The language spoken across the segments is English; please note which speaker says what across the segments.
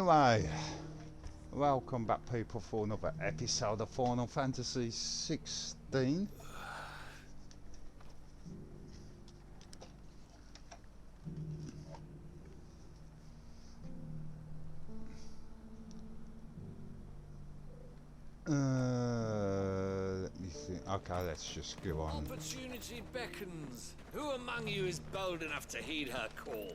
Speaker 1: Anyway, welcome back people for another episode of Final Fantasy XVI. Let me think. Okay, let's just go on.
Speaker 2: Opportunity beckons. Who among you is bold enough to heed her call?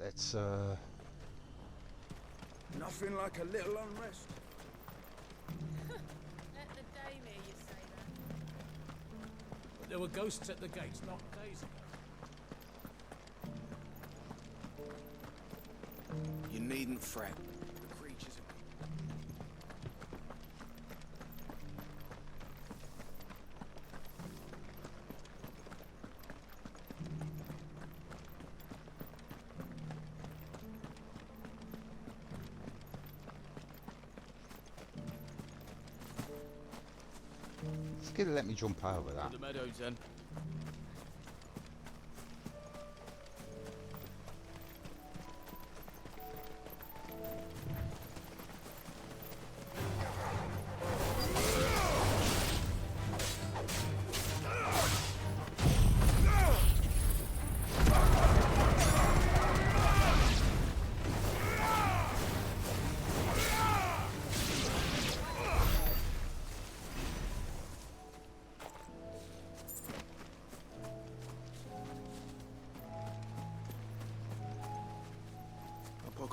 Speaker 1: Let's
Speaker 3: Nothing like a little unrest.
Speaker 4: Let the dame hear you say that.
Speaker 5: But there were ghosts at the gates not days ago.
Speaker 3: You needn't fret. The creatures are...
Speaker 1: it's gonna let me jump over that.
Speaker 5: The meadows then.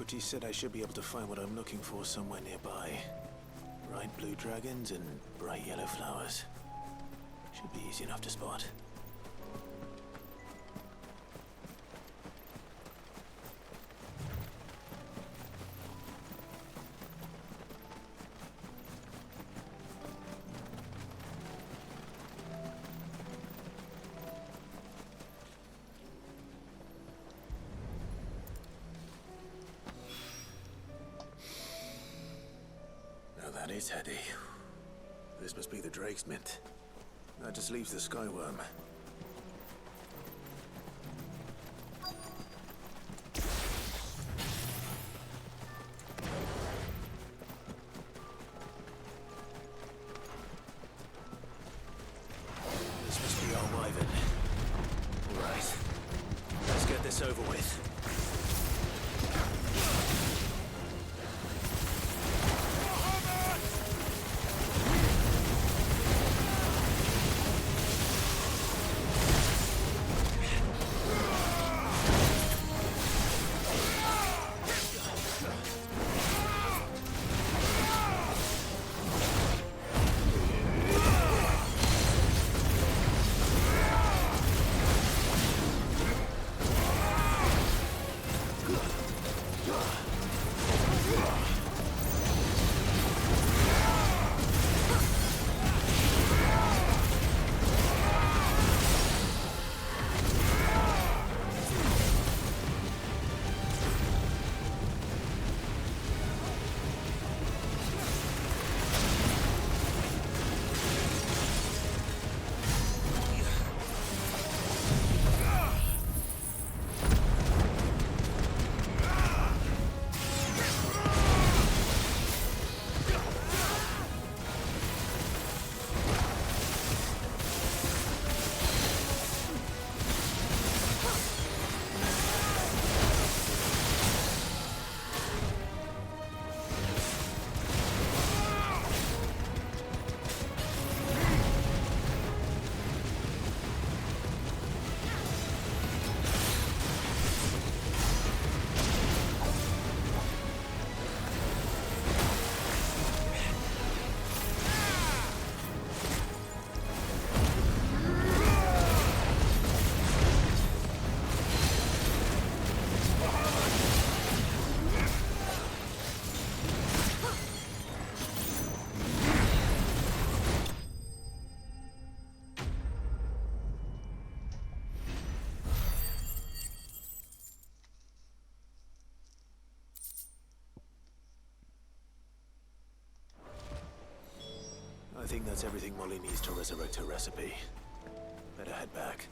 Speaker 6: Pt14 said I should be able to find what I'm looking for somewhere nearby. Bright blue dragons and bright yellow flowers. Should be easy enough to spot. That is heady. This must be the Drake's Mint. That just leaves the Skyworm. This must be our Wyvern. Right. Let's get this over with. think that's everything Molly needs to resurrect her recipe. Better head back.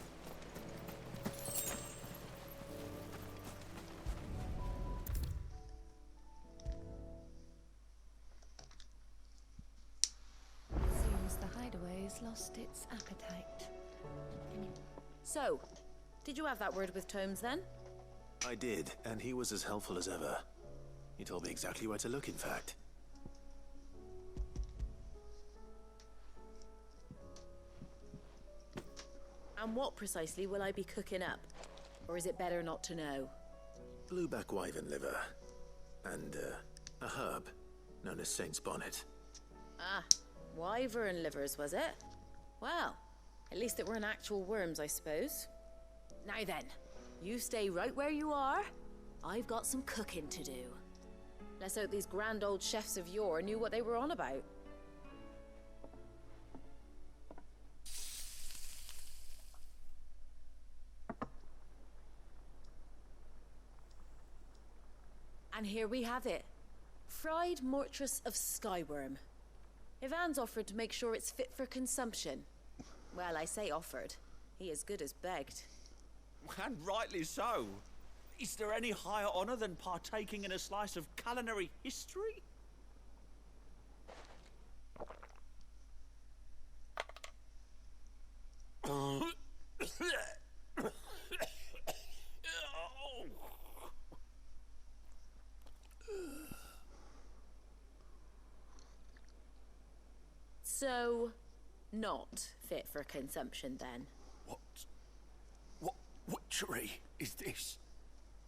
Speaker 7: Seems the hideaway's lost its appetite.
Speaker 8: So, did you have that word with Tomes then?
Speaker 6: I did, and he was as helpful as ever. He told me exactly where to look, in fact.
Speaker 8: And what precisely will I be cooking up? Or is it better not to know?
Speaker 6: Blueback wyvern liver. And, a herb known as Saint's Bonnet.
Speaker 8: Ah, wyvern livers, was it? Well, at least it weren't actual worms, I suppose. Now then, you stay right where you are. I've got some cooking to do. Let's hope these grand old chefs of yore knew what they were on about. And here we have it. Fried mortress of skyworm. Ivan's offered to make sure it's fit for consumption. Well, I say offered. He as good as begged.
Speaker 9: And rightly so. Is there any higher honor than partaking in a slice of culinary history?
Speaker 8: So, not fit for consumption then?
Speaker 9: What witchery is this?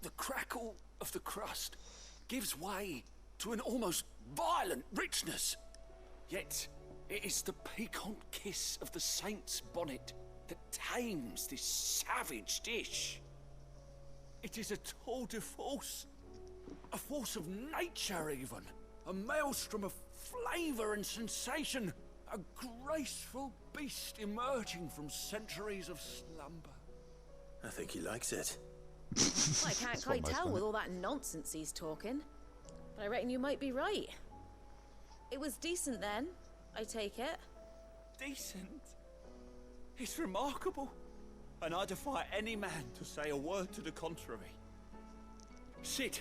Speaker 9: The crackle of the crust gives way to an almost violent richness. Yet, it is the piquant kiss of the saint's bonnet that tames this savage dish. It is a tour de force, a force of nature even, a maelstrom of flavor and sensation, a graceful beast emerging from centuries of slumber.
Speaker 6: I think he likes it.
Speaker 8: I can't quite tell with all that nonsense he's talking, but I reckon you might be right. It was decent then, I take it.
Speaker 9: Decent? It's remarkable, and I defy any man to say a word to the contrary. Sid,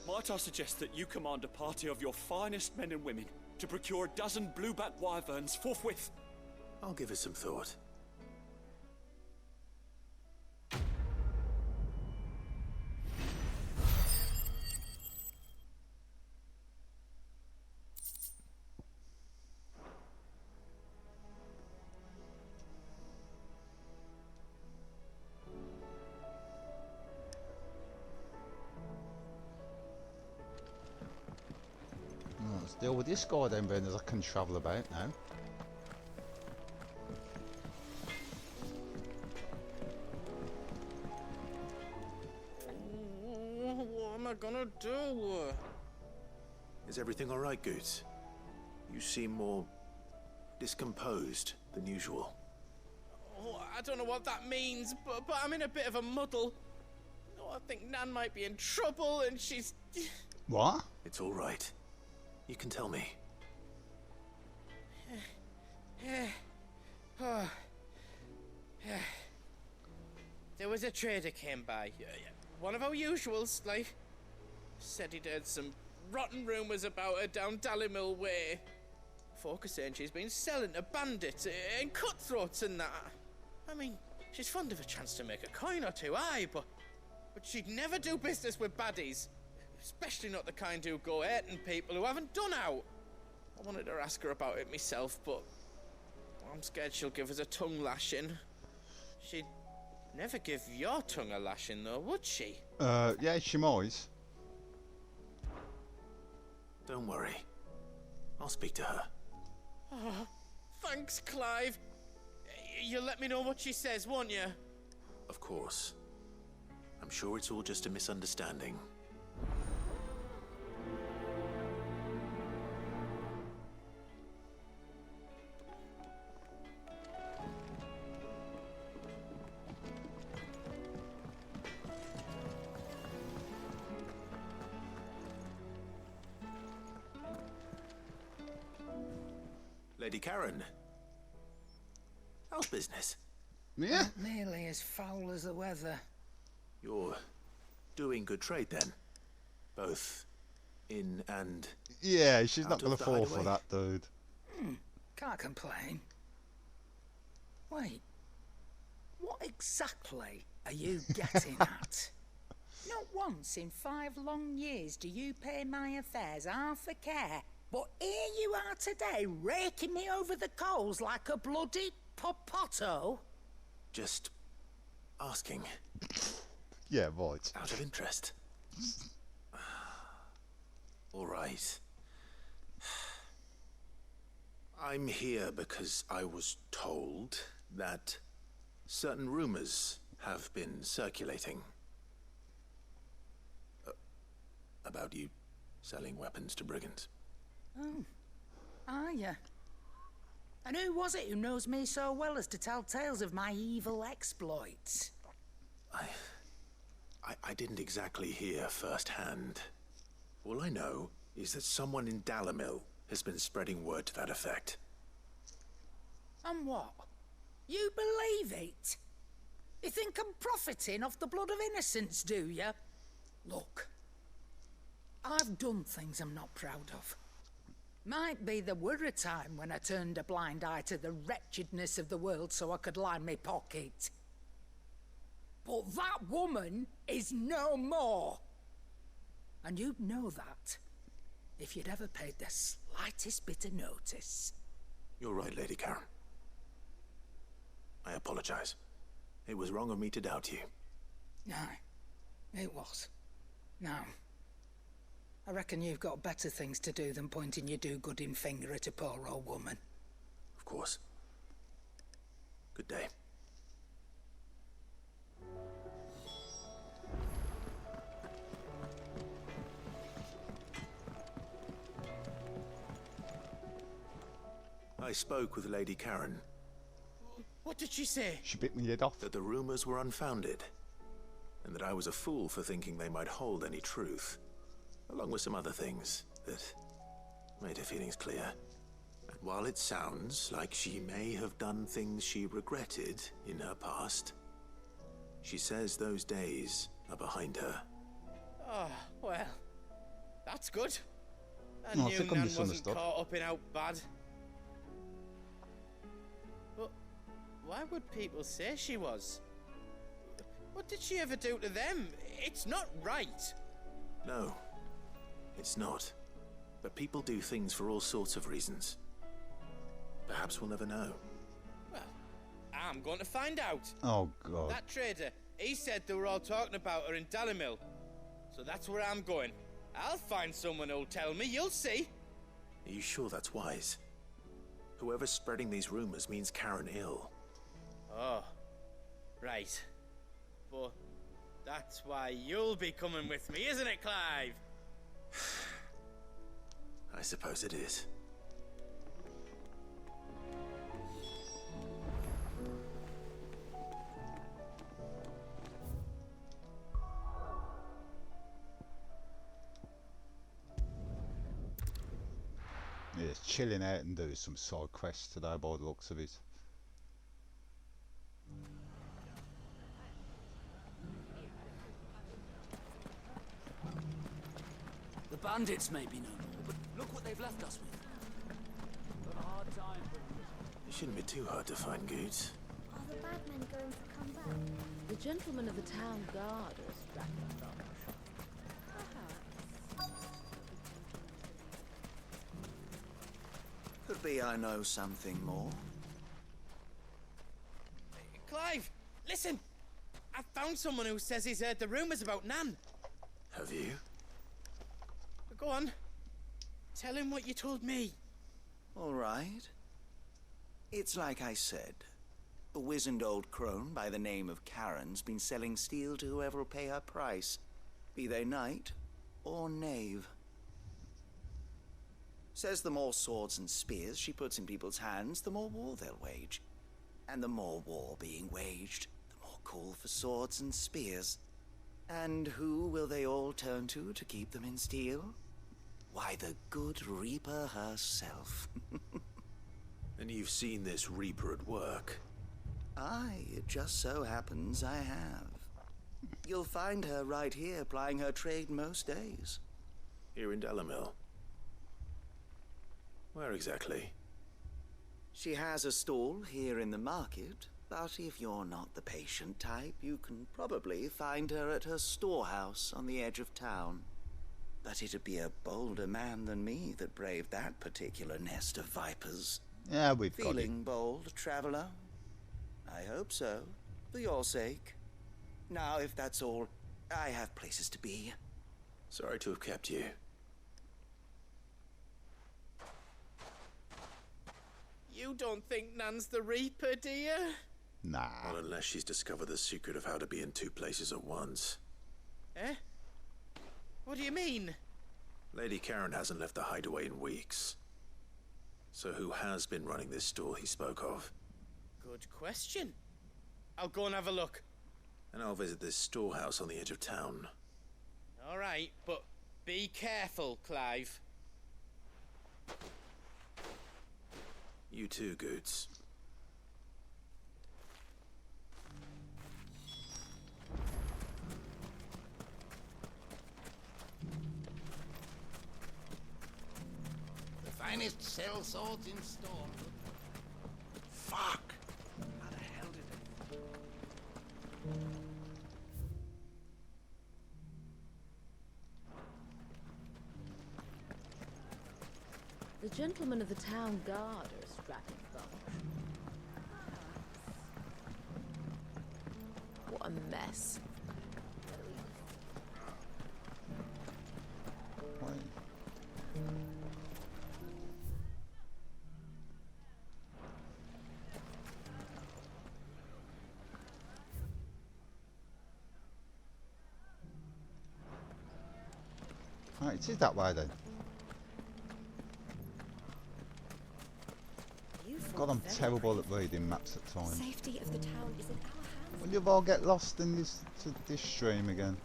Speaker 9: might I suggest that you command a party of your finest men and women to procure a dozen blueback wyverns forthwith?
Speaker 6: I'll give it some thought.
Speaker 1: Let's deal with this guy then, Ben, as I can travel about now.
Speaker 10: What am I gonna do?
Speaker 6: Is everything all right, Goots? You seem more discomposed than usual.
Speaker 10: Oh, I don't know what that means, but I'm in a bit of a muddle. Oh, I think Nan might be in trouble, and she's...
Speaker 1: What?
Speaker 6: It's all right. You can tell me.
Speaker 10: There was a trader came by. One of our usuals, like. Said he'd heard some rotten rumours about her down Dallymill Way. Folk are saying she's been selling to bandits and cutthroats and that. I mean, she's fond of a chance to make a coin or two, aye, but she'd never do business with baddies. Especially not the kind who go hurting people who haven't done out. I wanted to ask her about it myself, but I'm scared she'll give us a tongue lashing. She'd never give your tongue a lashing, though, would she?
Speaker 1: Yeah, she might.
Speaker 6: Don't worry. I'll speak to her.
Speaker 10: Oh, thanks, Clive. You'll let me know what she says, won't you?
Speaker 6: Of course. I'm sure it's all just a misunderstanding. Lady Karen, business.
Speaker 1: Yeah.
Speaker 11: Not nearly as foul as the weather.
Speaker 6: You're doing good trade then? Both in and...
Speaker 1: Yeah, she's not
Speaker 6: Out
Speaker 1: going
Speaker 6: of
Speaker 1: to
Speaker 6: the
Speaker 1: fall for
Speaker 6: hideaway?
Speaker 1: that, dude.
Speaker 11: Can't complain. Wait. What exactly are you getting at? Not once in 5 long years do you pay my affairs half a care. But here you are today, raking me over the coals like a bloody popoto.
Speaker 6: just asking.
Speaker 1: Yeah, right.
Speaker 6: Out of interest. All right. I'm here because I was told that certain rumors have been circulating about you selling weapons to brigands.
Speaker 11: Oh, are ya? And who was it who knows me so well as to tell tales of my evil exploits?
Speaker 6: I didn't exactly hear firsthand. All I know is that someone in Dalimil has been spreading word to that effect.
Speaker 11: And what? You believe it? You think I'm profiting off the blood of innocents, do you? Look, I've done things I'm not proud of. Might be there were a time when I turned a blind eye to the wretchedness of the world so I could line my pocket. But that woman is no more. And you'd know that if you'd ever paid the slightest bit of notice.
Speaker 6: You're right, Lady Karen. I apologize. It was wrong of me to doubt you.
Speaker 11: Aye, it was. Now, I reckon you've got better things to do than pointing your do-gooding finger at a poor old woman.
Speaker 6: Of course. Good day. I spoke with Lady Karen.
Speaker 10: What did she say?
Speaker 1: She bit me head off.
Speaker 6: That the rumors were unfounded, and that I was a fool for thinking they might hold any truth, along with some other things that made her feelings clear. And while it sounds like she may have done things she regretted in her past, she says those days are behind her.
Speaker 10: Oh, well, that's good. I
Speaker 1: No, I
Speaker 10: knew
Speaker 1: think I'm
Speaker 10: Nan wasn't
Speaker 1: misunderstood.
Speaker 10: caught up in out bad. But why would people say she was? What did she ever do to them? It's not right.
Speaker 6: No, it's not. But people do things for all sorts of reasons. Perhaps we'll never know.
Speaker 10: Well, I'm going to find out.
Speaker 1: Oh, God.
Speaker 10: That trader, he said they were all talking about her in Dalimil. So that's where I'm going. I'll find someone who'll tell me, you'll see.
Speaker 6: Are you sure that's wise? Whoever's spreading these rumors means Karen ill.
Speaker 10: Oh, right. But that's why you'll be coming with me, isn't it, Clive?
Speaker 6: I suppose it is.
Speaker 1: Yeah, it's chilling out and doing some side quests today by the looks of it.
Speaker 12: The bandits may be no more, but look what they've left us with. Got a hard time.
Speaker 6: It shouldn't be too hard to find goods.
Speaker 7: Are the bad men going to come back?
Speaker 8: The gentlemen of the town guard are strapped up.
Speaker 3: Could be I know something more.
Speaker 10: Clive, listen! I found someone who says he's heard the rumors about Nan.
Speaker 6: Have you?
Speaker 10: Go on. Tell him what you told me.
Speaker 3: All right. It's like I said. A wizened old crone by the name of Karen's been selling steel to whoever will pay her price, be they knight or knave. Says the more swords and spears she puts in people's hands, the more war they'll wage. And the more war being waged, the more call for swords and spears. And who will they all turn to keep them in steel? Why, the good Reaper herself.
Speaker 6: And you've seen this Reaper at work.
Speaker 3: it just so happens I have. You'll find her right here plying her trade most days.
Speaker 6: Here in Dalimil? Where exactly?
Speaker 3: She has a stall here in the market, but if you're not the patient type, you can probably find her at her storehouse on the edge of town. But it'd be a bolder man than me that braved that particular nest of vipers.
Speaker 1: Yeah, we've got it.
Speaker 3: Feeling bold, traveler? I hope so, for your sake. Now, if that's all, I have places to be.
Speaker 6: Sorry to have kept you.
Speaker 10: You don't think Nan's the Reaper, do you?
Speaker 1: Nah.
Speaker 6: Not unless she's discovered the secret of how to be in two places at once.
Speaker 10: Eh? What do you mean?
Speaker 6: Lady Karen hasn't left the hideaway in weeks. So who has been running this stall he spoke of?
Speaker 10: Good question. I'll go and have a look.
Speaker 6: And I'll visit this storehouse on the edge of town.
Speaker 10: All right, but be careful, Clive.
Speaker 6: You too, Goots.
Speaker 11: The finest cell swords in store. Fuck! How the hell did it?
Speaker 8: The gentlemen of the town guard are a strapping bunch. What a mess.
Speaker 1: Right, it is that way then. God, I'm terrible at reading maps at times.
Speaker 7: Safety of the town is in our hands.
Speaker 1: Will you all get lost in this stream again?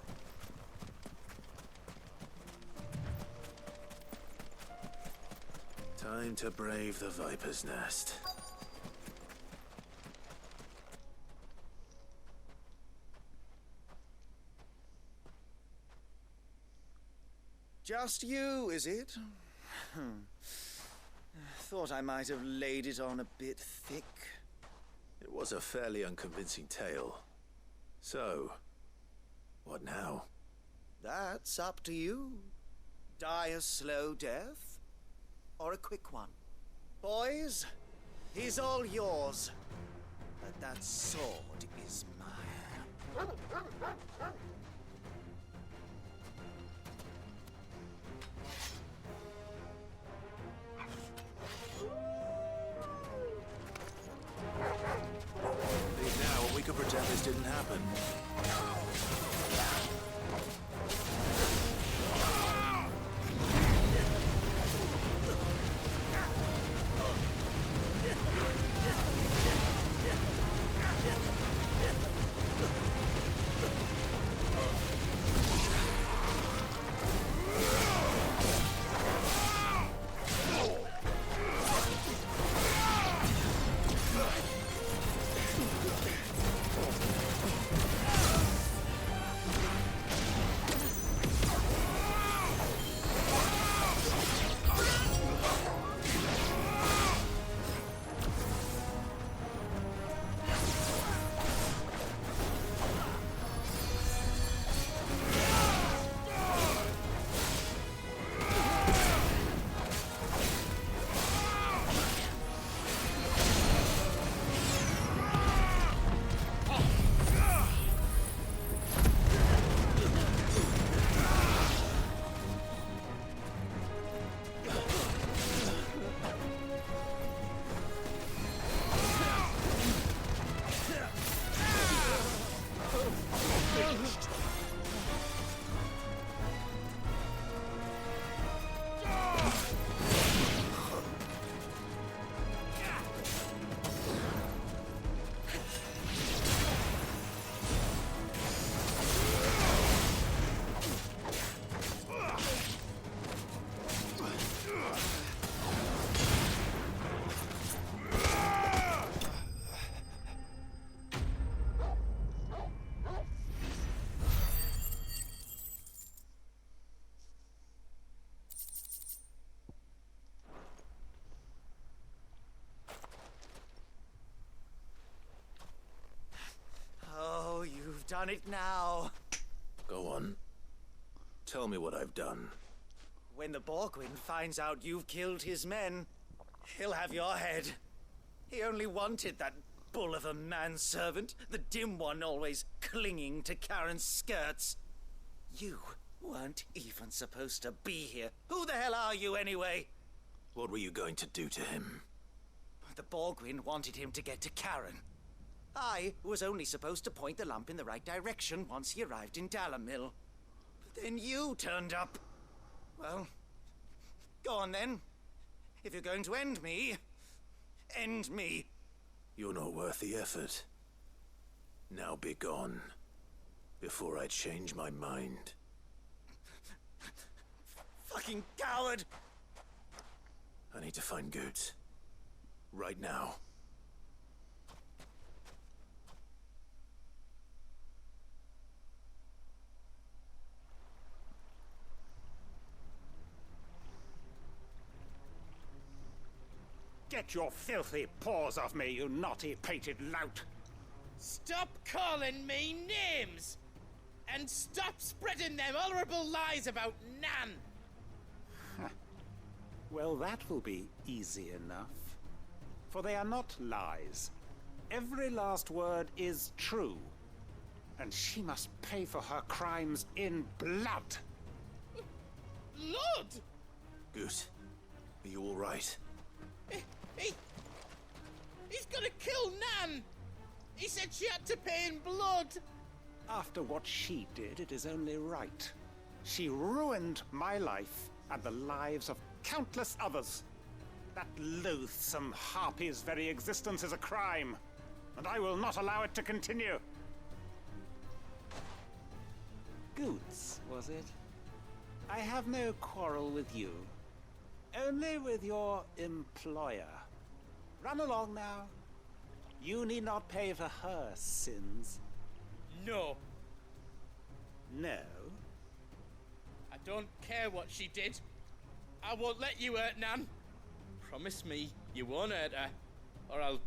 Speaker 6: Time to brave the Viper's Nest.
Speaker 3: Just you, is it? Thought I might have laid it on a bit thick.
Speaker 6: It was a fairly unconvincing tale. So, what now?
Speaker 3: That's up to you. Die a slow death, or a quick one. Boys, he's all yours. But that sword is mine.
Speaker 6: Leave now, and we could pretend this didn't happen.
Speaker 3: done it now.
Speaker 6: Go on. Tell me what I've done.
Speaker 3: When the Borgwyn finds out you've killed his men, he'll have your head. He only wanted that bull of a manservant, the dim one always clinging to Karen's skirts. You weren't even supposed to be here. Who the hell are you anyway?
Speaker 6: What were you going to do to him?
Speaker 3: The Borgwyn wanted him to get to Karen. I was only supposed to point the lamp in the right direction once he arrived in Dalamil. But then you turned up. Well, go on then. If you're going to end me, end me.
Speaker 6: You're not worth the effort. Now be gone, before I change my mind.
Speaker 3: Fucking coward!
Speaker 6: I need to find Goots. Right now.
Speaker 13: Get your filthy paws off me, you naughty-pated lout!
Speaker 10: Stop calling me names! And stop spreading them horrible lies about Nan!
Speaker 13: Well, that will be easy enough. For they are not lies. Every last word is true. And she must pay for her crimes in blood.
Speaker 10: Blood?
Speaker 6: Goot, are you all right?
Speaker 10: He's gonna kill Nan! He said she had to pay in blood!
Speaker 13: After what she did, it is only right. She ruined my life and the lives of countless others. That loathsome harpy's very existence is a crime, and I will not allow it to continue. Goots, was it? I have no quarrel with you. Only with your employer. Run along now. You need not pay for her sins.
Speaker 10: No.
Speaker 13: No?
Speaker 10: I don't care what she did. I won't let you hurt Nan. Promise me you won't hurt her, or I'll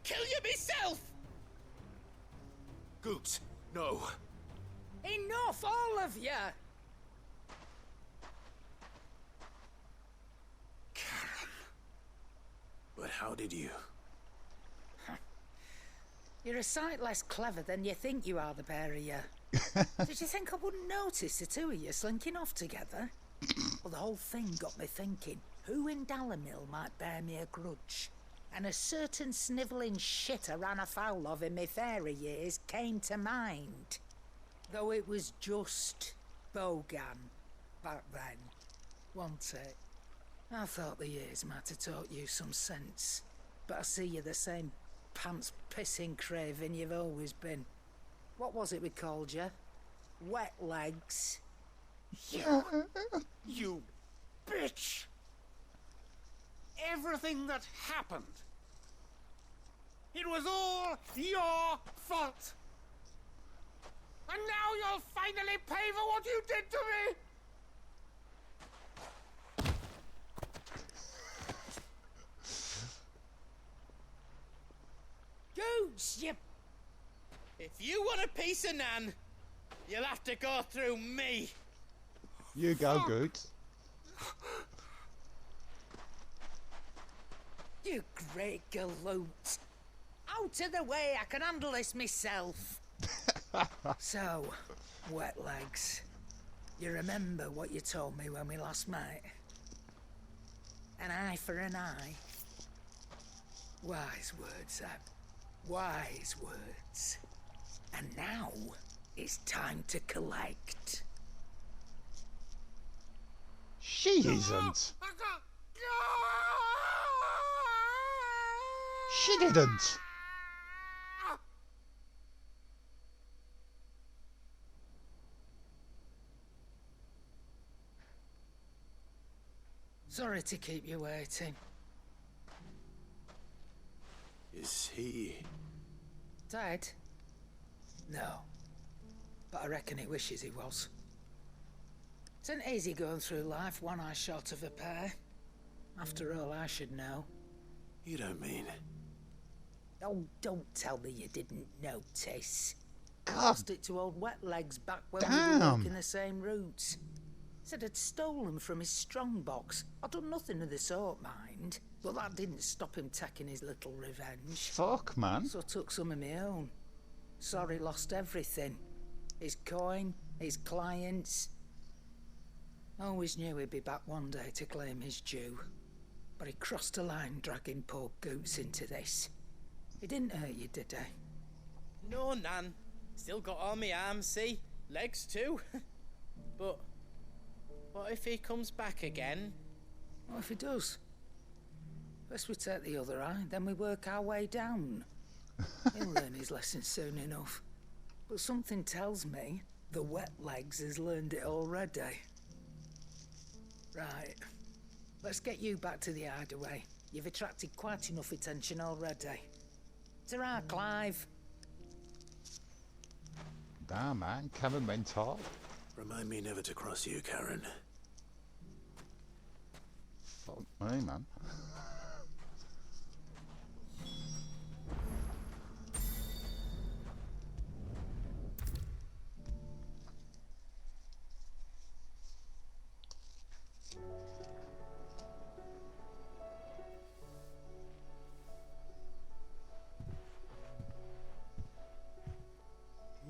Speaker 10: kill you myself!
Speaker 6: Goots, no.
Speaker 11: Enough, all of you!
Speaker 6: Karen. But how did you?
Speaker 11: You're a sight less clever than you think you are, the pair of you. Did you think I wouldn't notice the two of you slinking off together? Well, the whole thing got me thinking, who in Dalamil might bear me a grudge? And a certain snivelling shit I ran afoul of in my fairy years came to mind. Though it was just Bogan back then, wasn't it? I thought the years might have taught you some sense, but I see you're the same pants-pissing craven you've always been. What was it we called you? Wet legs?
Speaker 13: You bitch! Everything that happened, it was all your fault! And now you'll finally pay for what you did to me!
Speaker 11: Goots, you...
Speaker 10: If you want a piece of Nan, you'll have to go through me.
Speaker 1: You go, Goots.
Speaker 11: You great galoot. Out of the way, I can handle this myself. So, wet legs, you remember what you told me when we last met? An eye for an eye. Wise words, Ab. Wise words. And now, it's time to collect.
Speaker 1: She isn't. She didn't.
Speaker 11: Sorry to keep you waiting.
Speaker 6: Is he...
Speaker 11: Dead? No. But I reckon he wishes he was. It isn't easy going through life one eye short of a pair. After all, I should know.
Speaker 6: You don't mean...
Speaker 11: Oh, don't tell me you didn't notice. I
Speaker 1: God.
Speaker 11: lost it to old Wet Legs back when we were walking the same routes. Said I'd stolen from his strongbox. I'd done nothing of the sort, mind. But that didn't stop him taking his little revenge.
Speaker 1: Fuck, man.
Speaker 11: So I took some of my own. Sorry, lost everything. His coin, his clients. Always knew he'd be back one day to claim his due. But he crossed a line dragging poor Goots into this. He didn't hurt you, did he?
Speaker 10: No, Nan. Still got all my arms, see? Legs too. But what if he comes back again?
Speaker 11: What if he does? First we take the other eye, then we work our way down. He'll learn his lesson soon enough. But something tells me the Wet Legs has learned it already. Right. Let's get you back to the hideaway. You've attracted quite enough attention already. Ta-ra, Clive.
Speaker 1: Damn, man. Kevin Mentor.
Speaker 6: Remind me never to cross you, Karen.
Speaker 1: Fuck me, man.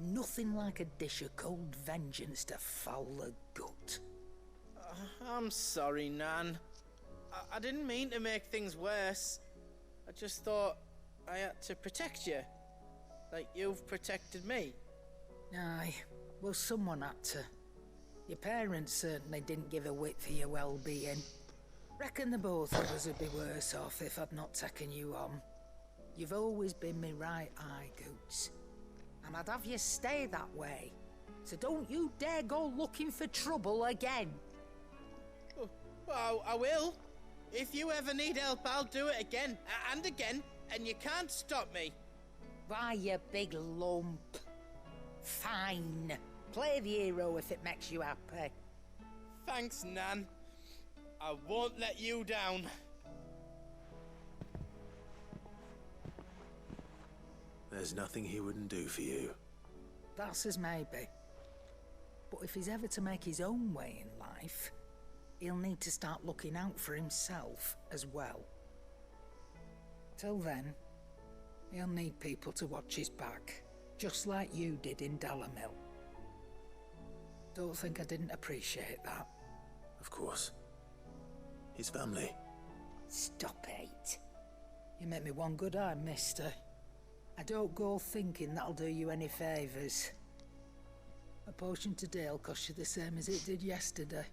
Speaker 11: Nothing like a dish of cold vengeance to foul the gut.
Speaker 10: I'm sorry, Nan. I didn't mean to make things worse. I just thought I had to protect you. Like you've protected me.
Speaker 11: Aye, well, someone had to. Your parents certainly didn't give a whit for your well-being. Reckon the both of us would be worse off if I'd not taken you on. You've always been me right eye, Goots. And I'd have you stay that way. So don't you dare go looking for trouble again.
Speaker 10: Well, I will. If you ever need help, I'll do it again and again, and you can't stop me.
Speaker 11: Why, you big lump. Fine. Play the hero if it makes you happy.
Speaker 10: Thanks, Nan. I won't let you down.
Speaker 6: There's nothing he wouldn't do for you.
Speaker 11: That's as maybe. But if he's ever to make his own way in life, he'll need to start looking out for himself as well. Till then, he'll need people to watch his back, just like you did in Dalamil. Don't think I didn't appreciate that.
Speaker 6: Of course. His family.
Speaker 11: Stop it. You make me one good eye, mister. I don't go thinking that'll do you any favours. A potion today will cost you the same as it did yesterday.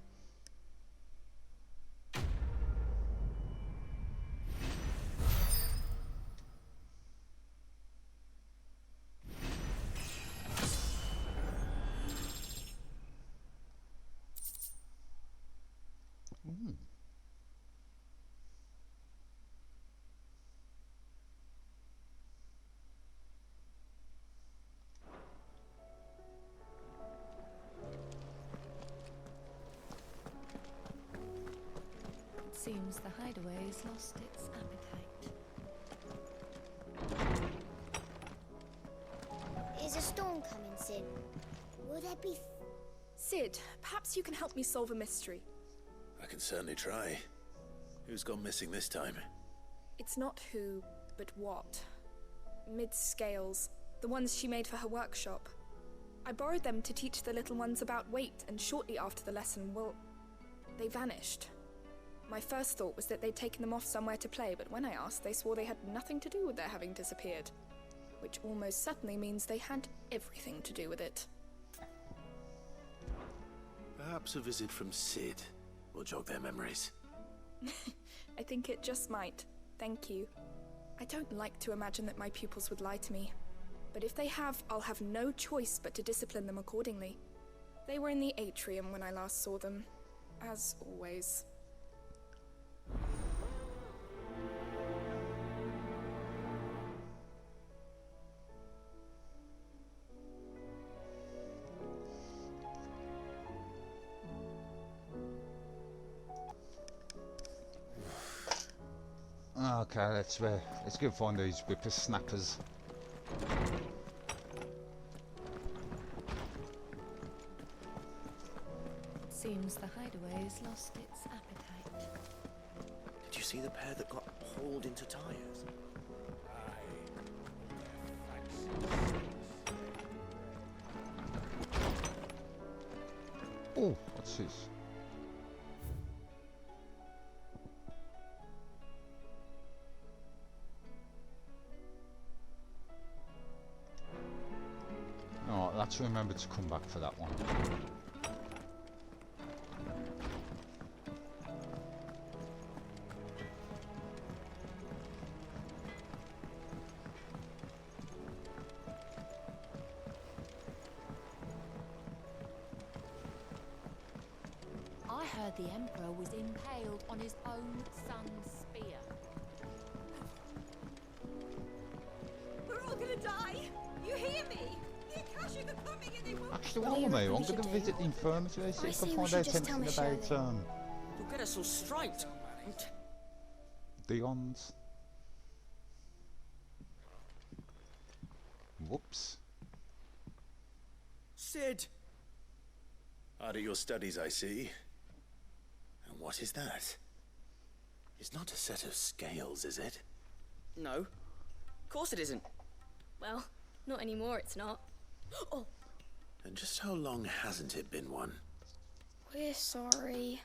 Speaker 7: Seems the hideaway's lost its appetite.
Speaker 14: Is a storm coming soon? Will there be...
Speaker 15: Sid, perhaps you can help me solve a mystery.
Speaker 6: I can certainly try. Who's gone missing this time?
Speaker 15: It's not who, but what. Mid's scales, the ones she made for her workshop. I borrowed them to teach the little ones about weight, and shortly after the lesson, well, they vanished. My first thought was that they'd taken them off somewhere to play, but when I asked, they swore they had nothing to do with their having disappeared. Which almost certainly means they had everything to do with it.
Speaker 6: Perhaps a visit from Sid will jog their memories.
Speaker 15: I think it just might. Thank you. I don't like to imagine that my pupils would lie to me. But if they have, I'll have no choice but to discipline them accordingly. They were in the atrium when I last saw them, as always.
Speaker 1: Okay, let's go find these whippersnappers.
Speaker 7: Seems the hideaway's lost its appetite.
Speaker 3: Did you see the pair that got hauled into tires?
Speaker 1: Oh, what's this? Oh, let's remember to come back for that one.
Speaker 8: I heard the Emperor was impaled on his own son's spear.
Speaker 16: We're all gonna die! You hear me? The Akashic are coming and they won't...
Speaker 1: Actually, while I'm here, I'm going to visit the infirmary, see if I find out anything about
Speaker 17: You'll get us all striped.
Speaker 1: Dion's. Whoops.
Speaker 6: Sid! Hard at your studies, I see. And what is that? It's not a set of scales, is it?
Speaker 17: No. Of course it isn't.
Speaker 18: Well, not anymore, it's not. Oh!
Speaker 6: And just how long hasn't it been one?
Speaker 18: We're sorry.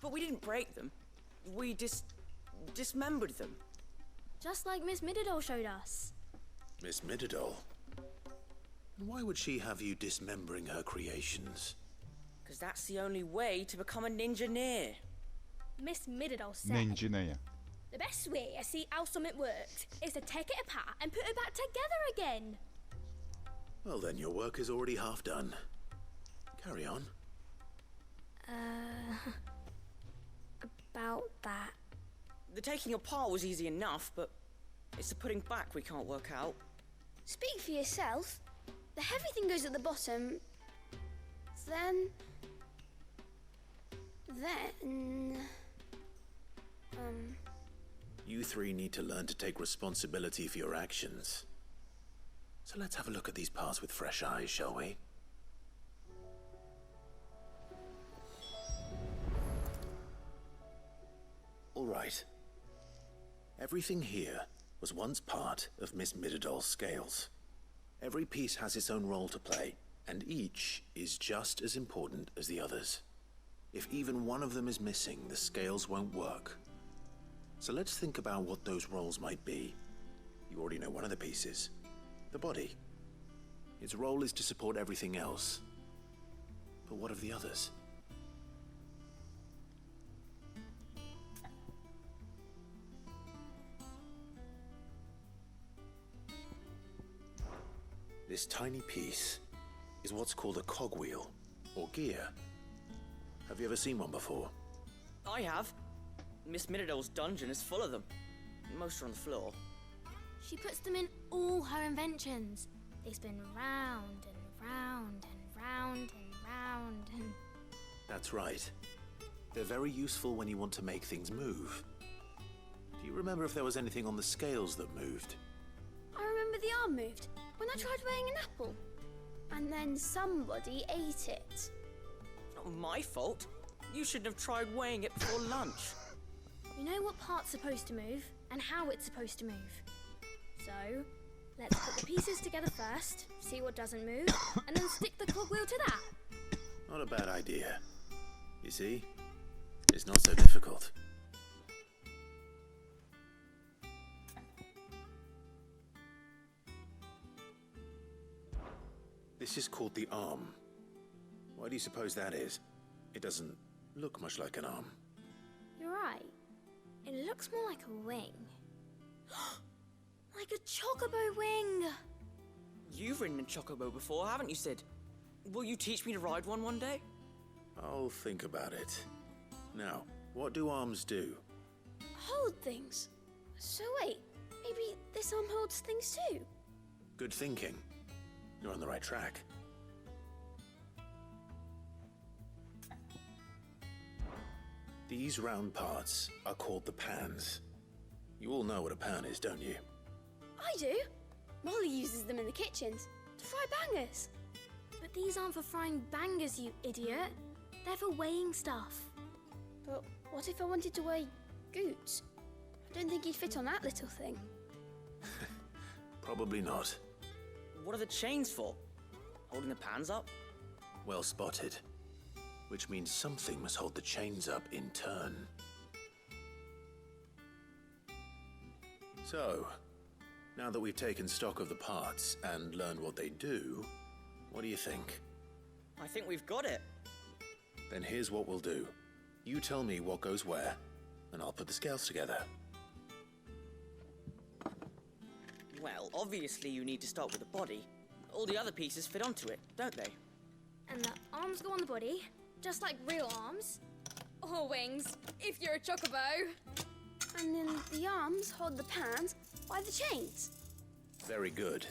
Speaker 17: But we didn't break them. We dismembered them.
Speaker 18: Just like Miss Mididol showed us.
Speaker 6: Miss Mididol? Why would she have you dismembering her creations?
Speaker 17: Because that's the only way to become a ninja-neer.
Speaker 18: Miss Mididol said...
Speaker 1: Ninja-neer.
Speaker 18: The best way to see how something works is to take it apart and put it back together again.
Speaker 6: Well then, your work is already half done. Carry on.
Speaker 18: About that.
Speaker 17: The taking apart was easy enough, but it's the putting back we can't work out.
Speaker 18: Speak for yourself. The heavy thing goes at the bottom. Then...
Speaker 6: You three need to learn to take responsibility for your actions. So let's have a look at these parts with fresh eyes, shall we? All right. Everything here was once part of Miss Mididol's scales. Every piece has its own role to play, and each is just as important as the others. If even one of them is missing, the scales won't work. So let's think about what those roles might be. You already know one of the pieces. The body. Its role is to support everything else. But what of the others? This tiny piece is what's called a cogwheel, or gear. Have you ever seen one before?
Speaker 17: I have. Miss Mididol's dungeon is full of them. Most are on the floor.
Speaker 18: She puts them in all her inventions. They spin round and round and round and round and...
Speaker 6: That's right. They're very useful when you want to make things move. Do you remember if there was anything on the scales that moved?
Speaker 18: I remember the arm moved when I tried weighing an apple. And then somebody ate it.
Speaker 17: Not my fault. You shouldn't have tried weighing it before lunch.
Speaker 18: You know what part's supposed to move and how it's supposed to move. So, let's put the pieces together first, see what doesn't move, and then stick the cogwheel to that.
Speaker 6: Not a bad idea. You see? It's not so difficult. This is called the arm. Why do you suppose that is? It doesn't look much like an arm.
Speaker 18: You're right. It looks more like a wing. Like a chocobo wing!
Speaker 17: You've ridden a chocobo before, haven't you, Sid? Will you teach me to ride one day?
Speaker 6: I'll think about it. Now, what do arms do?
Speaker 18: Hold things. So wait, maybe this arm holds things too?
Speaker 6: Good thinking. You're on the right track. These round parts are called the pans. You all know what a pan is, don't you?
Speaker 18: I do. Molly uses them in the kitchens to fry bangers. But these aren't for frying bangers, you idiot. They're for weighing stuff. But what if I wanted to weigh goods? I don't think he'd fit on that little thing.
Speaker 6: Probably not.
Speaker 17: What are the chains for? Holding the pans up?
Speaker 6: Well spotted. Which means something must hold the chains up in turn. So, now that we've taken stock of the parts and learned what they do, what do you think?
Speaker 17: I think we've got it.
Speaker 6: Then here's what we'll do. You tell me what goes where, and I'll put the scales together.
Speaker 17: Well, obviously you need to start with the body. All the other pieces fit onto it, don't they?
Speaker 18: And the arms go on the body, just like real arms. Or wings, if you're a chocobo. And then the arms hold the pans by the chains.
Speaker 6: Very good.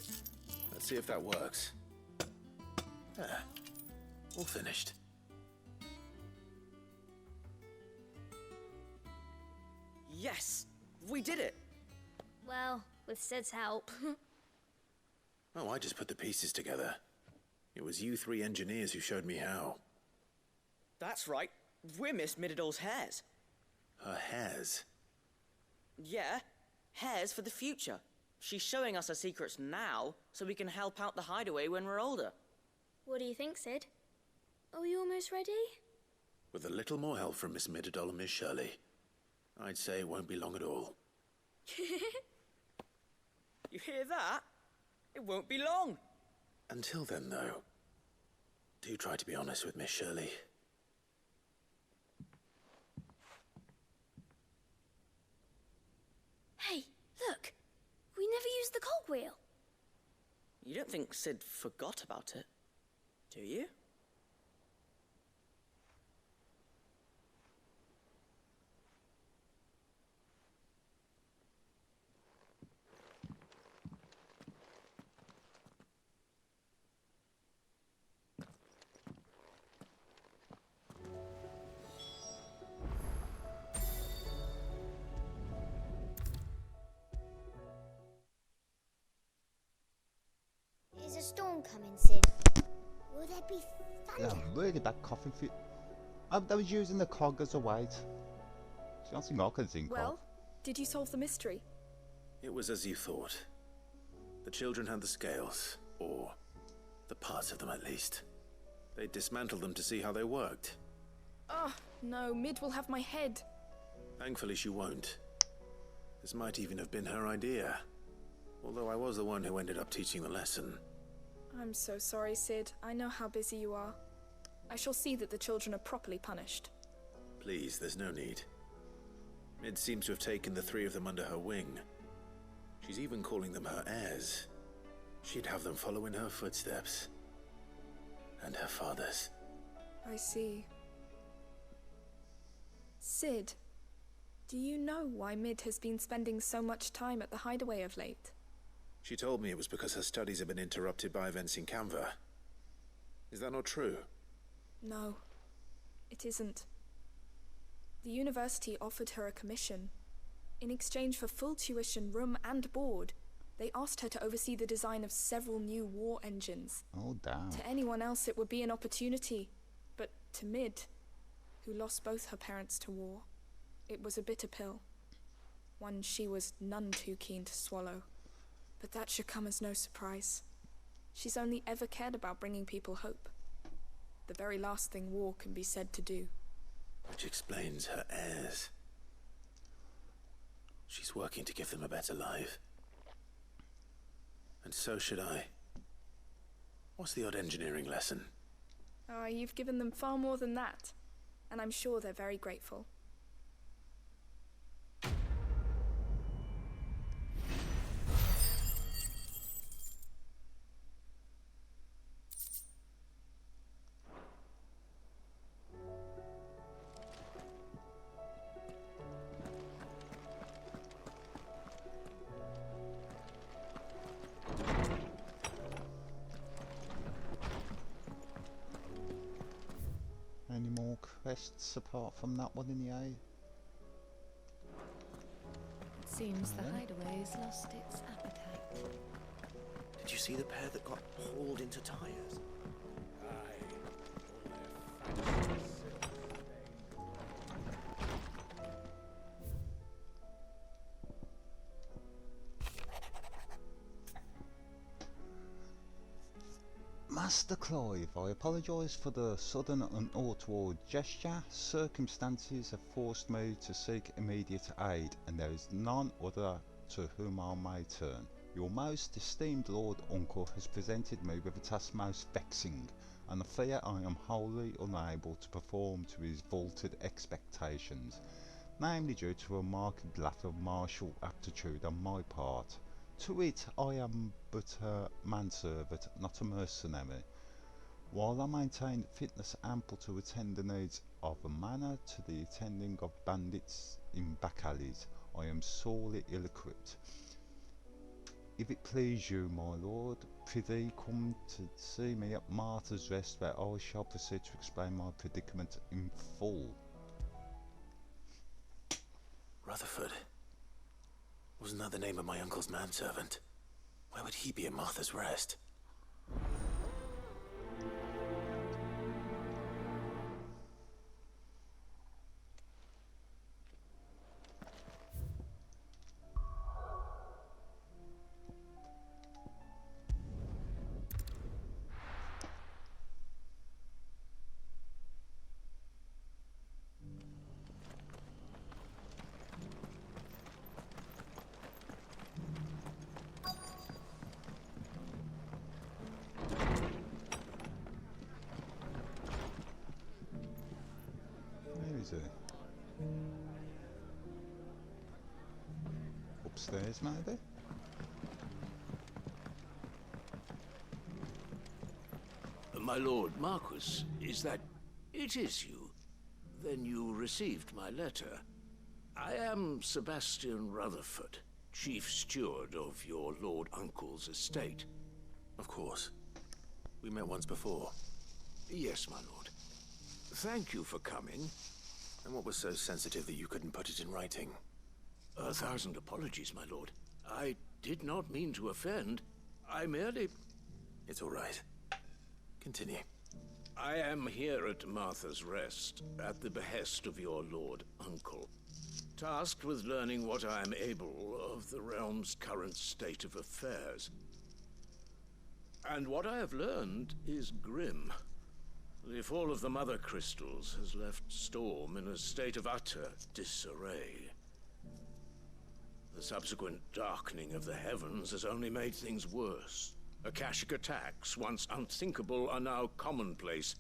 Speaker 6: Let's see if that works. Ah, all finished.
Speaker 17: Yes! We did it!
Speaker 18: Well, with Sid's help.
Speaker 6: Oh, I just put the pieces together. It was you three engineers who showed me how.
Speaker 17: That's right. We're Miss Mididol's hairs.
Speaker 6: Her hairs?
Speaker 17: Yeah, hairs for the future. She's showing us her secrets now, so we can help out the hideaway when we're older.
Speaker 18: What do you think, Sid? Are we almost ready?
Speaker 6: With a little more help from Miss Mididol and Miss Shirley, I'd say it won't be long at all.
Speaker 17: You hear that? It won't be long.
Speaker 6: Until then, though, do try to be honest with Miss Shirley.
Speaker 18: Hey, look! We never used the cogwheel.
Speaker 17: You don't think Sid forgot about it, do you?
Speaker 14: Is a storm coming, Sid? Will there be
Speaker 1: Yeah,
Speaker 14: thunder?
Speaker 1: really bad coughing fit. I was using the cog as a weight. I don't think I can think
Speaker 15: Well,
Speaker 1: of.
Speaker 15: did you solve the mystery?
Speaker 6: It was as you thought. The children had the scales, or the parts of them at least. They dismantled them to see how they worked.
Speaker 15: Oh, no, Mid will have my head.
Speaker 6: Thankfully she won't. This might even have been her idea. Although I was the one who ended up teaching the lesson.
Speaker 15: I'm so sorry, Sid. I know how busy you are. I shall see that the children are properly punished.
Speaker 6: Please, there's no need. Mid seems to have taken the three of them under her wing. She's even calling them her heirs. She'd have them follow in her footsteps. And her father's.
Speaker 15: I see. Sid, do you know why Mid has been spending so much time at the hideaway of late?
Speaker 6: She told me it was because her studies have been interrupted by events in Canva. Is that not true?
Speaker 15: No, it isn't. The university offered her a commission. In exchange for full tuition, room and board, they asked her to oversee the design of several new war engines.
Speaker 1: Oh, damn.
Speaker 15: To anyone else it would be an opportunity, but to Mid, who lost both her parents to war, it was a bitter pill. One she was none too keen to swallow. But that should come as no surprise. She's only ever cared about bringing people hope. The very last thing war can be said to do.
Speaker 6: Which explains her heirs. She's working to give them a better life. And so should I. What's the odd engineering lesson?
Speaker 15: Ah, you've given them far more than that. And I'm sure they're very grateful.
Speaker 1: Any more quests apart from that one in the A?
Speaker 7: Seems the hideaway's lost its appetite.
Speaker 3: Did you see the pair that got hauled into tires?
Speaker 1: Master Clive, I apologise for the sudden and untoward gesture. Circumstances have forced me to seek immediate aid, and there is none other to whom I may turn. Your most esteemed Lord Uncle has presented me with a task most vexing, and I fear I am wholly unable to perform to his vaulted expectations, namely due to a marked lack of martial aptitude on my part. To it I am but a manservant, not a mercenary. While I maintain fitness ample to attend the needs of a manor to the attending of bandits in back alleys, I am sorely ill-equipped. If it please you, my lord, prithee come to see me at Martha's Rest, where I shall proceed to explain my predicament in full.
Speaker 6: Rutherford. Wasn't that the name of my uncle's manservant? Why would he be at Martha's Rest?
Speaker 1: Where is he? Upstairs, maybe?
Speaker 9: My lord Marquis, is that... it is you? Then you received my letter. I am Sebastian Rutherford, chief steward of your lord uncle's estate.
Speaker 6: Of course. We met once before.
Speaker 9: Yes, my lord. Thank you for coming.
Speaker 6: And what was so sensitive that you couldn't put it in writing?
Speaker 9: 1,000 apologies, my lord. I did not mean to offend. I merely...
Speaker 6: It's all right. Continue.
Speaker 9: I am here at Martha's Rest, at the behest of your lord uncle, tasked with learning what I am able of the realm's current state of affairs. And what I have learned is grim. The fall of the Mother Crystals has left Storm in a state of utter disarray. The subsequent darkening of the heavens has only made things worse. Akashic attacks, once unthinkable, are now commonplace.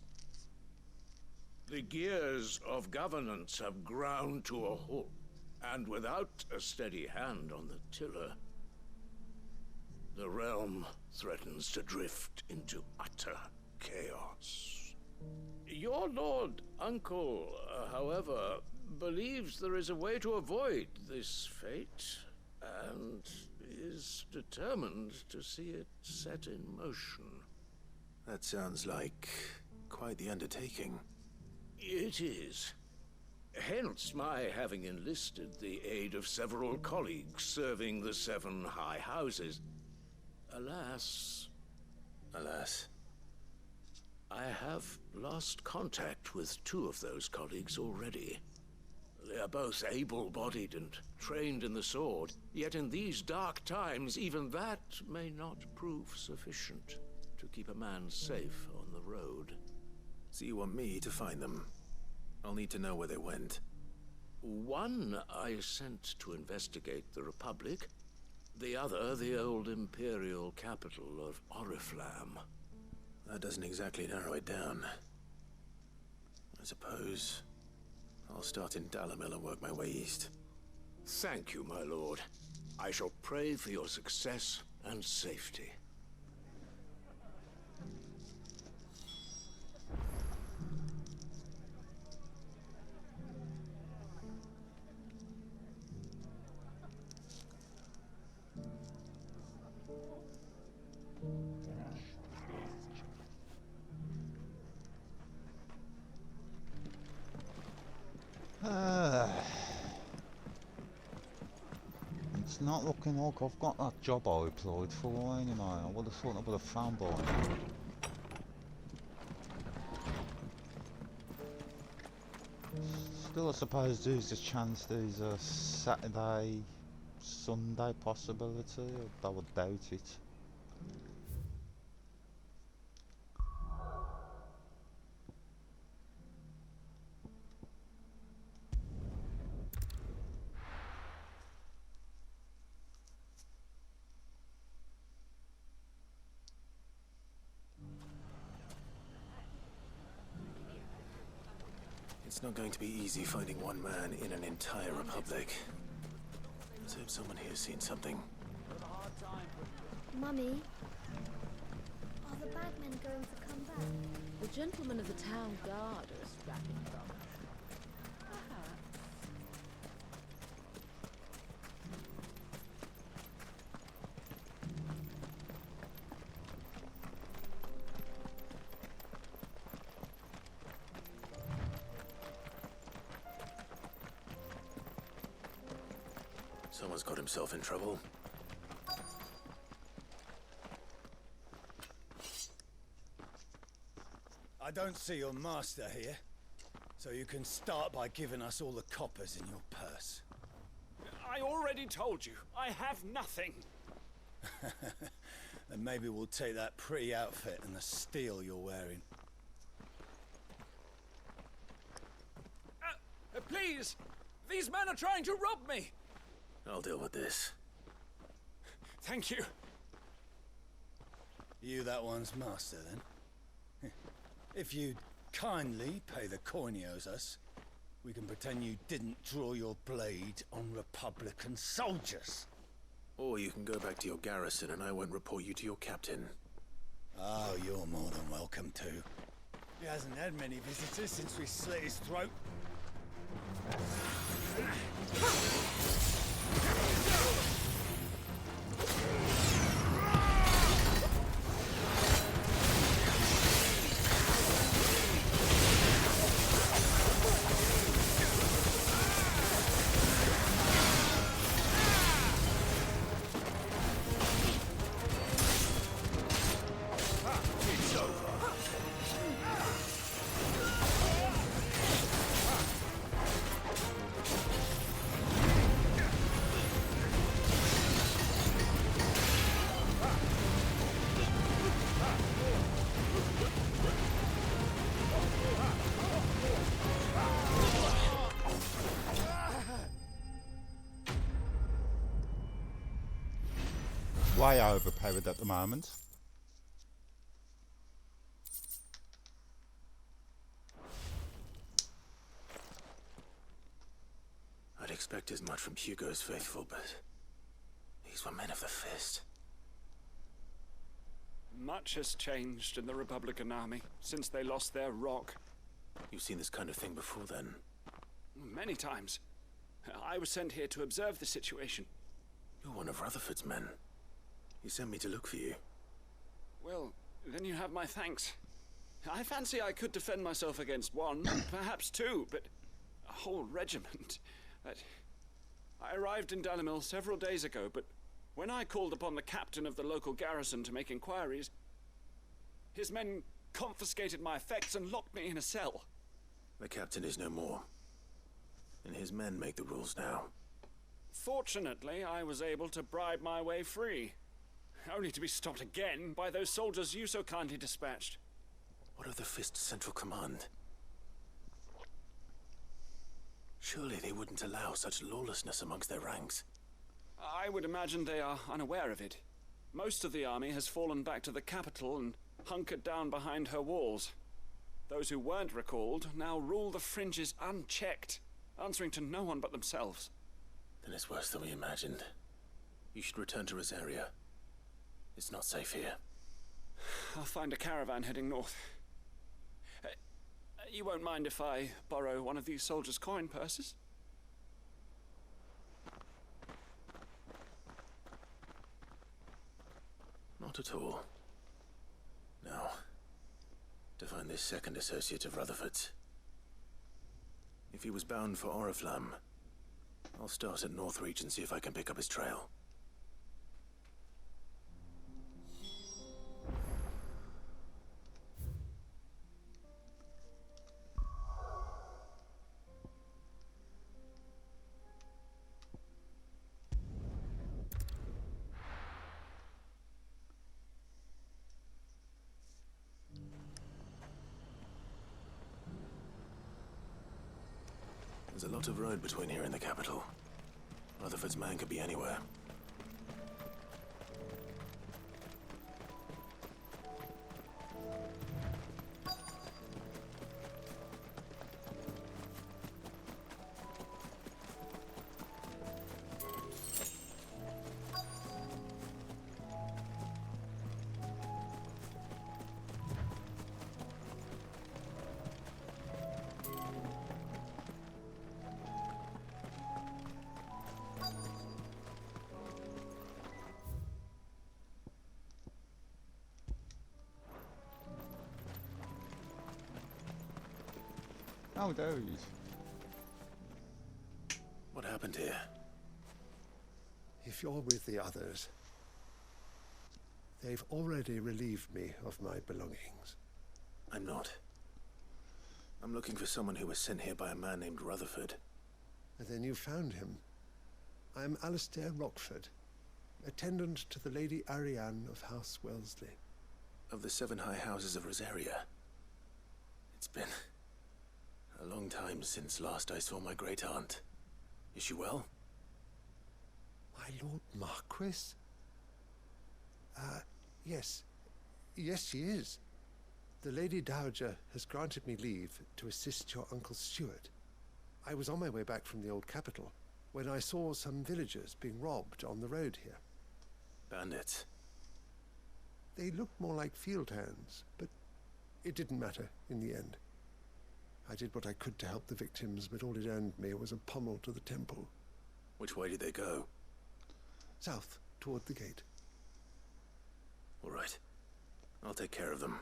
Speaker 9: The gears of governance have ground to a halt, and without a steady hand on the tiller, the realm threatens to drift into utter chaos. Your lord uncle, however, believes there is a way to avoid this fate, and is determined to see it set in motion.
Speaker 6: That sounds like quite the undertaking.
Speaker 9: It is. Hence my having enlisted the aid of several colleagues serving the 7 high houses. Alas...
Speaker 6: Alas.
Speaker 9: I have lost contact with 2 of those colleagues already. They are both able-bodied and trained in the sword, yet in these dark times, even that may not prove sufficient to keep a man safe on the road.
Speaker 6: So you want me to find them? I'll need to know where they went.
Speaker 9: One I sent to investigate the Republic, the other the old Imperial capital of Oriflamme.
Speaker 6: That doesn't exactly narrow it down. I suppose I'll start in Dalimil and work my way east.
Speaker 9: Thank you, my lord. I shall pray for your success and safety.
Speaker 1: not looking like I've got that job I applied for anyway. I would have thought I would have found by now. Still, I suppose there's a chance there's a Saturday, Sunday possibility. I would doubt it.
Speaker 6: It's not going to be easy finding one man in an entire republic. Let's hope someone here's seen something.
Speaker 18: Mummy, are the bagmen going to come back?
Speaker 8: The gentlemen of the town guard are strapping from.
Speaker 6: Someone's got himself in trouble.
Speaker 19: I don't see your master here, so you can start by giving us all the coppers in your purse.
Speaker 9: I already told you, I have nothing.
Speaker 19: Then maybe we'll take that pretty outfit and the steel you're wearing.
Speaker 9: Please! These men are trying to rob me!
Speaker 6: I'll deal with this.
Speaker 9: Thank you.
Speaker 19: You that one's master, then? If you'd kindly pay the coin he owes us, we can pretend you didn't draw your blade on Republican soldiers.
Speaker 6: Or you can go back to your garrison and I won't report you to your captain.
Speaker 19: Oh, you're more than welcome to. He hasn't had many visitors since we slit his throat.
Speaker 1: Way overpowered at the moment.
Speaker 6: I'd expect as much from Hugo's faithful, but these were men of the fist.
Speaker 9: Much has changed in the Republican army since they lost their rock.
Speaker 6: You've seen this kind of thing before, then?
Speaker 9: Many times. I was sent here to observe the situation.
Speaker 6: You're one of Rutherford's men. He sent me to look for you.
Speaker 9: Well, then you have my thanks. I fancy I could defend myself against one, perhaps two, but a whole regiment. I arrived in Dalimil several days ago, but when I called upon the captain of the local garrison to make inquiries, his men confiscated my effects and locked me in a cell.
Speaker 6: The captain is no more, and his men make the rules now.
Speaker 9: Fortunately, I was able to bribe my way free, only to be stopped again by those soldiers you so kindly dispatched.
Speaker 6: What of the Fist's Central Command? Surely they wouldn't allow such lawlessness amongst their ranks.
Speaker 9: I would imagine they are unaware of it. Most of the army has fallen back to the capital and hunkered down behind her walls. Those who weren't recalled now rule the fringes unchecked, answering to no one but themselves.
Speaker 6: Then it's worse than we imagined. You should return to Rosaria. It's not safe here.
Speaker 9: I'll find a caravan heading north. You won't mind if I borrow one of these soldiers' coin purses?
Speaker 6: Not at all. Now, to find this second associate of Rutherford's. If he was bound for Oriflamme, I'll start at Northreach and see if I can pick up his trail. There's a lot of road between here and the capital. Rutherford's man could be anywhere.
Speaker 1: Oh, there he is.
Speaker 6: What happened here?
Speaker 20: If you're with the others, they've already relieved me of my belongings.
Speaker 6: I'm not. I'm looking for someone who was sent here by a man named Rutherford.
Speaker 20: And then you found him. I'm Alistair Rockford, attendant to the Lady Ariane of House Wellesley.
Speaker 6: Of the 7 high houses of Rosaria. It's been a long time since last I saw my great-aunt. Is she well?
Speaker 20: My Lord Marquis? Yes. Yes, she is. The Lady Dowager has granted me leave to assist your Uncle Stuart. I was on my way back from the old capital when I saw some villagers being robbed on the road here.
Speaker 6: Bandits?
Speaker 20: They looked more like field hands, but it didn't matter in the end. I did what I could to help the victims, but all it earned me was a pommel to the temple.
Speaker 6: Which way did they go?
Speaker 20: South, toward the gate.
Speaker 6: All right. I'll take care of them.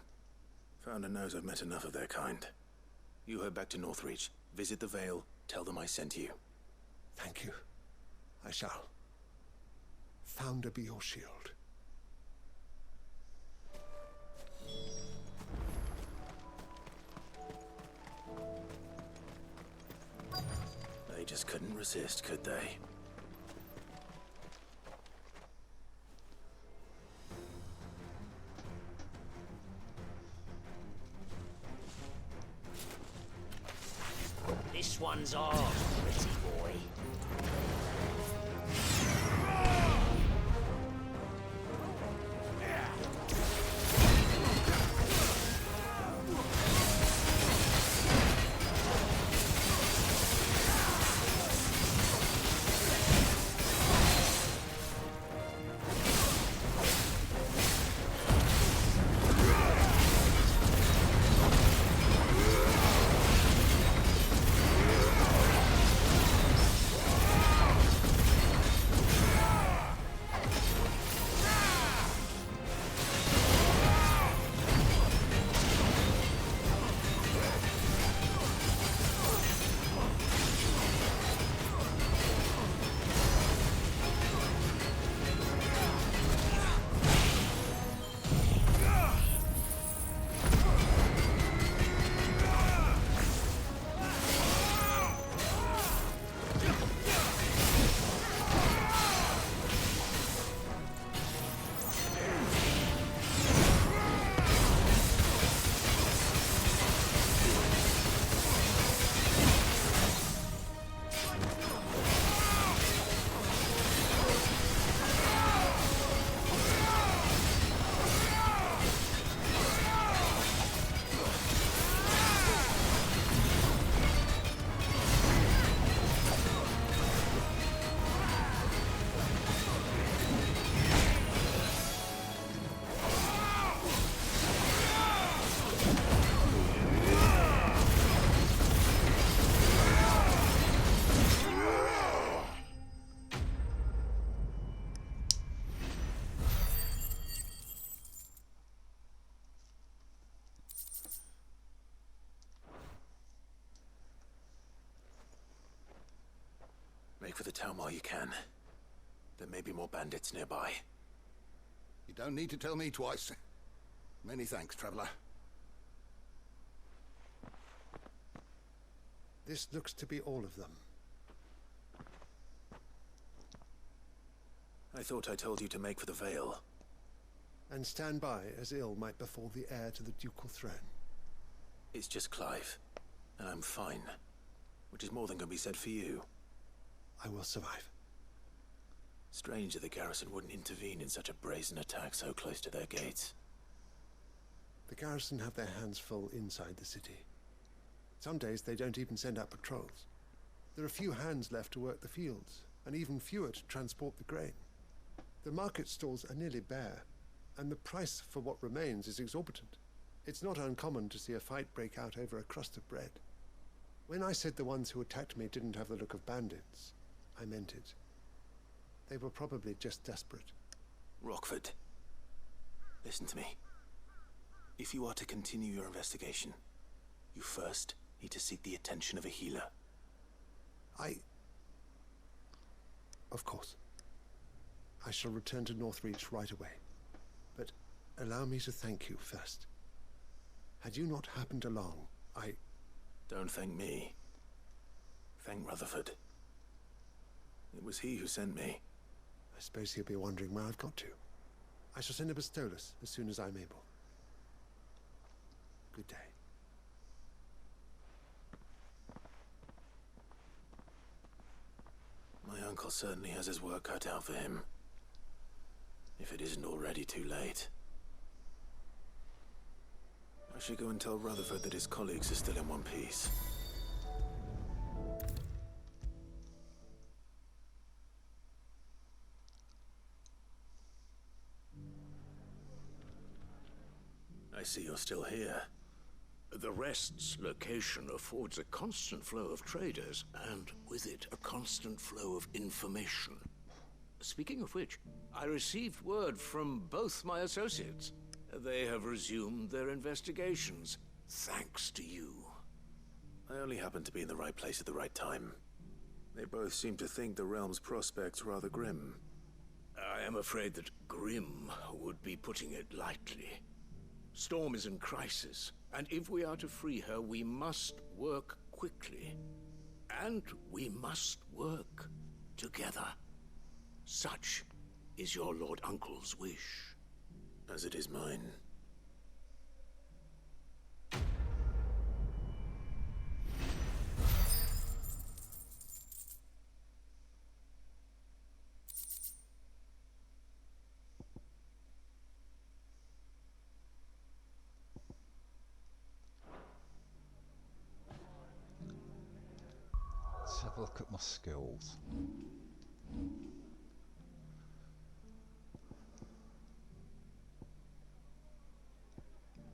Speaker 6: Founder knows I've met enough of their kind. You head back to Northreach, visit the Vale, tell them I sent you.
Speaker 20: Thank you. I shall. Founder be your shield.
Speaker 6: They just couldn't resist, could they?
Speaker 21: This one's ours, pretty boy.
Speaker 6: for the town while you can. There may be more bandits nearby.
Speaker 2: You don't need to tell me twice. Many thanks, traveler.
Speaker 20: This looks to be all of them.
Speaker 6: I thought I told you to make for the Vale.
Speaker 20: And stand by as ill might befall the heir to the ducal throne.
Speaker 6: It's just Clive, and I'm fine. Which is more than can be said for you.
Speaker 20: I will survive.
Speaker 6: Strange that the garrison wouldn't intervene in such a brazen attack so close to their gates.
Speaker 20: The garrison have their hands full inside the city. Some days they don't even send out patrols. There are few hands left to work the fields, and even fewer to transport the grain. The market stalls are nearly bare, and the price for what remains is exorbitant. It's not uncommon to see a fight break out over a crust of bread. When I said the ones who attacked me didn't have the look of bandits, I meant it. They were probably just desperate.
Speaker 6: Rockford, listen to me. If you are to continue your investigation, you first need to seek the attention of a healer.
Speaker 20: Of course. I shall return to Northreach right away. But allow me to thank you first. Had you not happened along,
Speaker 6: Don't thank me. Thank Rutherford. It was he who sent me.
Speaker 20: I suppose he'll be wondering where I've got to. I shall send a Bastolus as soon as I'm able. Good day.
Speaker 6: My uncle certainly has his work cut out for him. If it isn't already too late. I should go and tell Rutherford that his colleagues are still in one piece. I see you're still here.
Speaker 9: The Rest's location affords a constant flow of traders, and with it, a constant flow of information. Speaking of which, I received word from both my associates. They have resumed their investigations, thanks to you.
Speaker 6: I only happened to be in the right place at the right time. They both seem to think the realm's prospects rather grim.
Speaker 9: I am afraid that grim would be putting it lightly. Storm is in crisis, and if we are to free her, we must work quickly. And we must work together. Such is your Lord Uncle's wish.
Speaker 6: As it is mine.
Speaker 1: Let's have a look at my skills.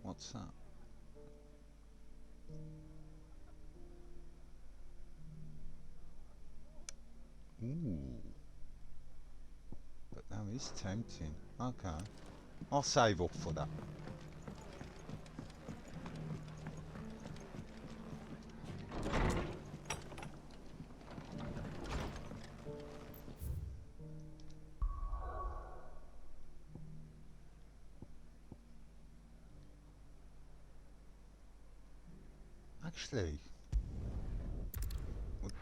Speaker 1: What's that? Ooh. But that is tempting. Okay. I'll save up for that. Actually,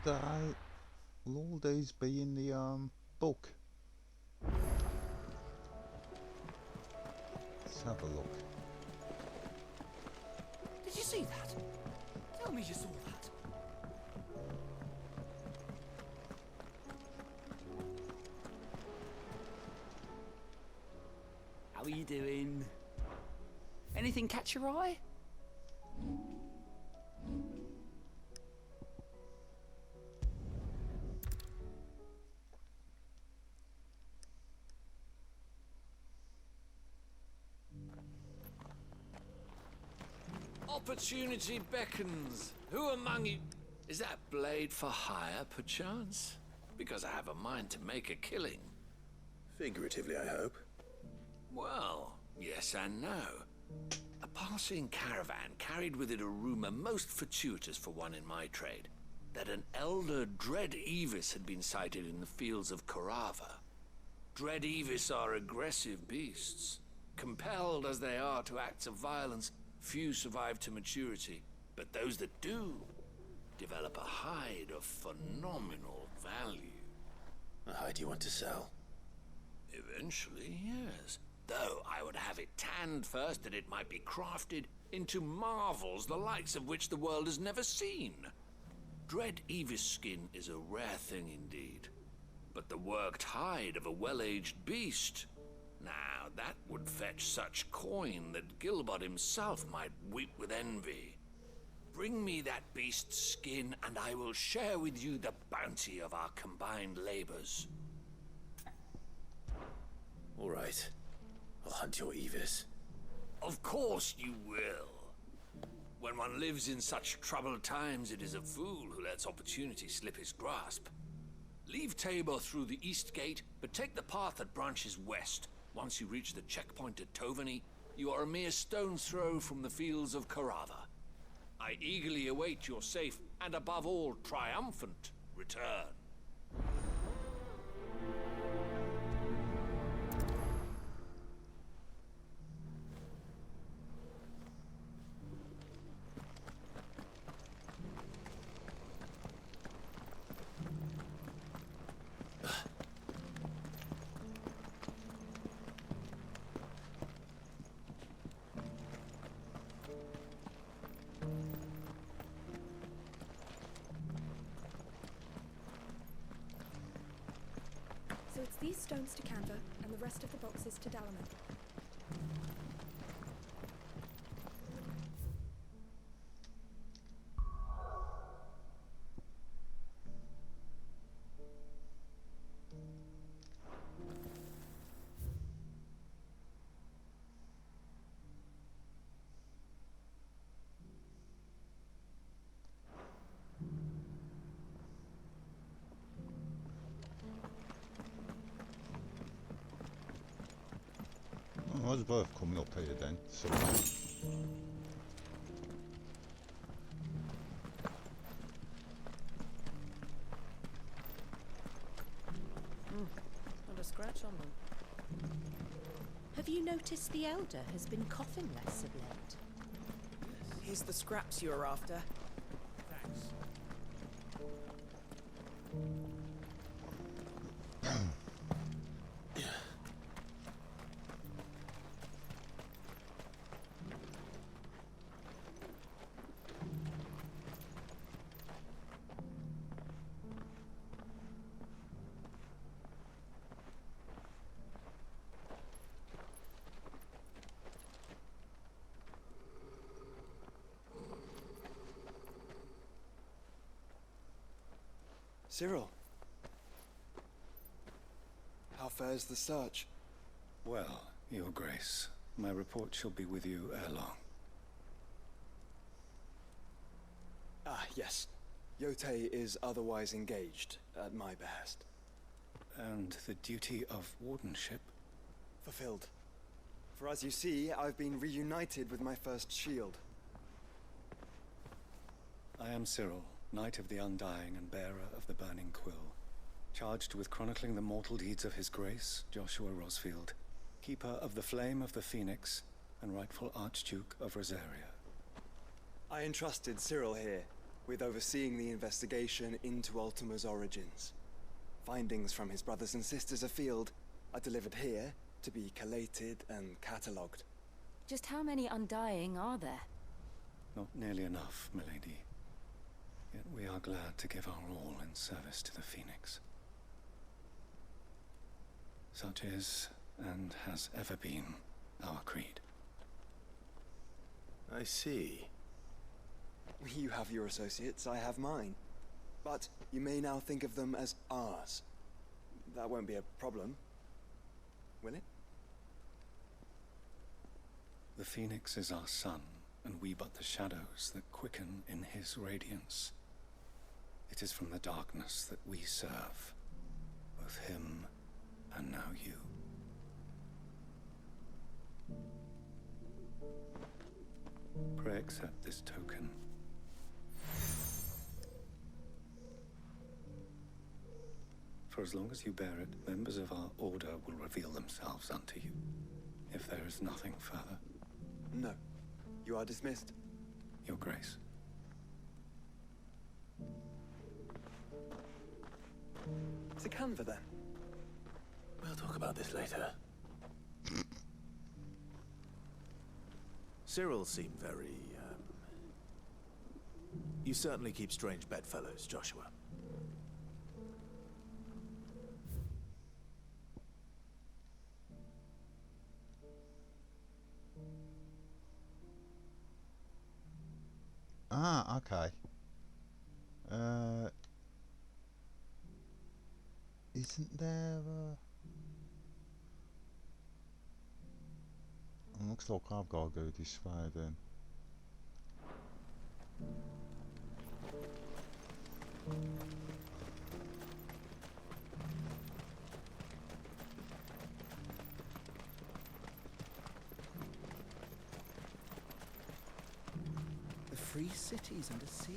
Speaker 1: will all these be in the book? Let's have a look.
Speaker 12: Did you see that? Tell me you saw that. How are you doing? Anything catch your eye?
Speaker 9: Opportunity beckons. Who among you... Is that blade for hire, perchance? Because I have a mind to make a killing.
Speaker 6: Figuratively, I hope.
Speaker 9: Well, yes and no. A passing caravan carried with it a rumor most fortuitous for one in my trade. that an elder Dread Evis had been sighted in the fields of Carava. Dread Evis are aggressive beasts. Compelled as they are to acts of violence, few survive to maturity, but those that do develop a hide of phenomenal value.
Speaker 6: A hide you want to sell?
Speaker 9: Eventually, yes. Though I would have it tanned first that it might be crafted into marvels the likes of which the world has never seen. Dread Evis skin is a rare thing indeed. But the worked hide of a well-aged beast, now that would fetch such coin that Gilbert himself might weep with envy. Bring me that beast's skin, and I will share with you the bounty of our combined labors.
Speaker 6: All right. I'll hunt your Evis.
Speaker 9: Of course you will. When one lives in such troubled times, it is a fool who lets opportunity slip his grasp. Leave Tabor through the east gate, but take the path that branches west. Once you reach the checkpoint at Tovany, you are a mere stone's throw from the fields of Carava. I eagerly await your safe, and above all, triumphant return.
Speaker 15: So it's these stones to Canva, and the rest of the boxes to Dalaman.
Speaker 1: Oh, I was both coming up here then. So.
Speaker 8: Not a scratch on them.
Speaker 4: Have you noticed the Elder has been coughing less of late?
Speaker 17: Here's the scraps you were after.
Speaker 5: Thanks.
Speaker 22: Cyril, how fares the search?
Speaker 19: Well, Your Grace, my report shall be with you ere long.
Speaker 22: Ah, yes. Yotei is otherwise engaged, at my behest.
Speaker 19: And the duty of wardenship?
Speaker 22: Fulfilled. For as you see, I've been reunited with my first shield.
Speaker 19: I am Cyril, Knight of the Undying and bearer of the Burning Quill, charged with chronicling the mortal deeds of His Grace, Joshua Rosfield, Keeper of the Flame of the Phoenix and rightful Archduke of Rosaria.
Speaker 22: I entrusted Cyril here with overseeing the investigation into Ultima's origins. Findings from his brothers and sisters afield are delivered here to be collated and catalogued.
Speaker 4: Just how many Undying are there?
Speaker 19: Not nearly enough, milady. Yet we are glad to give our all in service to the Phoenix. Such is, and has ever been, our creed.
Speaker 6: I see.
Speaker 22: You have your associates, I have mine. But you may now think of them as ours. That won't be a problem, will it?
Speaker 19: The Phoenix is our sun, and we but the shadows that quicken in his radiance. It is from the darkness that we serve, both him and now you. Pray accept this token.
Speaker 10: For as long as you bear it, members of our order will reveal themselves unto you. If there is nothing further.
Speaker 22: No. You are dismissed.
Speaker 10: Your Grace.
Speaker 22: To Canva, then.
Speaker 6: We'll talk about this later. Cyril seemed very, You certainly keep strange bedfellows, Joshua.
Speaker 1: Ah, okay. Isn't there looks like I've got to go this way then.
Speaker 12: The free cities under sea?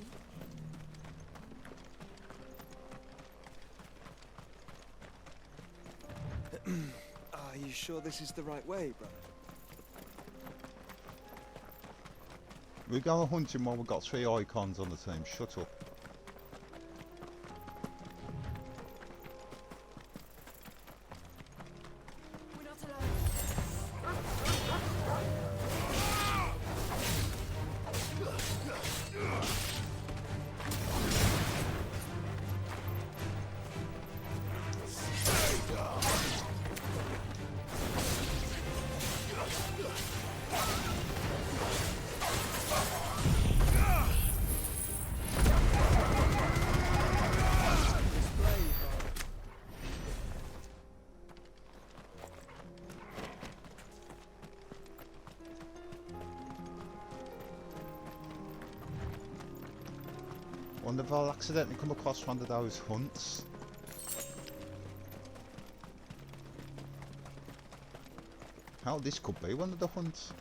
Speaker 22: Are you sure this is the right way, brother?
Speaker 1: We go hunting while we've got 3 icons on the team. Shut up. Wonder if I'll accidentally come across one of those hunts. Hell, this could be one of the hunts.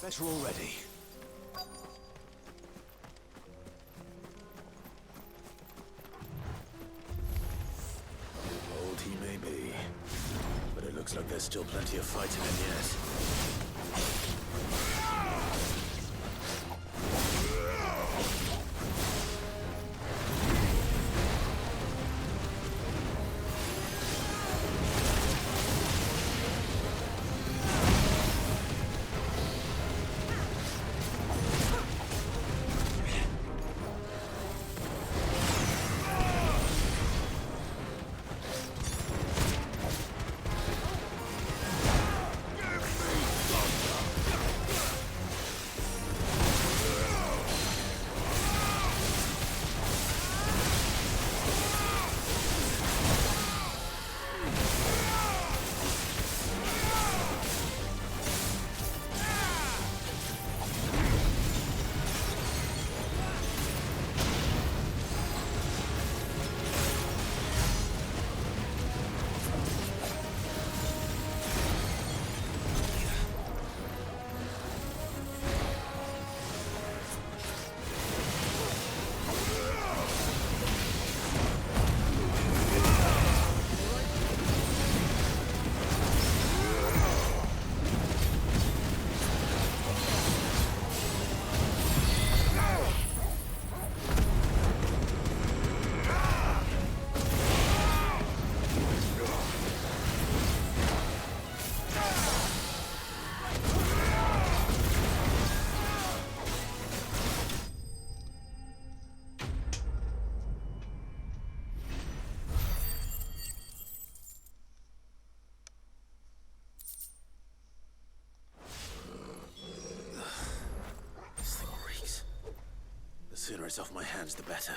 Speaker 6: Better already. Old he may be, but it looks like there's still plenty of fight in him yet. The sooner it's off my hands, the better.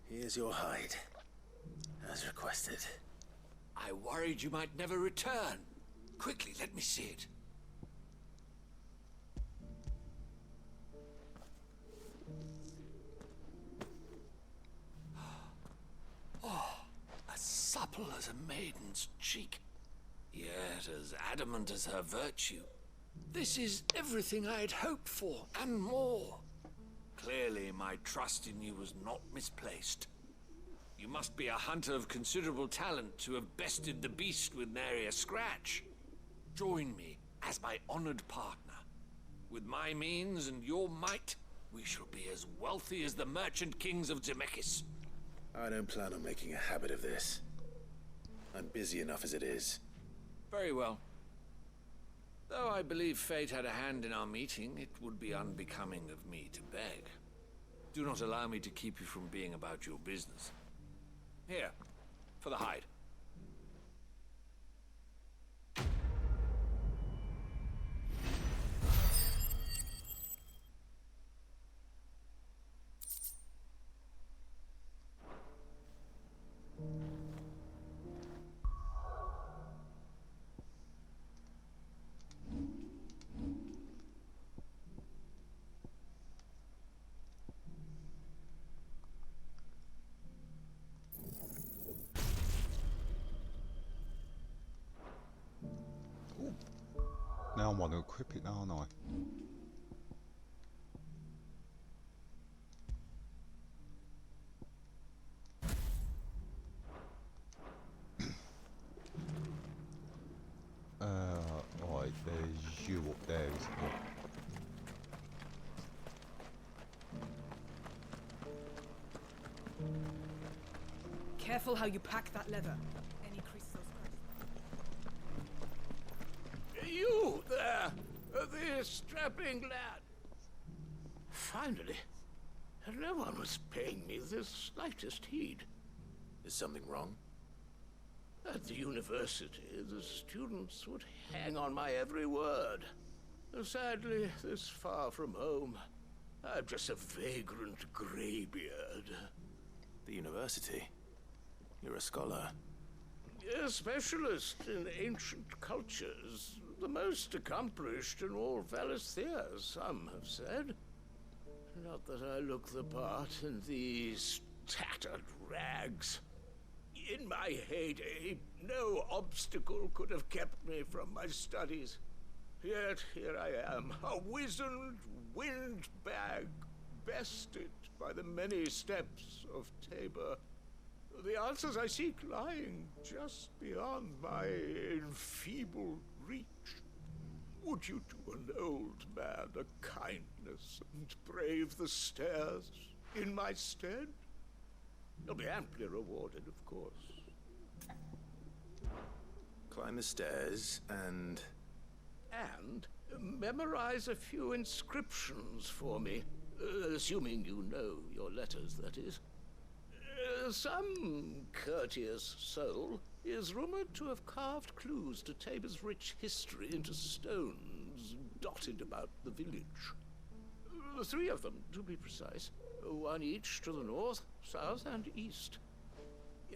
Speaker 6: Here's your hide, as requested.
Speaker 9: I worried you might never return. Quickly, let me see it. Oh, as supple as a maiden's cheek, yet as adamant as her virtue. This is everything I'd hoped for, and more. Clearly, my trust in you was not misplaced. You must be a hunter of considerable talent to have bested the beast with nary a scratch. Join me as my honored partner. With my means and your might, we shall be as wealthy as the merchant kings of Zemeckis.
Speaker 6: I don't plan on making a habit of this. I'm busy enough as it is.
Speaker 9: Very well. Though I believe fate had a hand in our meeting, it would be unbecoming of me to beg. Do not allow me to keep you from being about your business. Here, for the hide.
Speaker 1: Now I want to equip it, aren't I? Right, there's you up there, isn't there?
Speaker 16: Careful how you pack that leather. Any creases or scratches.
Speaker 9: You there, the strapping lad.
Speaker 11: Finally, no one was paying me the slightest heed.
Speaker 6: Is something wrong?
Speaker 11: At the university, the students would hang on my every word. Sadly, this far from home, I'm just a vagrant graybeard.
Speaker 6: The university? You're a scholar.
Speaker 11: A specialist in ancient cultures, the most accomplished in all Valisthea, some have said. Not that I look the part in these tattered rags. In my heyday, no obstacle could have kept me from my studies. Yet here I am, a wizened windbag, bested by the many steps of Tabor. The answers I seek lying just beyond my enfeebled reach. Would you do an old man a kindness and brave the stairs in my stead? You'll be amply rewarded, of course.
Speaker 6: Climb the stairs and...
Speaker 11: And memorize a few inscriptions for me. Assuming you know your letters, that is. Some courteous soul is rumored to have carved clues to Tabor's rich history into stones dotted about the village. 3 of them, to be precise. 1 each to the north, south, and east.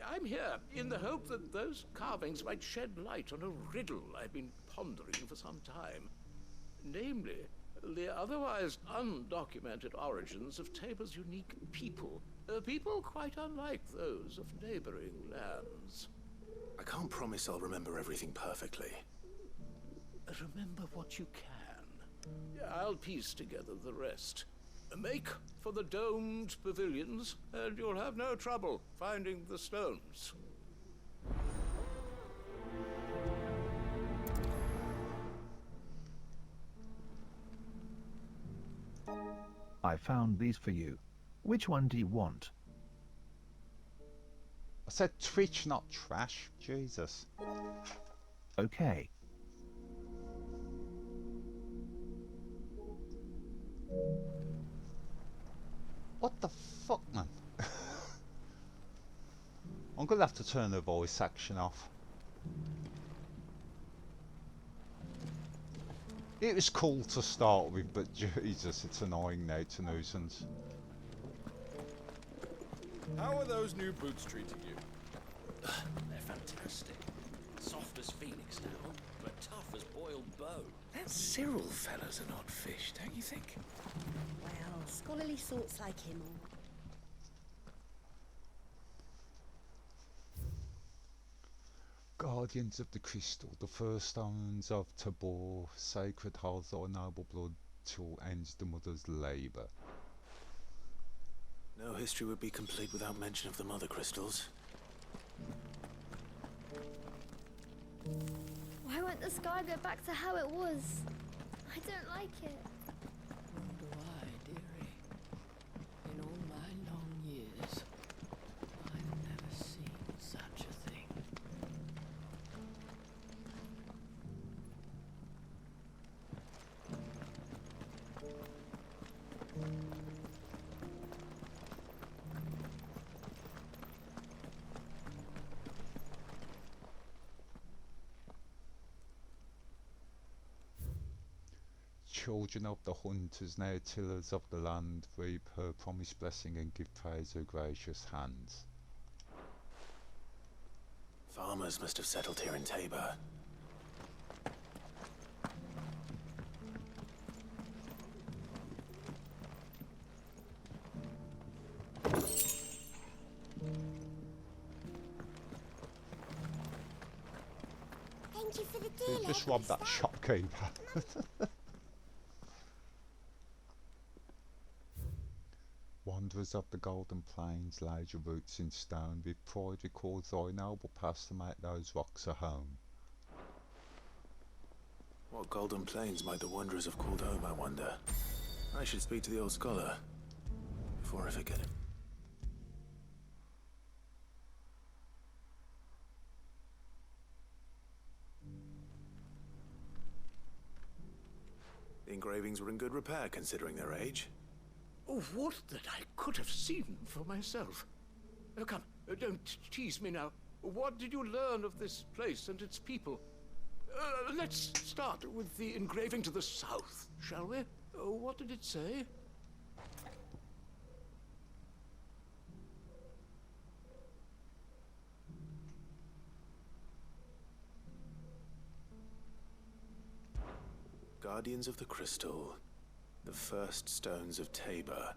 Speaker 11: I'm here in the hope that those carvings might shed light on a riddle I've been pondering for some time. Namely, the otherwise undocumented origins of Tabor's unique people. People quite unlike those of neighboring lands.
Speaker 6: I can't promise I'll remember everything perfectly.
Speaker 11: Remember what you can. I'll piece together the rest. Make for the domed pavilions, and you'll have no trouble finding the stones.
Speaker 13: I found these for you. Which one do you want?
Speaker 1: I said Twitch, not trash. Jesus.
Speaker 13: Okay.
Speaker 1: What the fuck, man? I'm gonna have to turn the voice action off. It was cool to start with, but Jesus, it's annoying now to nuisance.
Speaker 14: How are those new boots treating you?
Speaker 12: They're fantastic. Soft as phoenix down, but tough as boiled bone.
Speaker 9: That Cyril fella's an odd fish, don't you think?
Speaker 4: Well, scholarly sorts like him all.
Speaker 1: Guardians of the Crystal, the first stones of Tabor, sacred holds thy noble blood till ends the mother's labour.
Speaker 6: No history would be complete without mention of the mother crystals.
Speaker 18: Why won't the sky go back to how it was? I don't like it.
Speaker 12: Nor do I, dearie. In all my long years, I've never seen such a thing.
Speaker 1: Children of the hunters, now tillers of the land, reap her promised blessing and give praise her gracious hands.
Speaker 6: Farmers must have settled here in Tabor.
Speaker 18: Thank you for the
Speaker 1: They
Speaker 18: deal.
Speaker 1: just robbed that shopkeeper. Wanderers of the Golden Plains, lay your roots in stone, with pride records thy noble past to make those rocks a home.
Speaker 6: What golden plains might the wanderers have called home, I wonder? I should speak to the old scholar before I forget him. The engravings were in good repair considering their age.
Speaker 11: Oh, what that I could have seen for myself. Come, don't tease me now. What did you learn of this place and its people? Let's start with the engraving to the south, shall we? What did it say?
Speaker 6: Guardians of the Crystal, the first stones of Tabor,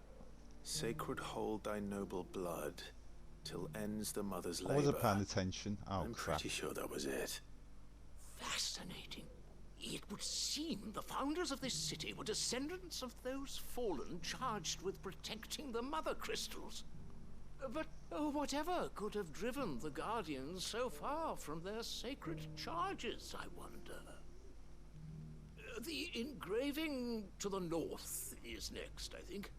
Speaker 6: sacred hold thy noble blood, till ends the mother's labor.
Speaker 1: I wasn't paying attention. Oh,
Speaker 6: I'm
Speaker 1: crap.
Speaker 6: pretty sure that was it.
Speaker 11: Fascinating. It would seem the founders of this city were descendants of those fallen charged with protecting the mother crystals. But whatever could have driven the Guardians so far from their sacred charges, I wonder? The engraving to the north is next, I think.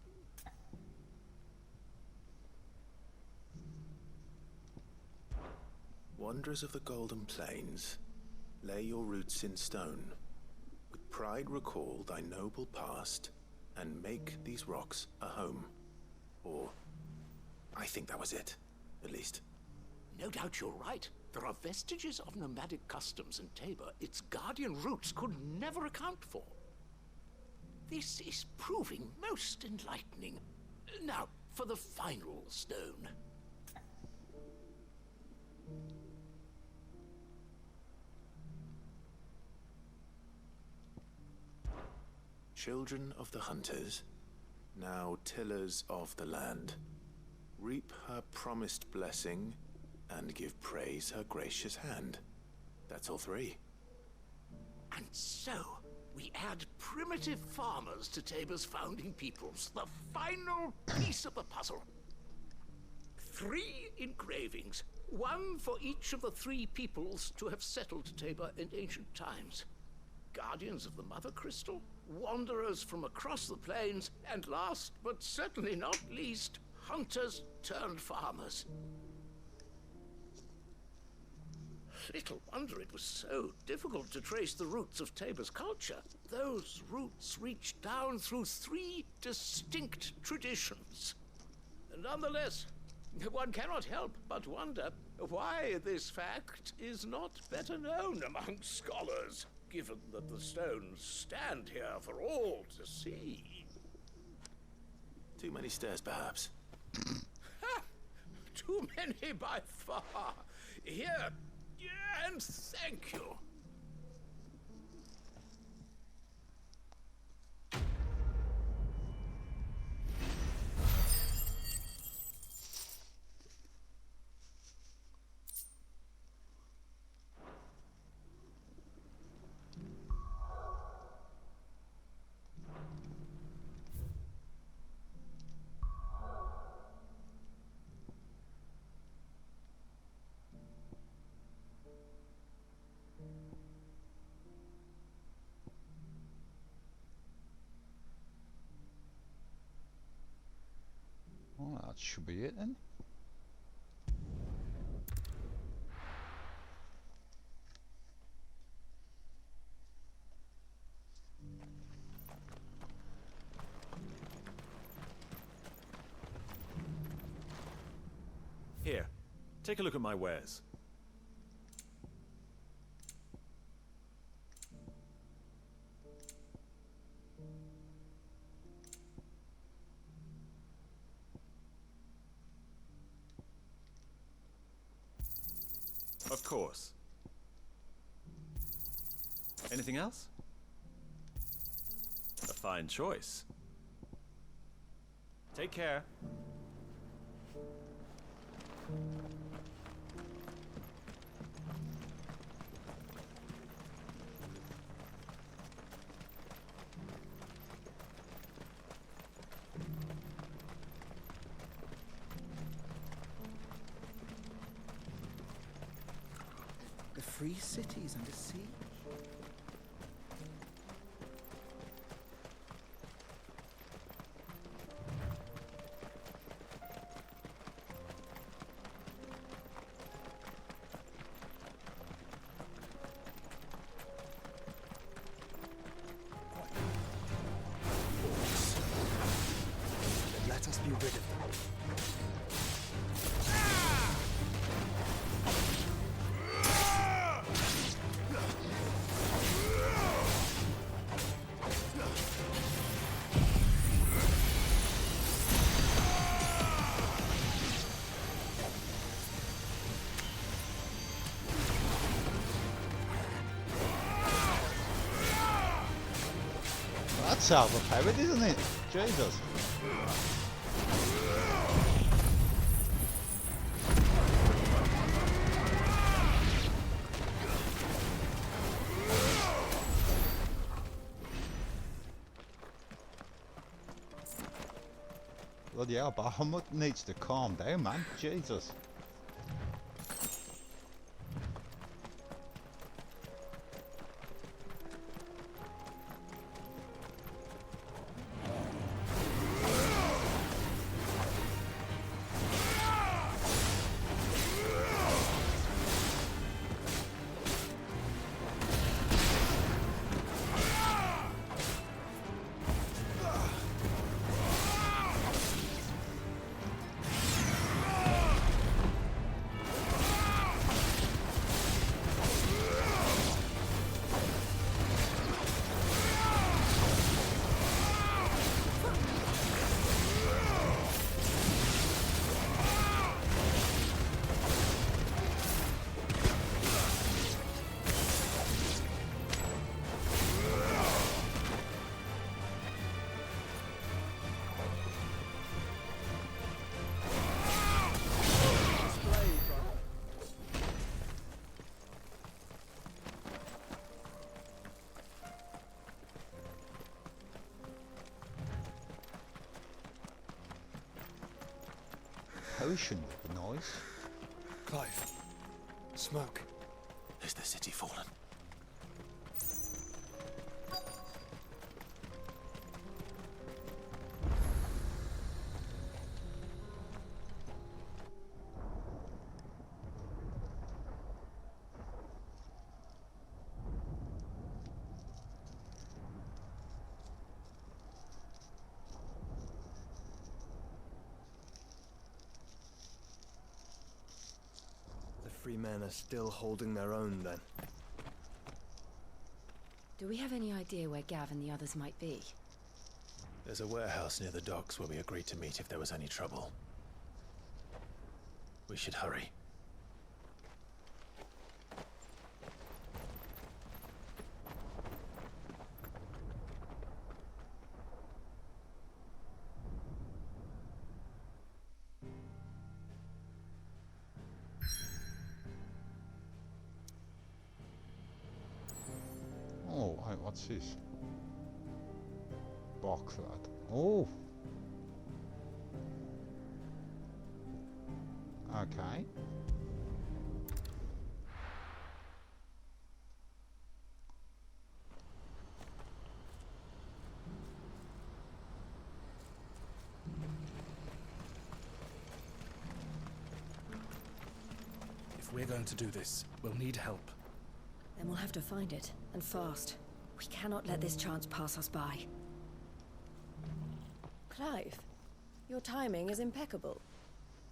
Speaker 6: Wanderers of the Golden Plains, lay your roots in stone. With pride recall thy noble past, and make these rocks a home. Or, I think that was it, at least.
Speaker 11: No doubt you're right. There are vestiges of nomadic customs in Tabor its guardian roots could never account for. This is proving most enlightening. Now, for the final stone.
Speaker 6: Children of the hunters, now tillers of the land, reap her promised blessing and give praise her gracious hand. That's all three.
Speaker 11: And so, we add primitive farmers to Tabor's founding peoples, the final piece of the puzzle. 3 engravings, one for each of the 3 peoples to have settled Tabor in ancient times. Guardians of the Mother Crystal, wanderers from across the plains, and last but certainly not least, hunters turned farmers. Little wonder it was so difficult to trace the roots of Tabor's culture. Those roots reach down through 3 distinct traditions. Nonetheless, one cannot help but wonder why this fact is not better known among scholars, given that the stones stand here for all to see.
Speaker 6: Too many stairs, perhaps.
Speaker 11: Too many by far. Here, and thank you.
Speaker 1: Well, that should be it then.
Speaker 3: Here, take a look at my wares. Of course. Anything else? A fine choice. Take care.
Speaker 7: The free cities under siege.
Speaker 19: Then let us be rid of them.
Speaker 1: overpowered, isn't it? Jesus. Bloody hell, Bahamut needs to calm down, man. Jesus. Potion would be nice.
Speaker 22: Clive. Smoke.
Speaker 6: Is the city fallen?
Speaker 2: Free men are still holding their own, then.
Speaker 4: Do we have any idea where Gav and the others might be?
Speaker 6: There's a warehouse near the docks where we agreed to meet if there was any trouble. We should hurry.
Speaker 1: Oh, what's this? Barclad. Oh! Okay.
Speaker 5: If we're going to do this, we'll need help.
Speaker 4: Then we'll have to find it, and fast. We cannot let this chance pass us by. Clive, your timing is impeccable.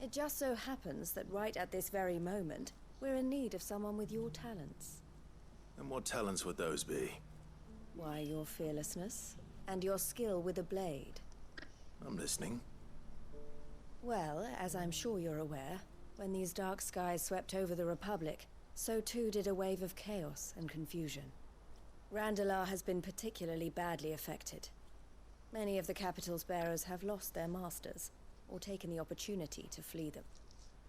Speaker 4: It just so happens that right at this very moment, we're in need of someone with your talents.
Speaker 6: And what talents would those be?
Speaker 4: Why, your fearlessness, and your skill with a blade.
Speaker 6: I'm listening.
Speaker 4: Well, as I'm sure you're aware, when these dark skies swept over the Republic, so too did a wave of chaos and confusion. Randalar has been particularly badly affected. Many of the capital's bearers have lost their masters, or taken the opportunity to flee them.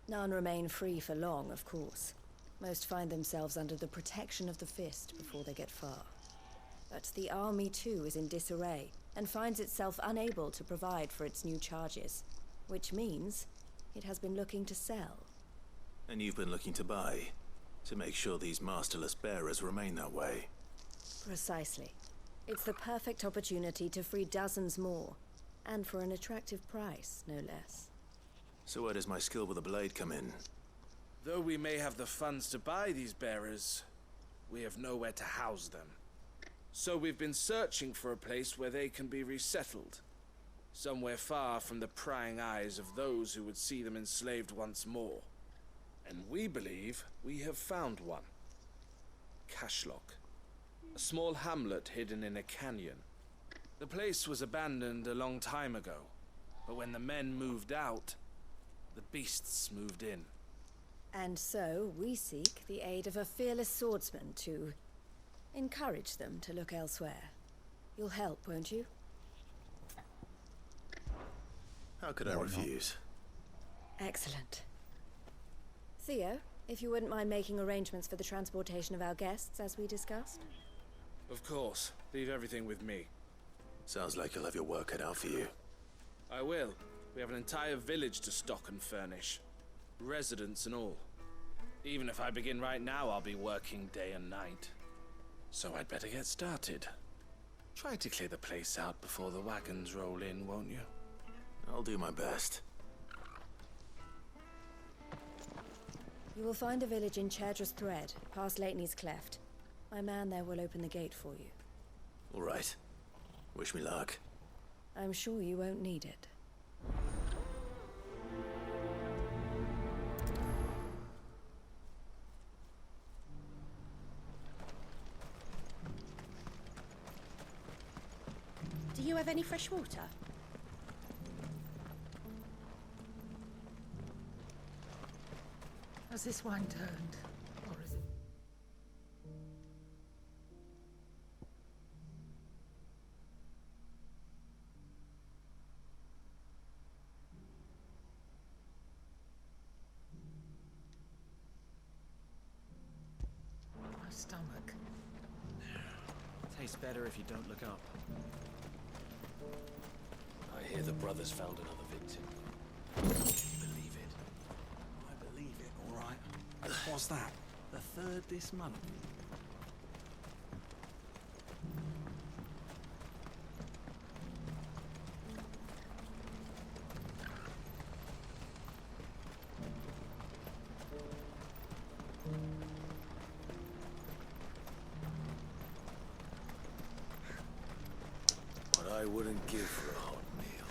Speaker 4: None remain free for long, of course. Most find themselves under the protection of the Fist before they get far. But the army too is in disarray, and finds itself unable to provide for its new charges, which means it has been looking to sell.
Speaker 6: And you've been looking to buy, to make sure these masterless bearers remain that way.
Speaker 4: Precisely. It's the perfect opportunity to free dozens more, and for an attractive price, no less.
Speaker 6: So where does my skill with a blade come in?
Speaker 5: Though we may have the funds to buy these bearers, we have nowhere to house them. So we've been searching for a place where they can be resettled. Somewhere far from the prying eyes of those who would see them enslaved once more. And we believe we have found one. Cashlock. A small hamlet hidden in a canyon. The place was abandoned a long time ago, but when the men moved out, the beasts moved in.
Speaker 4: And so we seek the aid of a fearless swordsman to encourage them to look elsewhere. You'll help, won't you?
Speaker 6: How could I refuse?
Speaker 4: Excellent. Theo, if you wouldn't mind making arrangements for the transportation of our guests, as we discussed.
Speaker 5: Of course. Leave everything with me.
Speaker 6: Sounds like you'll have your work cut out for you.
Speaker 5: I will. We have an entire village to stock and furnish. Residents and all. Even if I begin right now, I'll be working day and night. So I'd better get started. Try to clear the place out before the wagons roll in, won't you?
Speaker 6: I'll do my best.
Speaker 4: You will find a village in Chairdress Thread, past Lateney's Cleft. My man there will open the gate for you.
Speaker 6: All right. Wish me luck.
Speaker 4: I'm sure you won't need it.
Speaker 20: Do you have any fresh water?
Speaker 12: Has this wine turned? Or is it? My stomach.
Speaker 3: Tastes better if you don't look up.
Speaker 9: I hear the brothers found another victim. Believe it.
Speaker 21: I believe it, all right. What's that? The third this month?
Speaker 9: What I wouldn't give for a hot meal.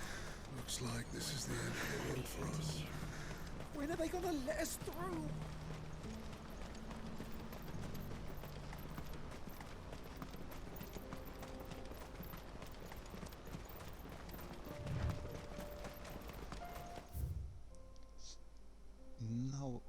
Speaker 23: Looks like this is the end of the road for us.
Speaker 7: When are they gonna let us through?
Speaker 1: No.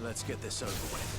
Speaker 6: Let's get this over with.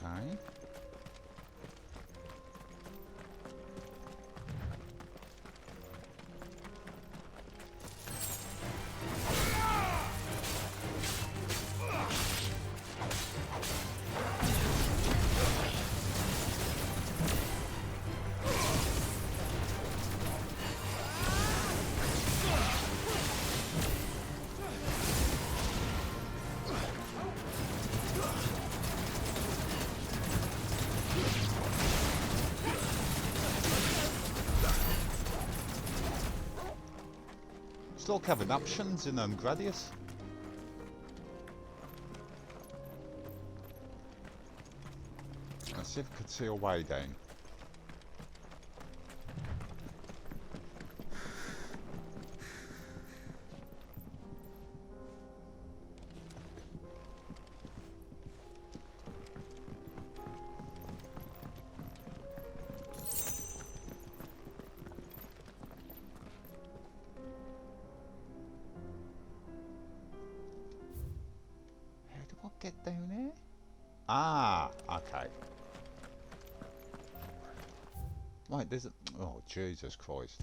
Speaker 1: Okay. Still having options in Gradius. Let's see if I could see a way down. Get down there? Ah, okay. Right, there's a... Oh, Jesus Christ.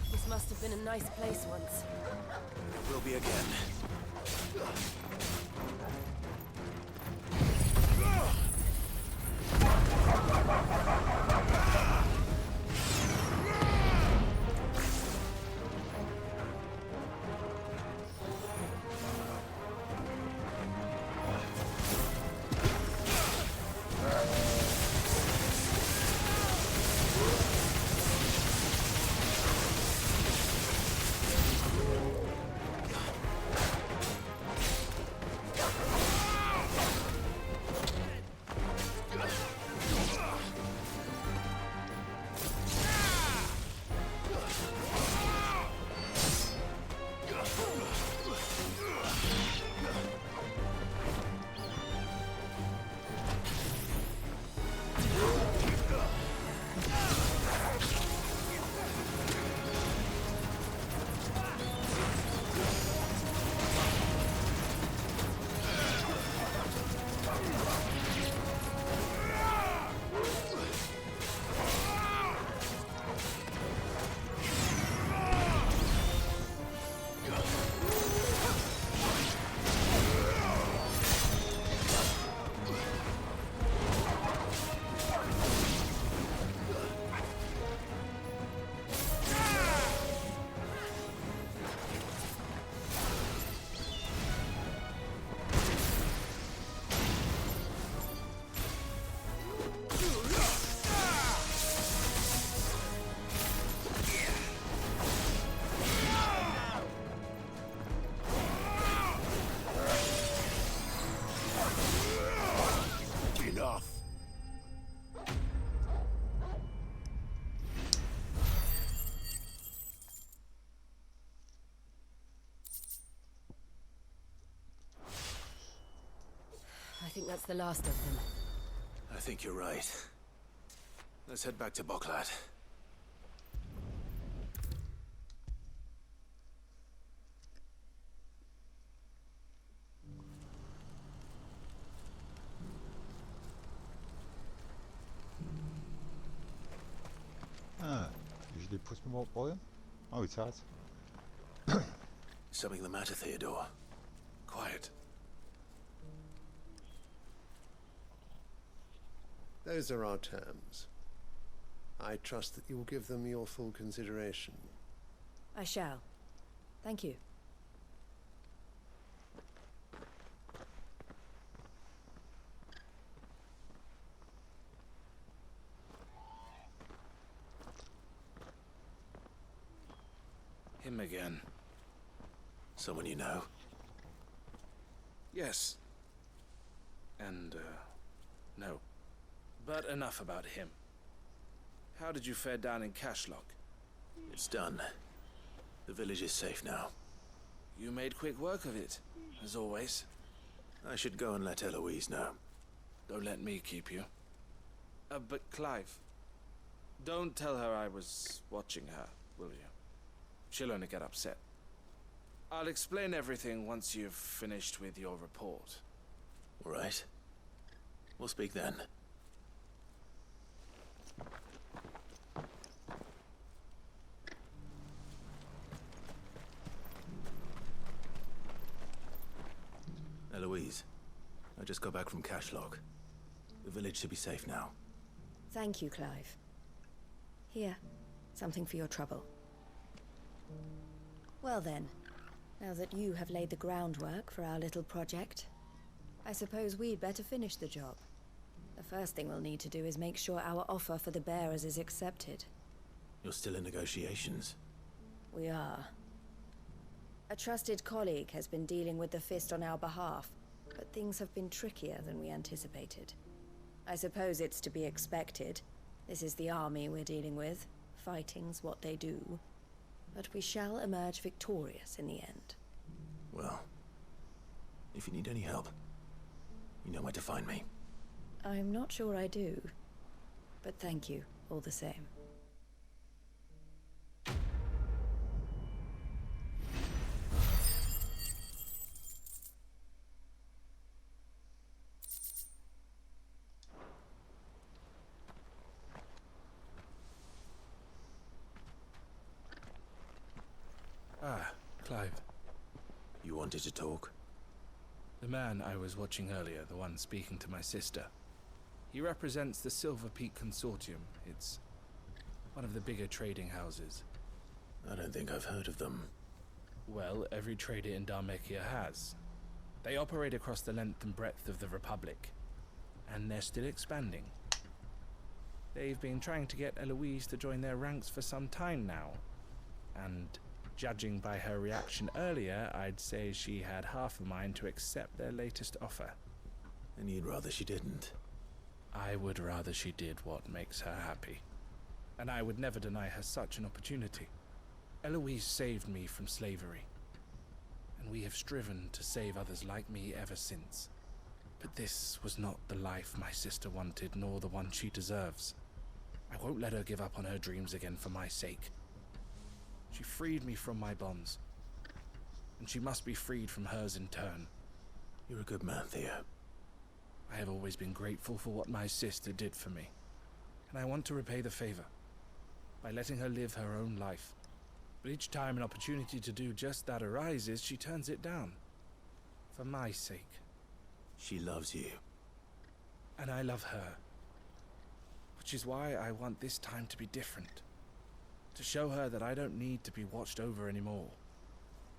Speaker 4: This must have been a nice place once.
Speaker 6: It will be again.
Speaker 4: think that's the last of them.
Speaker 6: I think you're right. Let's head back to Boklat.
Speaker 1: Ah, usually puts me up by him. Oh, it's hard.
Speaker 6: Something the matter, Theodore? Quiet.
Speaker 8: Those are our terms. I trust that you will give them your full consideration.
Speaker 4: I shall. Thank you.
Speaker 5: Him again.
Speaker 6: Someone you know?
Speaker 5: Yes. And, no. But enough about him. How did you fare down in Cashlock?
Speaker 6: It's done. The village is safe now.
Speaker 5: You made quick work of it, as always.
Speaker 6: I should go and let Eloise know.
Speaker 5: Don't let me keep you. But Clive, don't tell her I was watching her, will you? She'll only get upset. I'll explain everything once you've finished with your report.
Speaker 6: All right. We'll speak then. Eloise, I just got back from Cashlock. The village should be safe now.
Speaker 4: Thank you, Clive. Here, something for your trouble. Well then, now that you have laid the groundwork for our little project, I suppose we'd better finish the job. The first thing we'll need to do is make sure our offer for the bearers is accepted.
Speaker 6: You're still in negotiations?
Speaker 4: We are. A trusted colleague has been dealing with the Fist on our behalf, but things have been trickier than we anticipated. I suppose it's to be expected. This is the army we're dealing with. Fighting's what they do. But we shall emerge victorious in the end.
Speaker 6: Well, if you need any help, you know where to find me.
Speaker 4: I'm not sure I do, but thank you all the same.
Speaker 5: Ah, Clive.
Speaker 6: You wanted to talk?
Speaker 5: The man I was watching earlier, the one speaking to my sister. He represents the Silver Peak Consortium. It's one of the bigger trading houses.
Speaker 6: I don't think I've heard of them.
Speaker 5: Well, every trader in Dharmekia has. They operate across the length and breadth of the Republic, and they're still expanding. They've been trying to get Eloise to join their ranks for some time now, and judging by her reaction earlier, I'd say she had half a mind to accept their latest offer.
Speaker 6: And you'd rather she didn't?
Speaker 5: I would rather she did what makes her happy. And I would never deny her such an opportunity. Eloise saved me from slavery, and we have striven to save others like me ever since. But this was not the life my sister wanted, nor the one she deserves. I won't let her give up on her dreams again for my sake. She freed me from my bonds, and she must be freed from hers in turn.
Speaker 6: You're a good man, Theo.
Speaker 5: I have always been grateful for what my sister did for me, and I want to repay the favor by letting her live her own life. But each time an opportunity to do just that arises, she turns it down. For my sake.
Speaker 6: She loves you.
Speaker 5: And I love her. Which is why I want this time to be different. To show her that I don't need to be watched over anymore.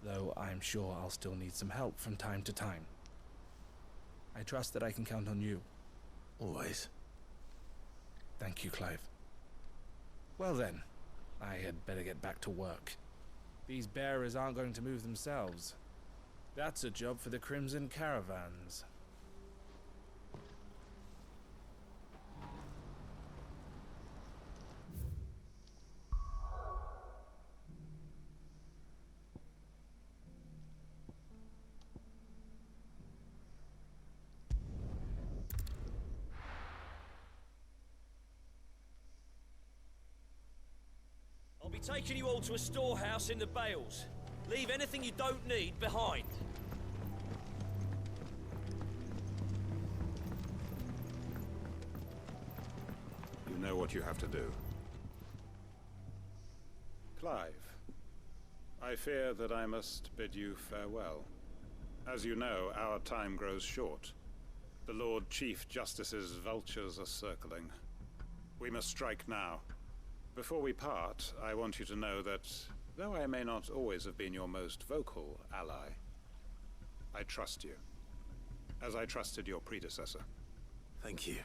Speaker 5: Though I'm sure I'll still need some help from time to time. I trust that I can count on you.
Speaker 6: Always.
Speaker 5: Thank you, Clive. Well then, I had better get back to work. These bearers aren't going to move themselves. That's a job for the Crimson Caravans.
Speaker 10: be taking you all to a storehouse in the Bales. Leave anything you don't need behind.
Speaker 15: You know what you have to do. Clive, I fear that I must bid you farewell. As you know, our time grows short. The Lord Chief Justice's vultures are circling. We must strike now. Before we part, I want you to know that, though I may not always have been your most vocal ally, I trust you, as I trusted your predecessor.
Speaker 6: Thank you.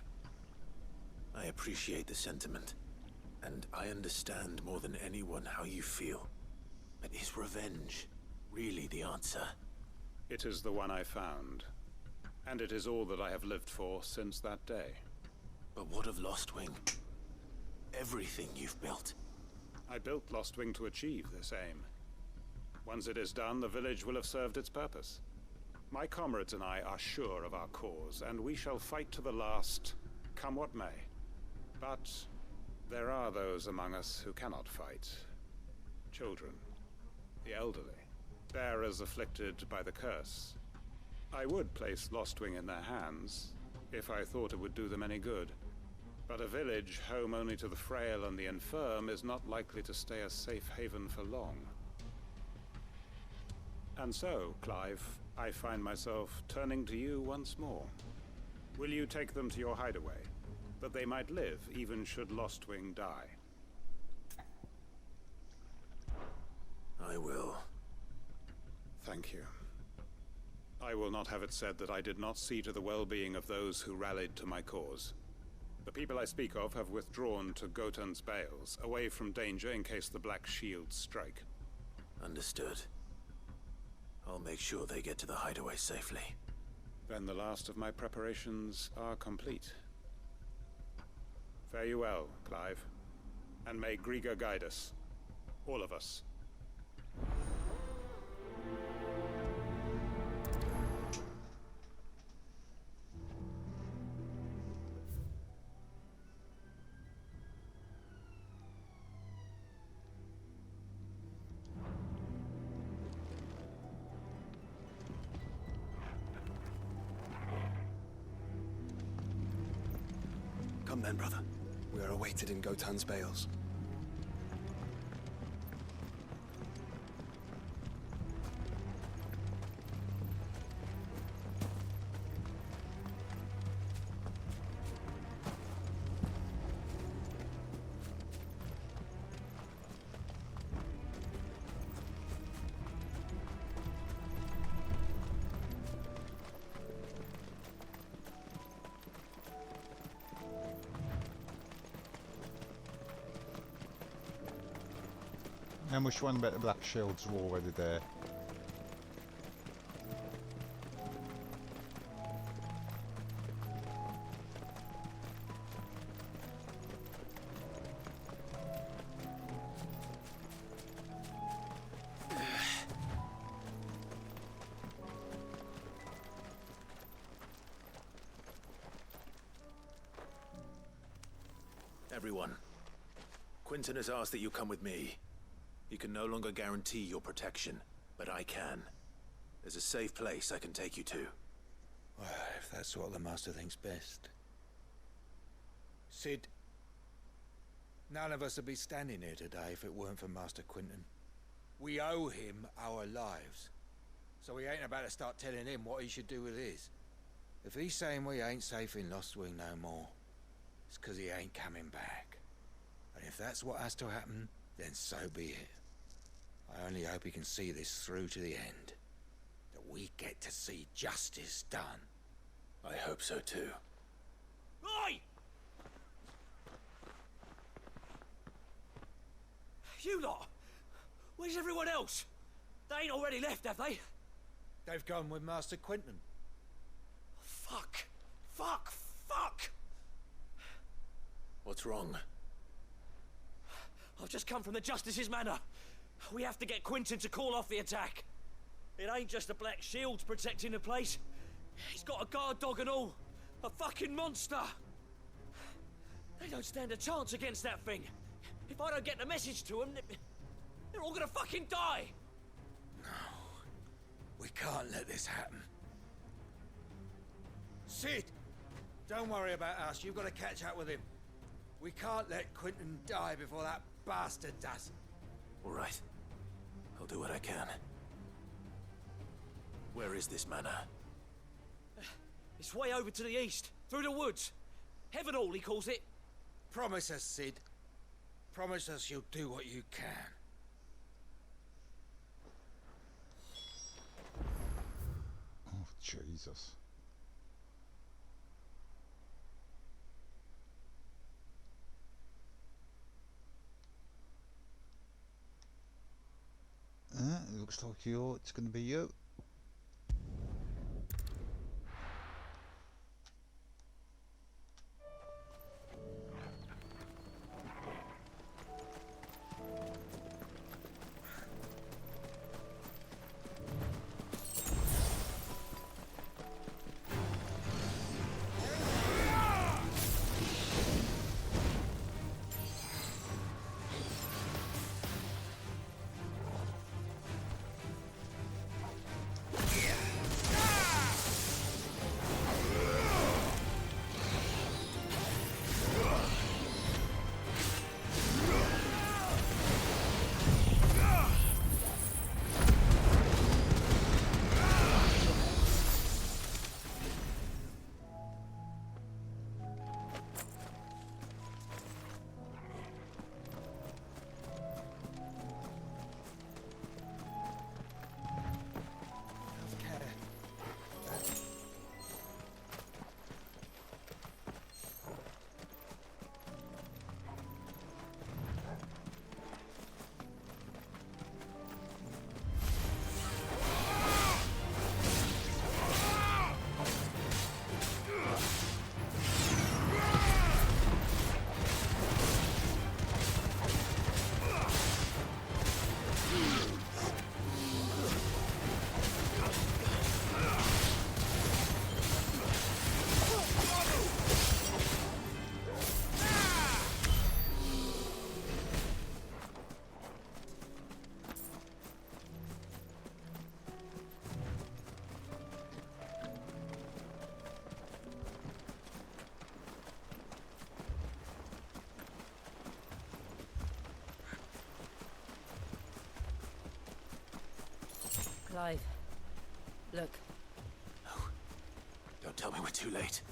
Speaker 6: I appreciate the sentiment, and I understand more than anyone how you feel. But is revenge really the answer?
Speaker 15: It is the one I found, and it is all that I have lived for since that day.
Speaker 6: But what of Lostwing? Everything you've built.
Speaker 15: I built Lostwing to achieve this aim. Once it is done, the village will have served its purpose. My comrades and I are sure of our cause, and we shall fight to the last, come what may. But there are those among us who cannot fight. Children, the elderly, bearers afflicted by the curse. I would place Lostwing in their hands, if I thought it would do them any good. But a village home only to the frail and the infirm is not likely to stay a safe haven for long. And so, Clive, I find myself turning to you once more. Will you take them to your hideaway, that they might live even should Lostwing die?
Speaker 6: I will.
Speaker 15: Thank you. I will not have it said that I did not see to the well-being of those who rallied to my cause. The people I speak of have withdrawn to Gotan's Bales, away from danger in case the Black Shields strike.
Speaker 6: Understood. I'll make sure they get to the hideaway safely.
Speaker 15: Then the last of my preparations are complete. Fare you well, Clive. And may Griga guide us. All of us.
Speaker 22: Come then, brother. We are awaited in Gotan's Bales.
Speaker 1: How much one about the Black Shields were already there?
Speaker 6: Everyone, Quinton has asked that you come with me. He can no longer guarantee your protection, but I can. There's a safe place I can take you to.
Speaker 19: Well, if that's what the Master thinks best. Sid, none of us would be standing here today if it weren't for Master Quinton. We owe him our lives. So we ain't about to start telling him what he should do with his. If he's saying we ain't safe in Lostwing no more, it's 'cause he ain't coming back. And if that's what has to happen, then so be it. I only hope he can see this through to the end. That we get to see justice done.
Speaker 6: I hope so too.
Speaker 10: Oi! You lot! Where's everyone else? They ain't already left, have they?
Speaker 19: They've gone with Master Quinton.
Speaker 10: Fuck! Fuck! Fuck!
Speaker 6: What's wrong?
Speaker 10: I've just come from the Justice's manor. We have to get Quinton to call off the attack. It ain't just the Black Shields protecting the place. He's got a guard dog and all. A fucking monster. They don't stand a chance against that thing. If I don't get the message to them, they're all gonna fucking die!
Speaker 19: We can't let this happen. Sid! Don't worry about us. You've got to catch up with him. We can't let Quentin die before that bastard does.
Speaker 6: All right. I'll do what I can. Where is this manor?
Speaker 10: It's way over to the east, through the woods. Heaven Hall, he calls it.
Speaker 19: Promise us, Sid. Promise us you'll do what you can.
Speaker 1: Oh, Jesus. It looks like it's going to be you.
Speaker 4: Clive, look.
Speaker 6: No. Don't tell me we're too late.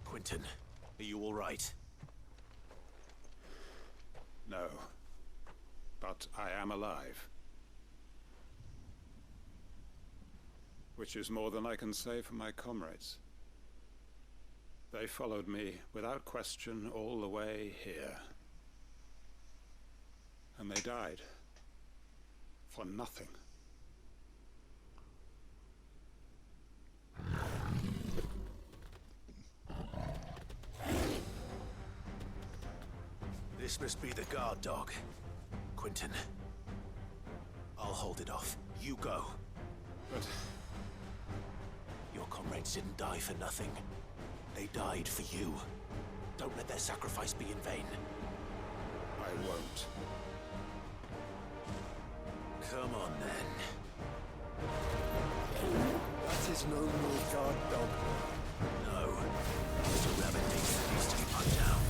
Speaker 6: Quentin, are you all right?
Speaker 15: No. But I am alive. Which is more than I can say for my comrades. They followed me without question all the way here. And they died. For nothing.
Speaker 6: This must be the guard dog. Quentin. I'll hold it off. You go.
Speaker 15: But...
Speaker 6: your comrades didn't die for nothing. They died for you. Don't let their sacrifice be in vain.
Speaker 15: I won't.
Speaker 6: Come on, then.
Speaker 22: That is no more guard dog.
Speaker 6: No. It's a rabbit beast that needs to be put down.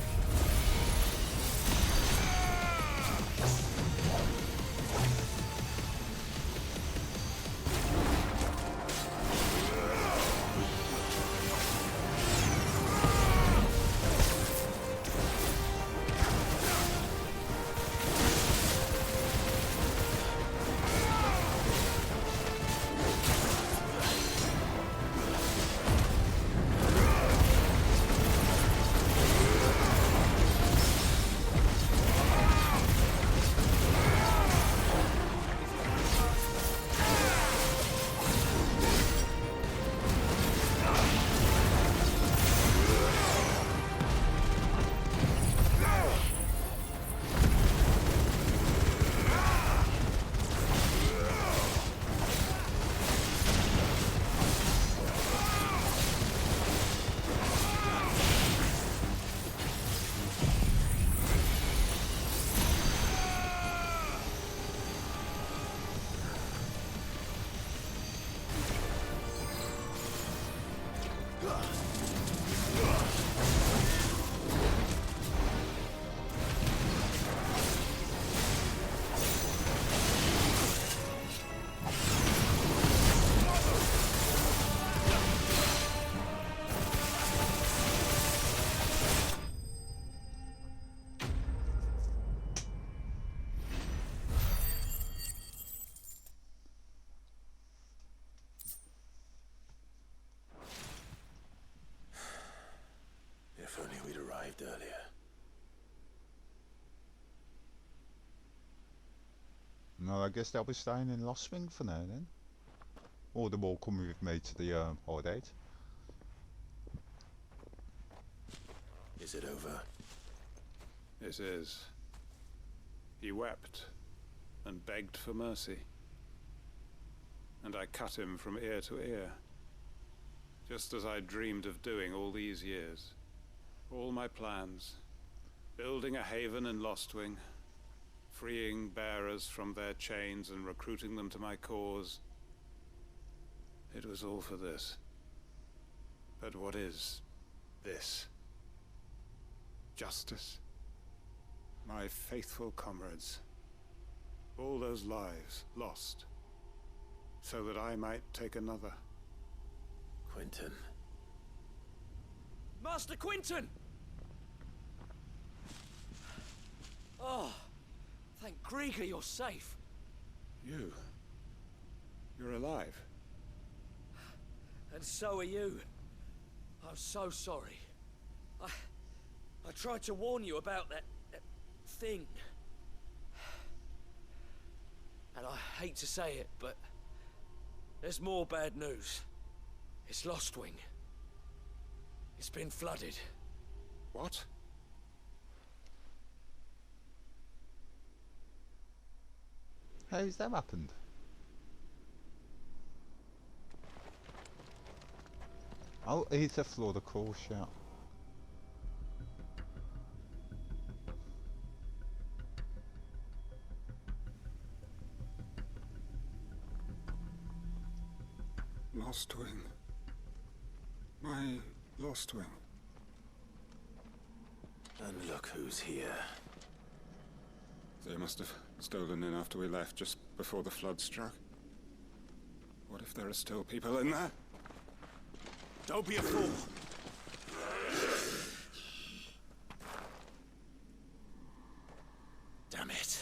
Speaker 1: I guess they'll be staying in Lostwing for now then. Or they're all coming with me to the hideout.
Speaker 6: Is it over?
Speaker 15: It is. He wept and begged for mercy. And I cut him from ear to ear. Just as I dreamed of doing all these years. All my plans. Building a haven in Lostwing. Freeing bearers from their chains and recruiting them to my cause. It was all for this. But what is this? Justice? My faithful comrades. All those lives lost. So that I might take another.
Speaker 6: Quentin.
Speaker 10: Master Quentin! Oh, thank Grieger you're safe.
Speaker 15: You're alive.
Speaker 10: And so are you. I'm so sorry. I tried to warn you about that thing. And I hate to say it, but there's more bad news. It's Lostwing. It's been flooded.
Speaker 15: What?
Speaker 1: How's that happened? Oh, Ether floor the call shout.
Speaker 15: Lostwing. My Lostwing.
Speaker 6: And look who's here.
Speaker 15: They must have stolen in after we left, just before the flood struck. What if there are still people in there?
Speaker 9: Don't be a fool.
Speaker 10: Damn it.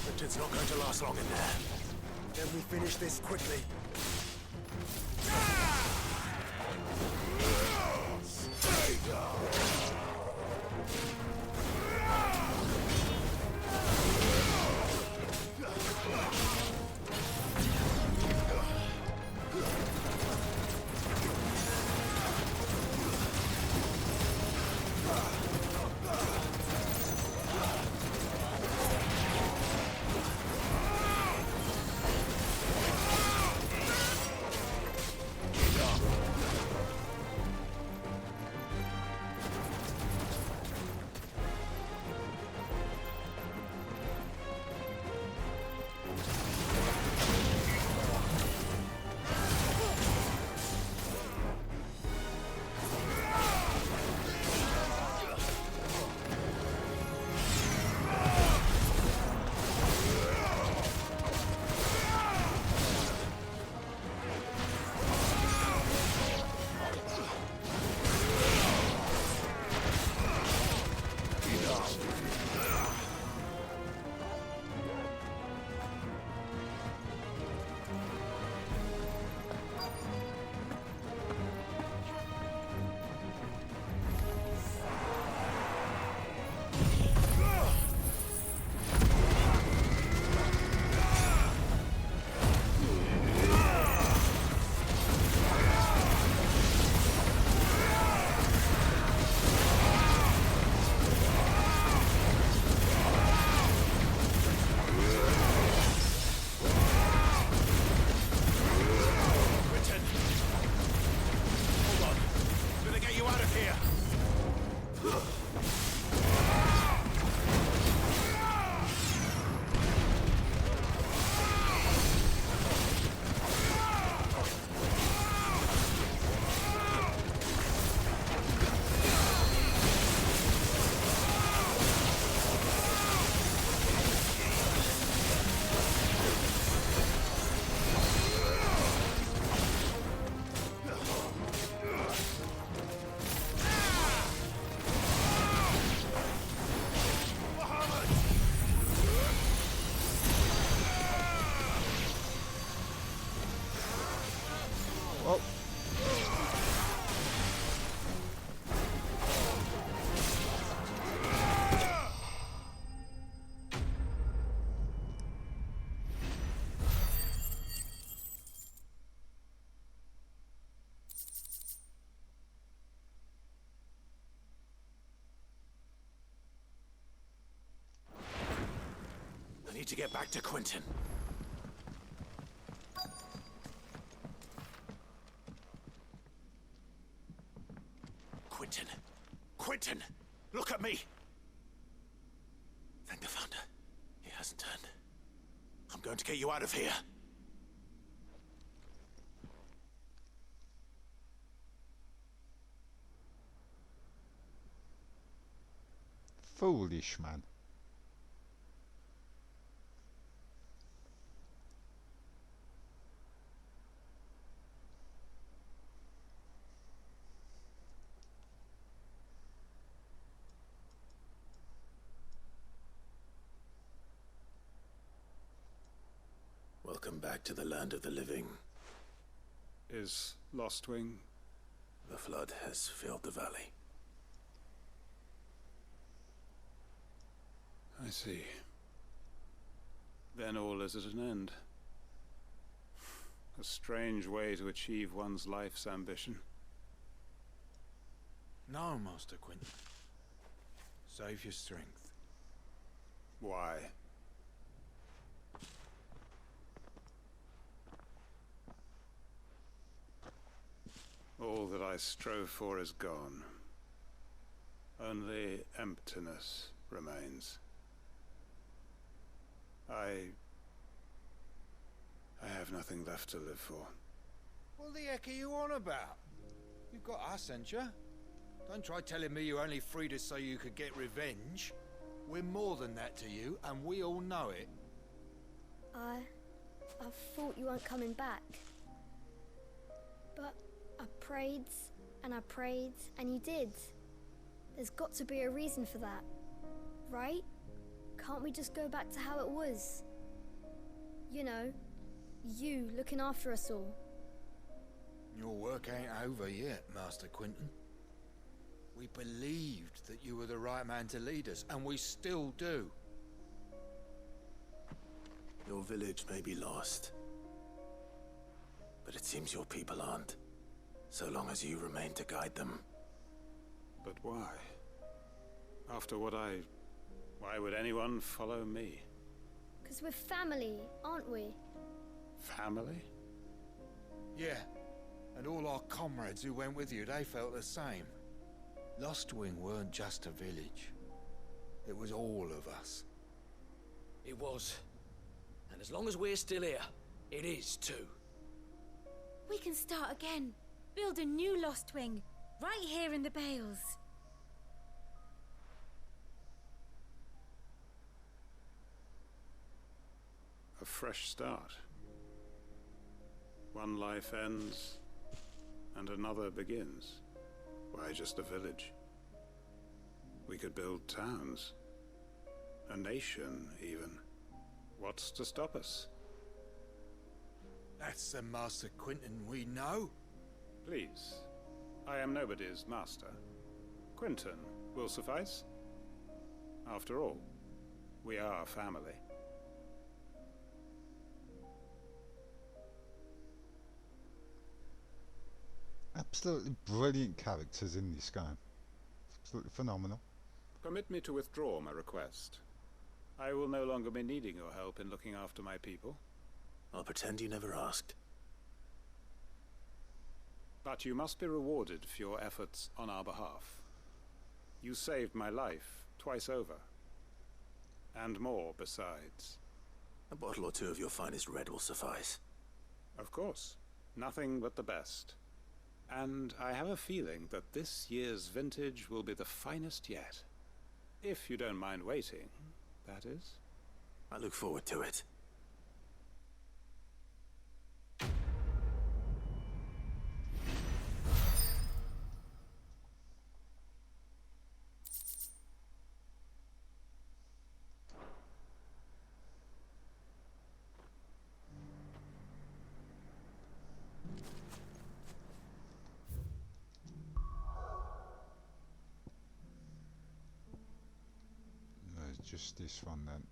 Speaker 9: Quentin's not going to last long in there.
Speaker 22: Then we finish this quickly.
Speaker 9: Stay down.
Speaker 6: need to get back to Quentin. Quentin! Quentin! Look at me! Thank the Founder. He hasn't turned. I'm going to get you out of here.
Speaker 1: Foolish man.
Speaker 6: Welcome back to the land of the living.
Speaker 15: Is Lostwing?
Speaker 6: The flood has filled the valley.
Speaker 15: I see. Then all is at an end. A strange way to achieve one's life's ambition.
Speaker 21: No, Master Quentin. Save your strength.
Speaker 15: Why? All that I strove for is gone. Only emptiness remains. I have nothing left to live for.
Speaker 21: What the heck are you on about? You've got us, ain't you? Don't try telling me you only freed us so you could get revenge. We're more than that to you, and we all know it.
Speaker 18: I thought you weren't coming back. But I prayed, and you did. There's got to be a reason for that, right? Can't we just go back to how it was? You know, you looking after us all.
Speaker 21: Your work ain't over yet, Master Quentin. We believed that you were the right man to lead us, and we still do.
Speaker 6: Your village may be lost, but it seems your people aren't, so long as you remain to guide them.
Speaker 15: But why? After what why would anyone follow me?
Speaker 18: 'Cause we're family, aren't we?
Speaker 15: Family?
Speaker 21: Yeah, and all our comrades who went with you, they felt the same. Lostwing weren't just a village. It was all of us.
Speaker 10: It was. And as long as we're still here, it is too.
Speaker 13: We can start again. Build a new Lostwing, right here in the Bales.
Speaker 15: A fresh start. One life ends, and another begins. Why just a village? We could build towns. A nation, even. What's to stop us?
Speaker 21: That's the Master Quentin we know.
Speaker 15: Please. I am nobody's master. Quentin will suffice. After all, we are family.
Speaker 1: Absolutely brilliant characters in this game. Absolutely phenomenal.
Speaker 15: Permit me to withdraw my request. I will no longer be needing your help in looking after my people.
Speaker 6: I'll pretend you never asked.
Speaker 15: But you must be rewarded for your efforts on our behalf. You saved my life twice over. And more besides.
Speaker 6: A bottle or two of your finest red will suffice.
Speaker 15: Of course. Nothing but the best. And I have a feeling that this year's vintage will be the finest yet. If you don't mind waiting, that is.
Speaker 6: I look forward to it.
Speaker 1: Just this one then.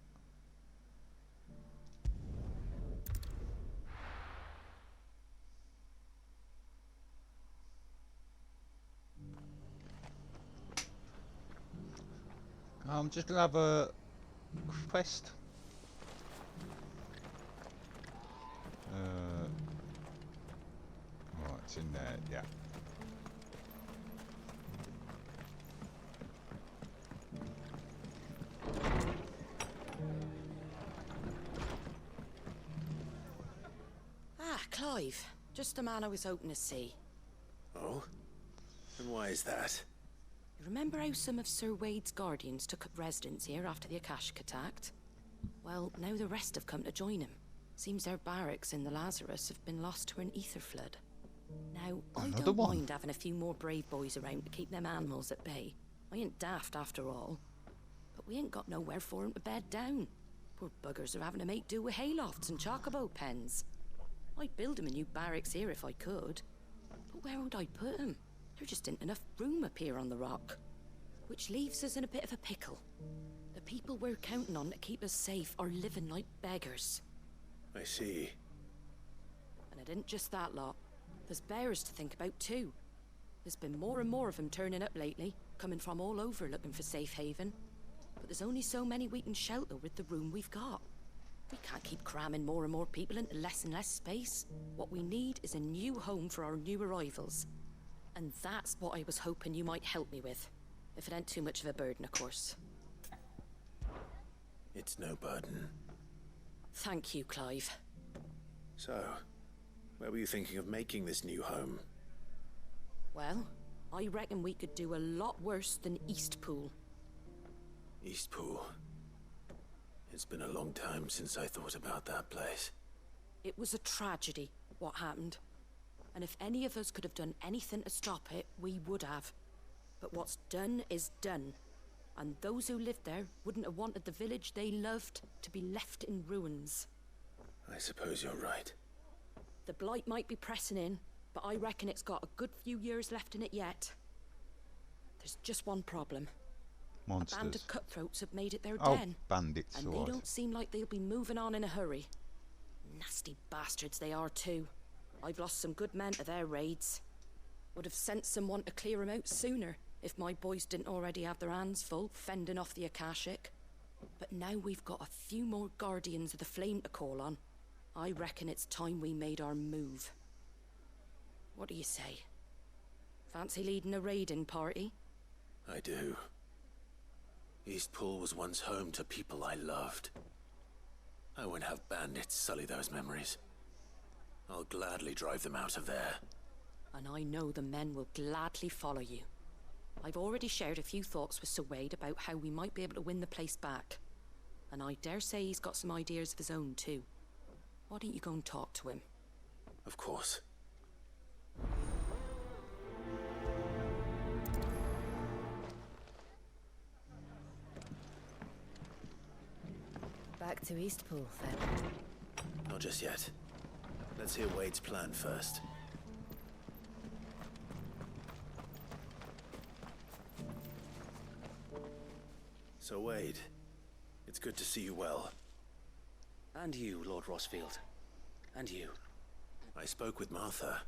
Speaker 1: I'm just gonna have a quest. Right, it's in there, yeah.
Speaker 20: Ah, Clive. Just the man I was hoping to see.
Speaker 6: Oh? And why is that?
Speaker 20: You remember how some of Sir Wade's guardians took up residence here after the Akashic attacked? Well, now the rest have come to join him. Seems their barracks in the Lazarus have been lost to an ether flood. Now, I don't mind having a few more brave boys around to keep them animals at bay. I ain't daft after all. But we ain't got nowhere for 'em to bed down. Poor buggers are having to make do with haylofts and chocobo pens. I'd build 'em a new barracks here if I could. But where would I put 'em? There just ain't enough room up here on the rock. Which leaves us in a bit of a pickle. The people we're counting on to keep us safe are living like beggars.
Speaker 6: I see.
Speaker 20: And it ain't just that lot. There's bears to think about too. There's been more and more of them turning up lately, coming from all over looking for safe haven. But there's only so many we can shelter with the room we've got. We can't keep cramming more and more people into less and less space. What we need is a new home for our new arrivals. And that's what I was hoping you might help me with. If it ain't too much of a burden, of course.
Speaker 6: It's no burden.
Speaker 20: Thank you, Clive.
Speaker 6: So, where were you thinking of making this new home?
Speaker 20: Well, I reckon we could do a lot worse than Eastpool.
Speaker 6: Eastpool. It's been a long time since I thought about that place.
Speaker 20: It was a tragedy, what happened. And if any of us could have done anything to stop it, we would have. But what's done is done. And those who lived there wouldn't have wanted the village they loved to be left in ruins.
Speaker 6: I suppose you're right.
Speaker 20: The blight might be pressing in, but I reckon it's got a good few years left in it yet. There's just one problem.
Speaker 1: Monsters.
Speaker 20: A band of cutthroats have made it their
Speaker 1: Oh,
Speaker 20: den.
Speaker 1: bandits,
Speaker 20: And they don't seem like they'll be moving on in a hurry. Nasty bastards they are too. I've lost some good men to their raids. Would have sent someone to clear 'em out sooner, if my boys didn't already have their hands full fending off the Akashic. But now we've got a few more guardians of the flame to call on. I reckon it's time we made our move. What do you say? Fancy leading a raiding party?
Speaker 6: I do. Eastpool was once home to people I loved. I won't have bandits sully those memories. I'll gladly drive them out of there.
Speaker 20: And I know the men will gladly follow you. I've already shared a few thoughts with Sir Wade about how we might be able to win the place back. And I dare say he's got some ideas of his own too. Why don't you go and talk to him?
Speaker 6: Of course.
Speaker 4: Back to Eastpool, then.
Speaker 6: Not just yet. Let's hear Wade's plan first. So Wade, it's good to see you well.
Speaker 10: And you, Lord Rossfield. And you.
Speaker 6: I spoke with Martha.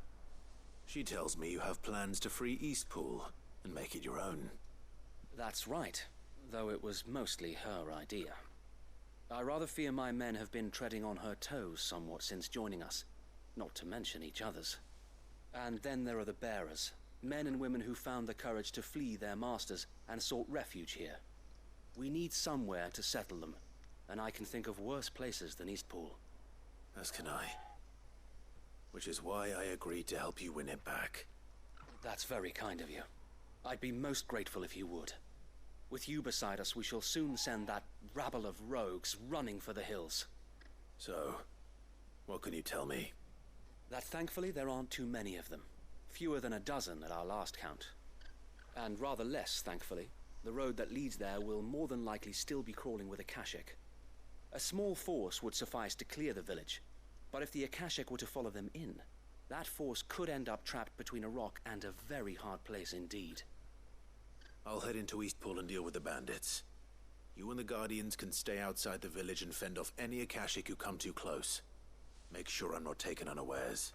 Speaker 6: She tells me you have plans to free Eastpool and make it your own.
Speaker 10: That's right, though it was mostly her idea. I rather fear my men have been treading on her toes somewhat since joining us, not to mention each other's. And then there are the bearers, men and women who found the courage to flee their masters and sought refuge here. We need somewhere to settle them, and I can think of worse places than Eastpool.
Speaker 6: As can I. Which is why I agreed to help you win it back.
Speaker 10: That's very kind of you. I'd be most grateful if you would. With you beside us, we shall soon send that rabble of rogues running for the hills.
Speaker 6: So, what can you tell me?
Speaker 10: That thankfully there aren't too many of them. Fewer than a dozen at our last count. And rather less, thankfully. The road that leads there will more than likely still be crawling with Akashic. A small force would suffice to clear the village, but if the Akashic were to follow them in, that force could end up trapped between a rock and a very hard place indeed.
Speaker 6: I'll head into Eastpool and deal with the bandits. You and the Guardians can stay outside the village and fend off any Akashic who come too close. Make sure I'm not taken unawares.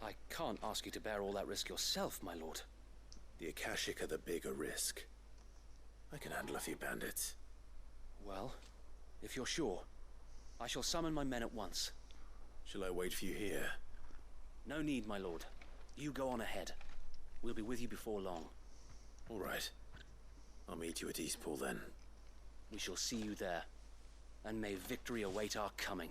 Speaker 10: I can't ask you to bear all that risk yourself, my lord.
Speaker 6: The Akashic are the bigger risk. I can handle a few
Speaker 10: Well, if you're sure, I shall summon my men at once.
Speaker 6: Shall I wait for you here?
Speaker 10: No need, my lord. You go on ahead. We'll be with you before long.
Speaker 6: All right. I'll meet you at Eastpool then.
Speaker 10: We shall see you there. And may victory await our coming.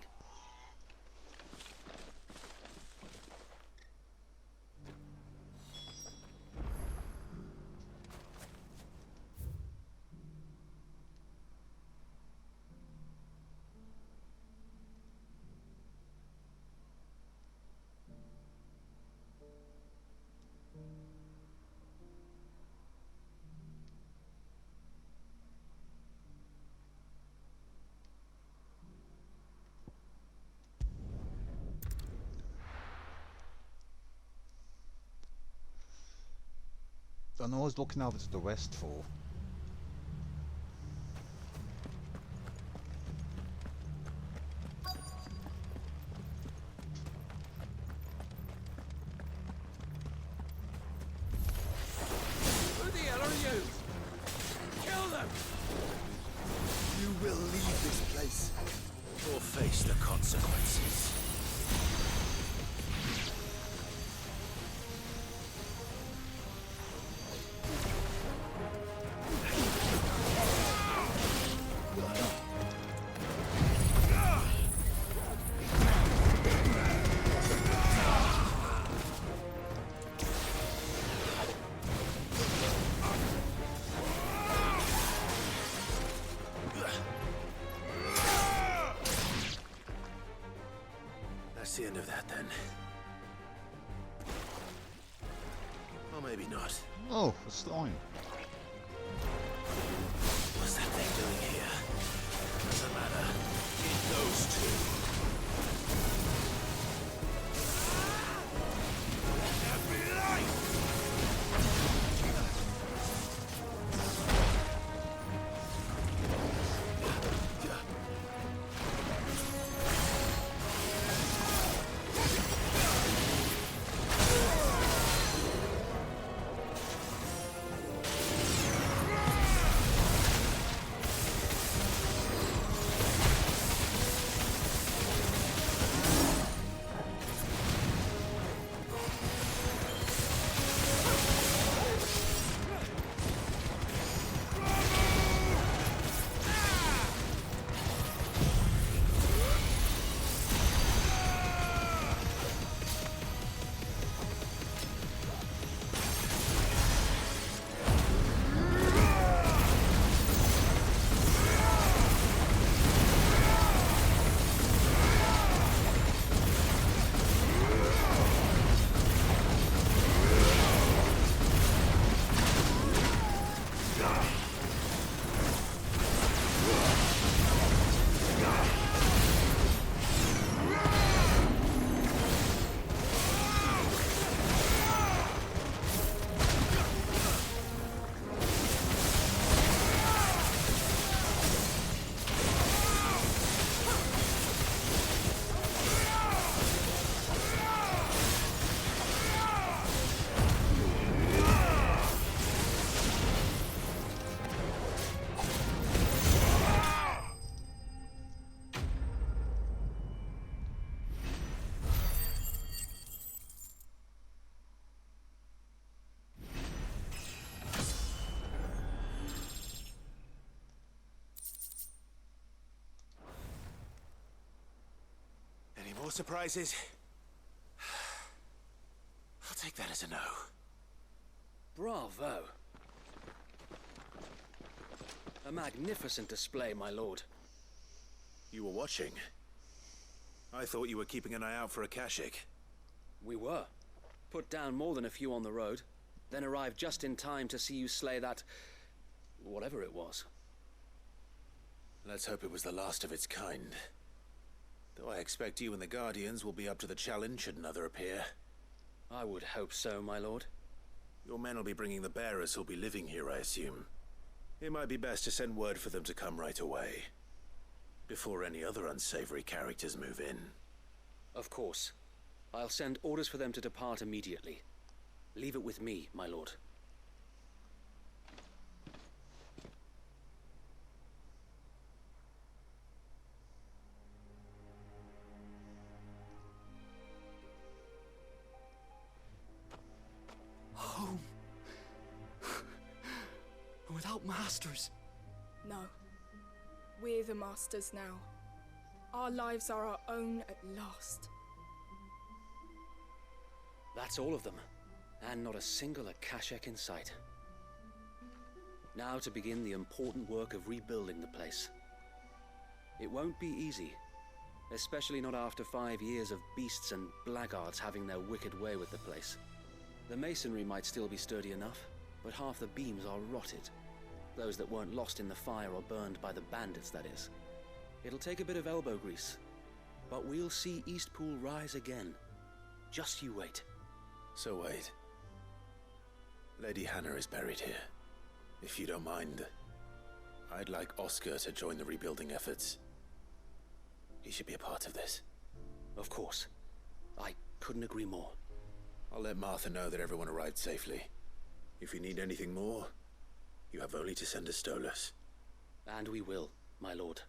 Speaker 1: And I was looking over to the west for.
Speaker 9: Who the hell are you? Kill them!
Speaker 22: You will leave this place.
Speaker 6: Or face the consequences. That's the end of that, then. Or maybe not.
Speaker 1: Oh, a slime.
Speaker 6: What's that thing doing here? Doesn't matter. It goes too. Let me light! More surprises? I'll take that as a no.
Speaker 10: Bravo. A magnificent display, my lord.
Speaker 6: You were watching? I thought you were keeping an eye out for a Kashik.
Speaker 10: We were. Put down more than a few on the road, then arrived just in time to see you slay that... whatever it was.
Speaker 6: Let's hope it was the last of its kind. Though I expect you and the Guardians will be up to the challenge should another appear.
Speaker 10: I would hope so, my lord.
Speaker 6: Your men will be bringing the bearers who'll be living here, I assume. It might be best to send word for them to come right away, before any other unsavory characters move in.
Speaker 10: Of course. I'll send orders for them to depart immediately. Leave it with me, my lord.
Speaker 9: masters.
Speaker 14: No. We're the masters now. Our lives are our own at last.
Speaker 10: That's all of them, and not a single Akashek in sight. Now to begin the important work of rebuilding the place. It won't be easy, especially not after 5 years of beasts and blackguards having their wicked way with the place. The masonry might still be sturdy enough, but half the beams are rotted. Those that weren't lost in the fire or burned by the bandits, that is. It'll take a bit of elbow grease, but we'll see Eastpool rise again. Just you wait.
Speaker 6: So wait. Lady Hannah is buried here. If you don't mind, I'd like Oscar to join the rebuilding efforts. He should be a part of this.
Speaker 10: Of course. I couldn't agree more.
Speaker 6: I'll let Martha know that everyone arrived safely. If you need anything more, you have only to send a Stolas.
Speaker 10: And we will, my lord.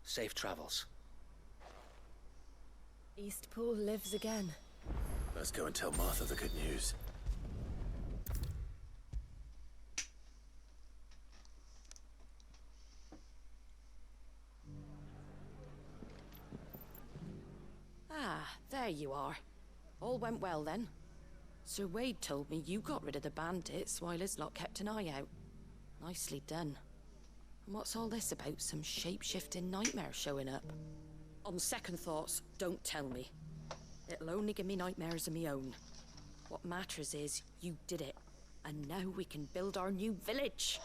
Speaker 10: Safe travels.
Speaker 4: Eastpool lives again.
Speaker 6: Let's go and tell Martha the good news.
Speaker 20: Ah, there you are. All went well then. Sir Wade told me you got rid of the bandits while his lot kept an eye out. Nicely done. And what's all this about some shape-shifting nightmare showing up? On second thoughts, don't tell me. It'll only give me nightmares of me own. What matters is you did it, and now we can build our new village.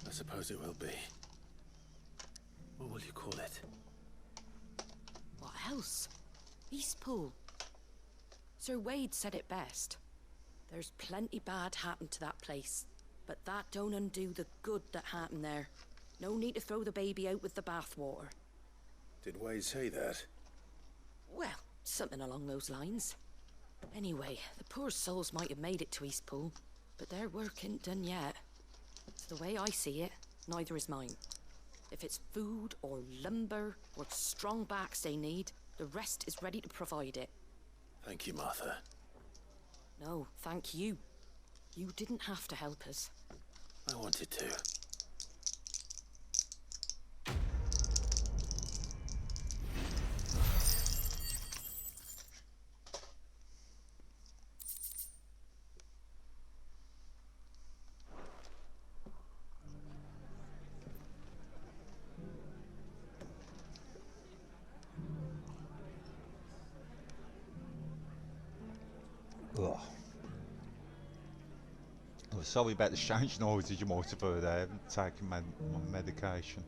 Speaker 6: I suppose it will be. What will you call it?
Speaker 20: What else? Eastpool. Sir Wade said it best. There's plenty bad happened to that place, but that don't undo the good that happened there. No need to throw the baby out with the bathwater.
Speaker 6: Did Wade say that?
Speaker 20: Well, something along those lines. Anyway, the poor souls might have made it to Eastpool, but their work ain't done yet. It's the way I see it, neither is mine. If it's food or lumber or strong backs they need, the rest is ready to provide it.
Speaker 6: Thank you, Martha.
Speaker 20: No, thank you. You didn't have to help us.
Speaker 6: I wanted to.
Speaker 1: Ugh. Oh, sorry about the strange noises you might have heard there. I haven't taken my medication.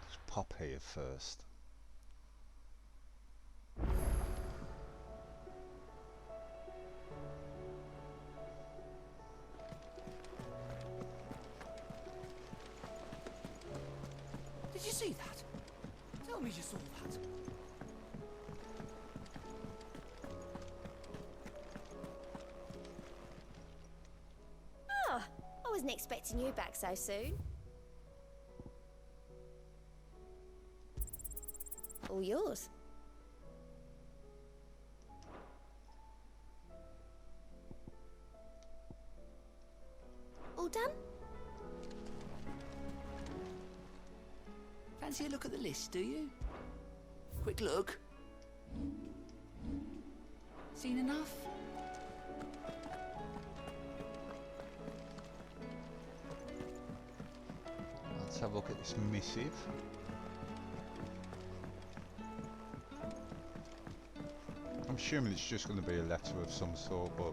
Speaker 1: Let's pop here first.
Speaker 9: Did you see that? Tell me you saw that.
Speaker 13: Oh, I wasn't expecting you back so soon. All yours. All done?
Speaker 9: Fancy a look at the list, do you? Quick look. Seen enough?
Speaker 1: Let's have a look at this missive. I'm assuming it's just going to be a letter of some sort, but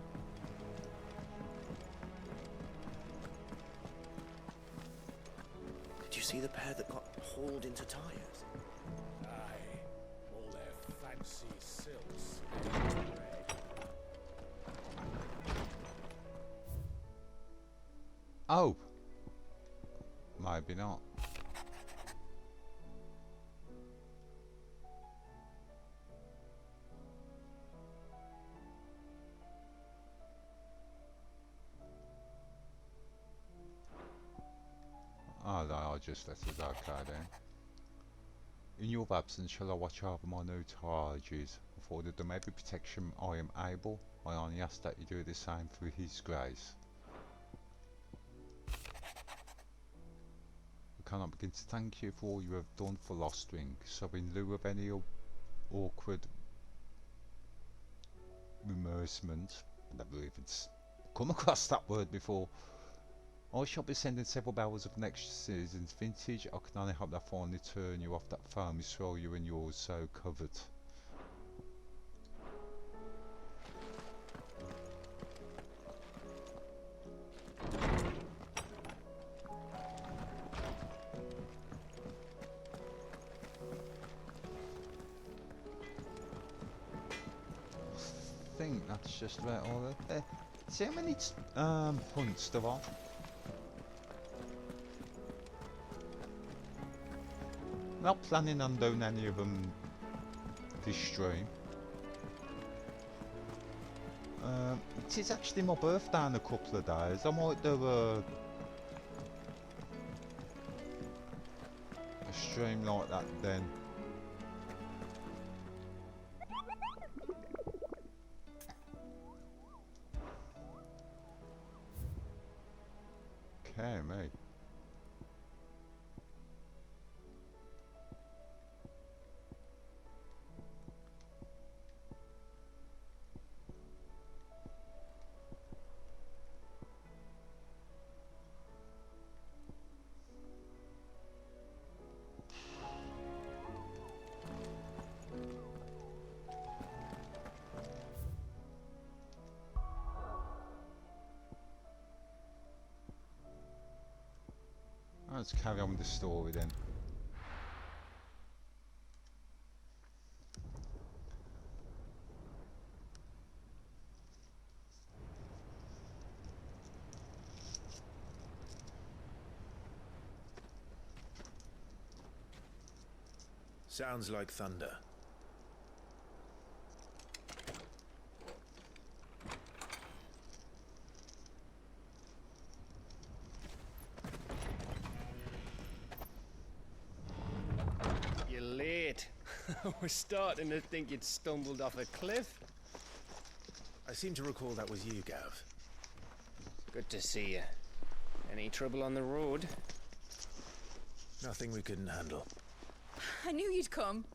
Speaker 2: Did you see the pair that got hauled into tires?
Speaker 21: Aye, all their fancy silks.
Speaker 1: oh, maybe not. Oh no, I'll just let it okay then. In your absence, shall I watch over my new charges? Afforded them every protection I am able. I only ask that you do the same for his grace. I cannot begin to thank you for all you have done for Lostwing, so in lieu of any awkward remercement, I never even come across that word before, I shall be sending several barrels of next season's vintage. I can only hope that finally turn you off that foamy swell you and yours so covered. I think that's just about all of it. See how many hunts there are? Not planning on doing any of them this stream. It is actually my birthday in a couple of days. I might do a stream like that then. Okay, mate. Let's carry on with the story then.
Speaker 6: Sounds like thunder.
Speaker 11: You're late. We're starting to think you'd stumbled off a cliff.
Speaker 6: I seem to recall that was you, Gav.
Speaker 11: Good to see you. Any trouble on the road?
Speaker 6: Nothing we couldn't handle.
Speaker 16: I knew you'd come.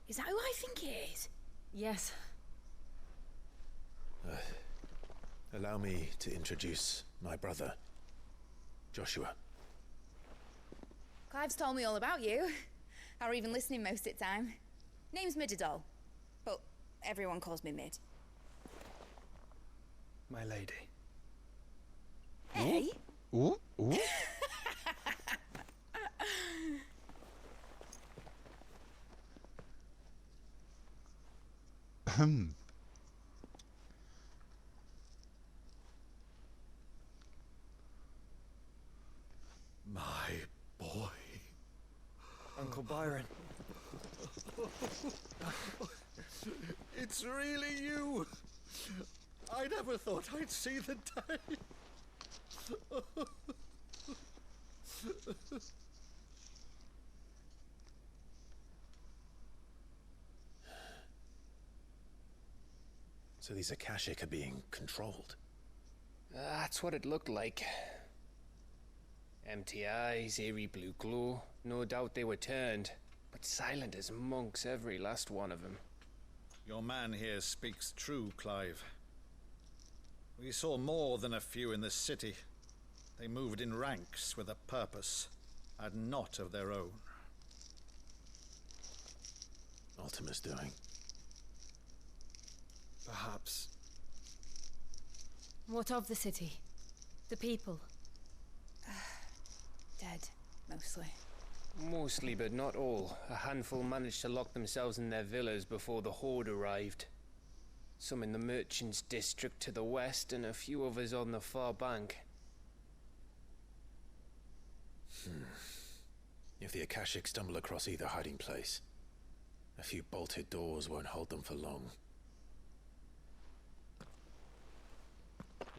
Speaker 16: Is that who I think it is? Yes.
Speaker 6: Allow me to introduce my brother, Joshua.
Speaker 16: Clive's told me all about you. Or even listening most of the time. Name's Midadol, but everyone calls me Mid.
Speaker 11: My lady.
Speaker 16: Hey?
Speaker 1: Ooh, ooh.
Speaker 21: My boy.
Speaker 11: Uncle Byron.
Speaker 21: It's really you. I never thought I'd see the day.
Speaker 6: So these Akashic are being controlled.
Speaker 11: That's what it looked like. Empty eyes, eerie blue glow. No doubt they were turned, but silent as monks, every last one of them.
Speaker 19: Your man here speaks true, Clive. We saw more than a few in the city. They moved in ranks with a purpose, and not of their own.
Speaker 6: Ultima's doing.
Speaker 11: Perhaps.
Speaker 16: What of the city? The people? Dead, mostly.
Speaker 11: Mostly, but not all. A handful managed to lock themselves in their villas before the Horde arrived. Some in the Merchants' District to the west, and a few others on the far bank.
Speaker 6: If the Akashic stumble across either hiding place, a few bolted doors won't hold them for long.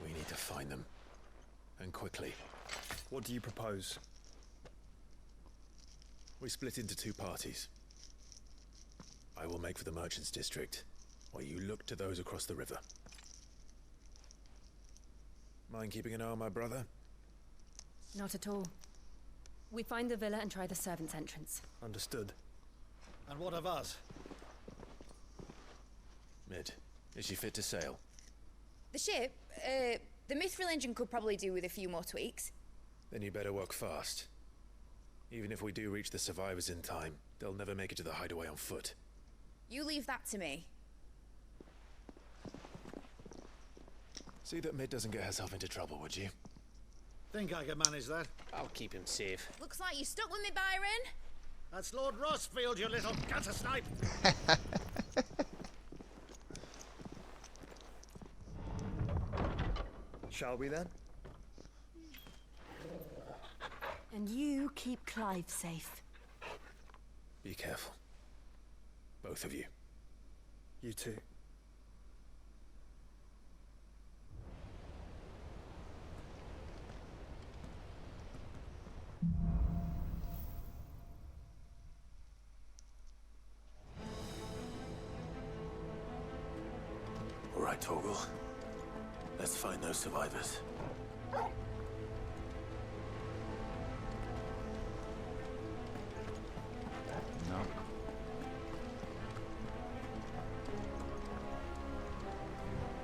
Speaker 6: We need to find them. And quickly.
Speaker 11: What do you propose?
Speaker 6: We split into two parties. I will make for the merchants' district, while you look to those across the river. Mind keeping an eye on my brother?
Speaker 3: Not at all. We find the villa and try the servants' entrance.
Speaker 6: Understood.
Speaker 19: And what of us?
Speaker 6: Mid, is she fit to sail?
Speaker 16: The ship, the mithril engine could probably do with a few more tweaks.
Speaker 6: Then you better work fast. Even if we do reach the survivors in time, they'll never make it to the hideaway on foot.
Speaker 16: You leave that to me.
Speaker 6: See that Mid doesn't get herself into trouble, would you?
Speaker 19: Think I can manage that.
Speaker 11: I'll keep him safe.
Speaker 16: Looks like you stuck with me, Byron.
Speaker 19: That's Lord Rossfield, you little gutter snipe!
Speaker 22: Shall we then?
Speaker 3: And you keep Clive safe.
Speaker 6: Be careful. Both of you.
Speaker 22: You too.
Speaker 6: All right, Torgal. Let's find those survivors.
Speaker 1: No.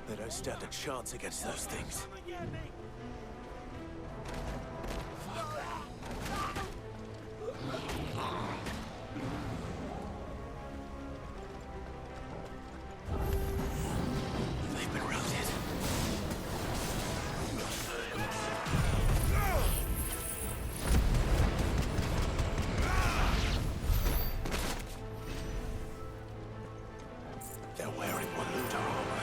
Speaker 6: They don't stand a chance against those things. They've been routed. They're wearing Waluda armor.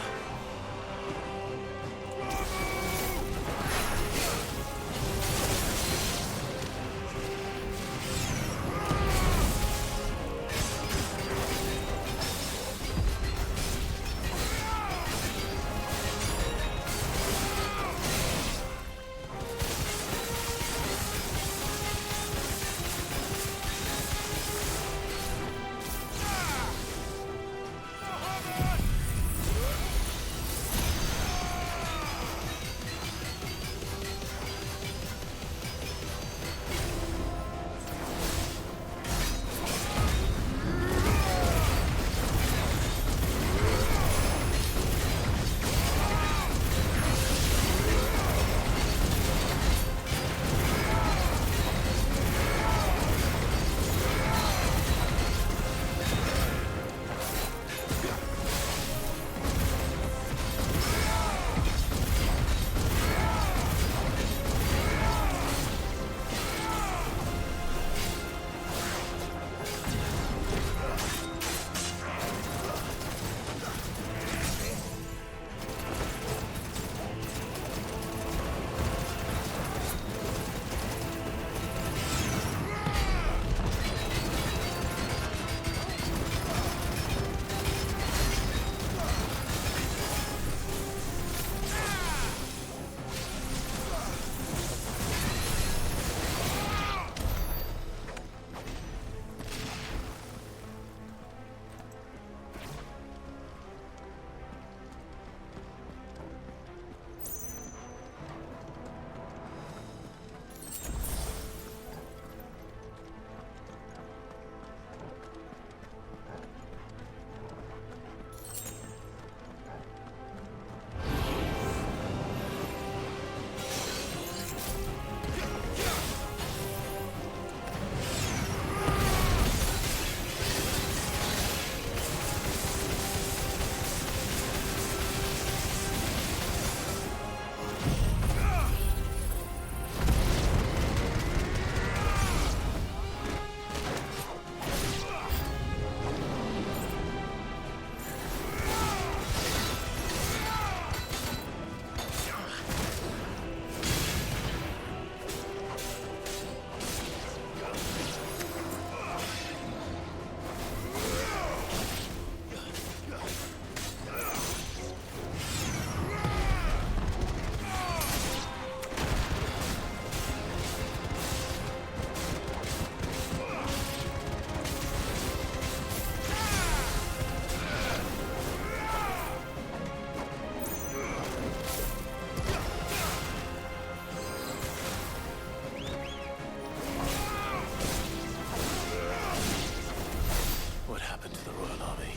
Speaker 6: Royal Army.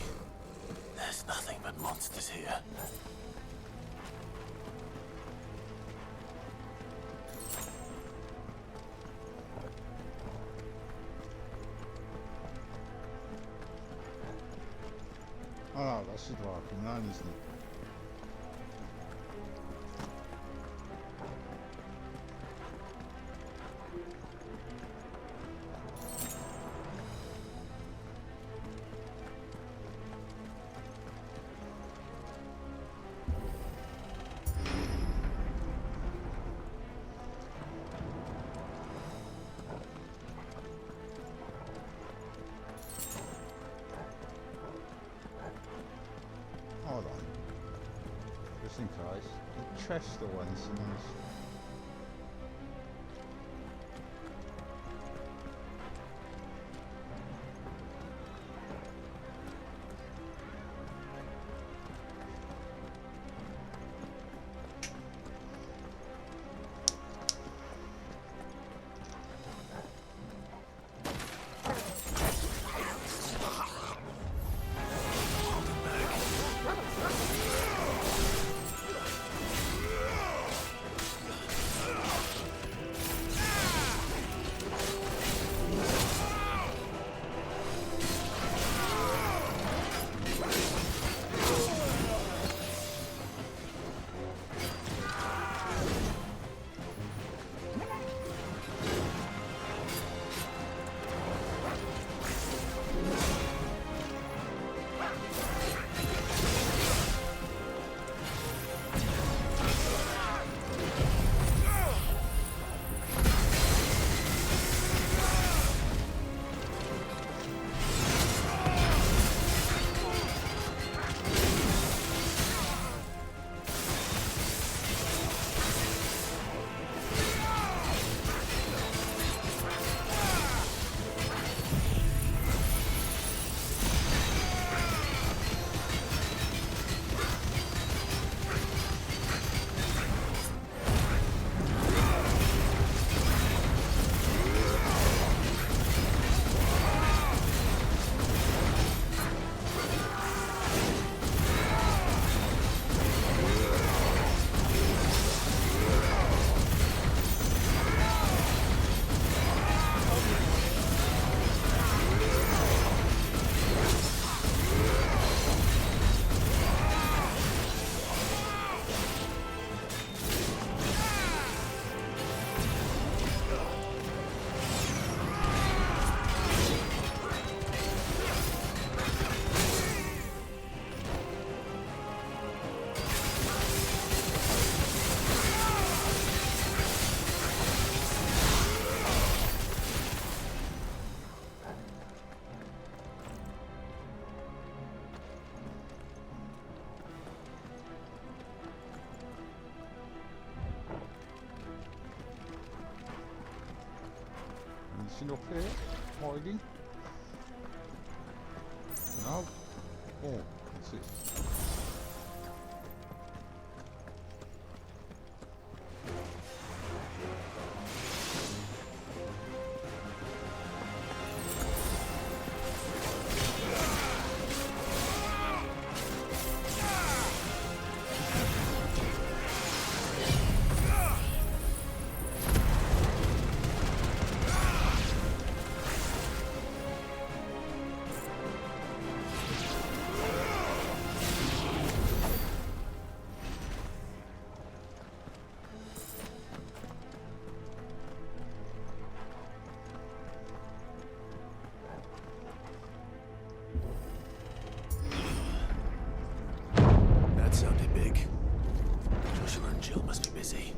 Speaker 6: There's nothing but monsters here.
Speaker 1: Ah, dat zit waar. Nou, is niet. Hold on. Just in case. The chest or anything else. Anything up here? Hiding? No? Oh, that's it.
Speaker 6: That sounded big. Joshua and Jill must be busy.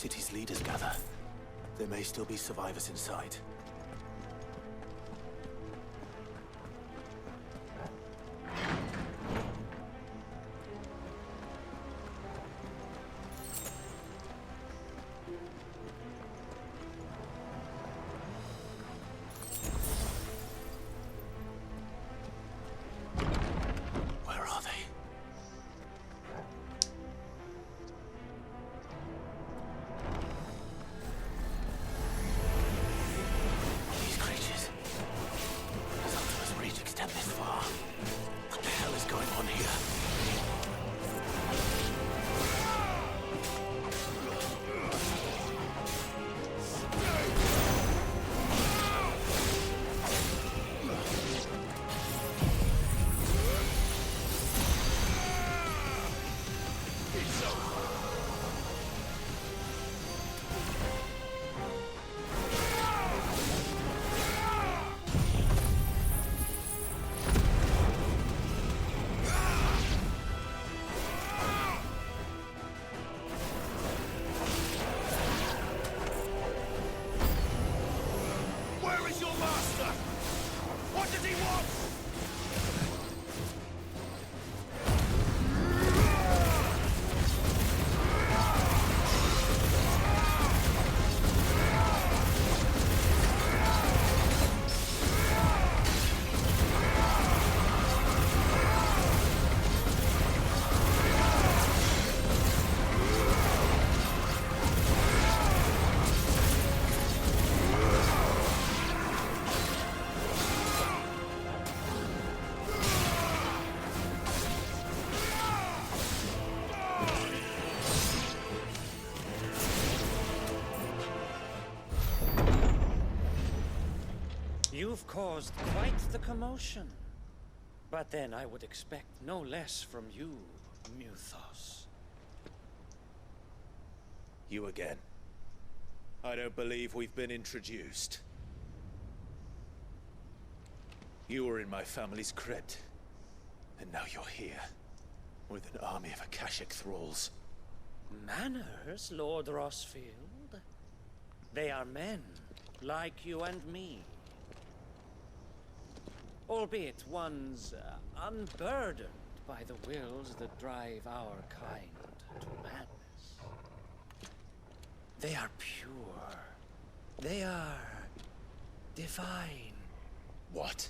Speaker 6: city's leaders gather, there may still be survivors inside.
Speaker 12: You've caused quite the commotion. But then I would expect no less from you, Muthos.
Speaker 6: You again. I don't believe we've been introduced. You were in my family's crypt, and now you're here, with an army of Akashic thralls.
Speaker 12: Manners, Lord Rossfield? They are men, like you and me. Albeit ones unburdened by the wills that drive our kind to madness. They are pure. They are divine.
Speaker 6: What?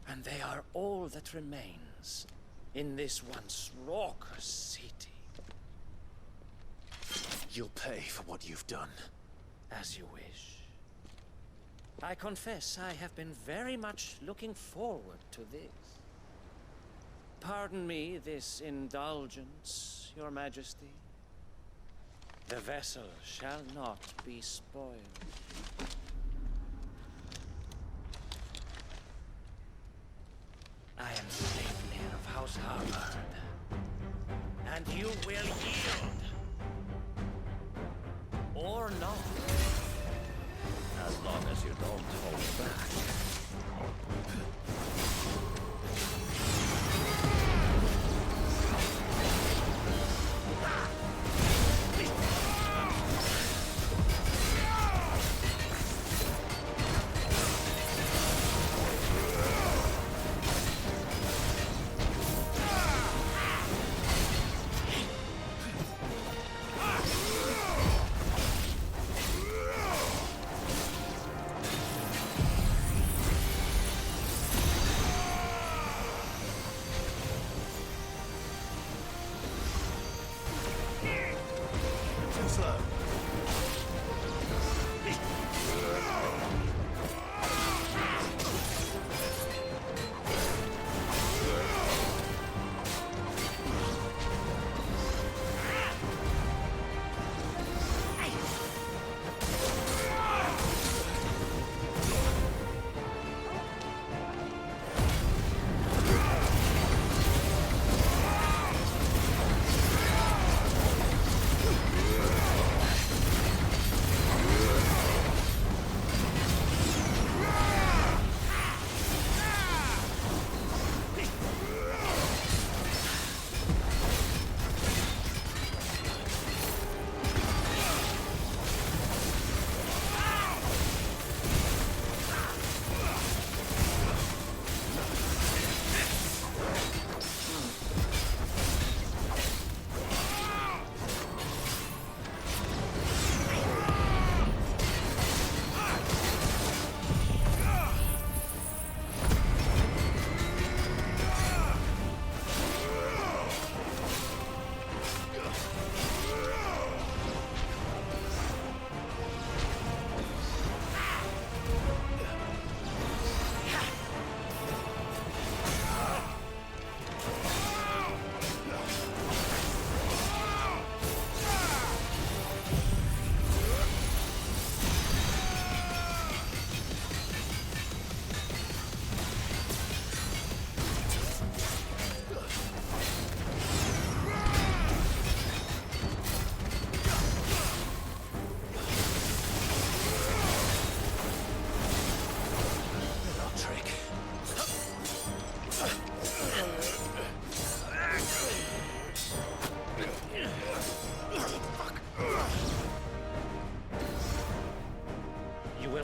Speaker 12: And they are all that remains in this once raucous city.
Speaker 6: You'll pay for what you've done.
Speaker 12: As you wish. I confess I have been very much looking forward to this. Pardon me this indulgence, Your Majesty. The vessel shall not be spoiled. I am Sleipnir of House Harvard, and you will yield. Or not. As long as you don't hold back.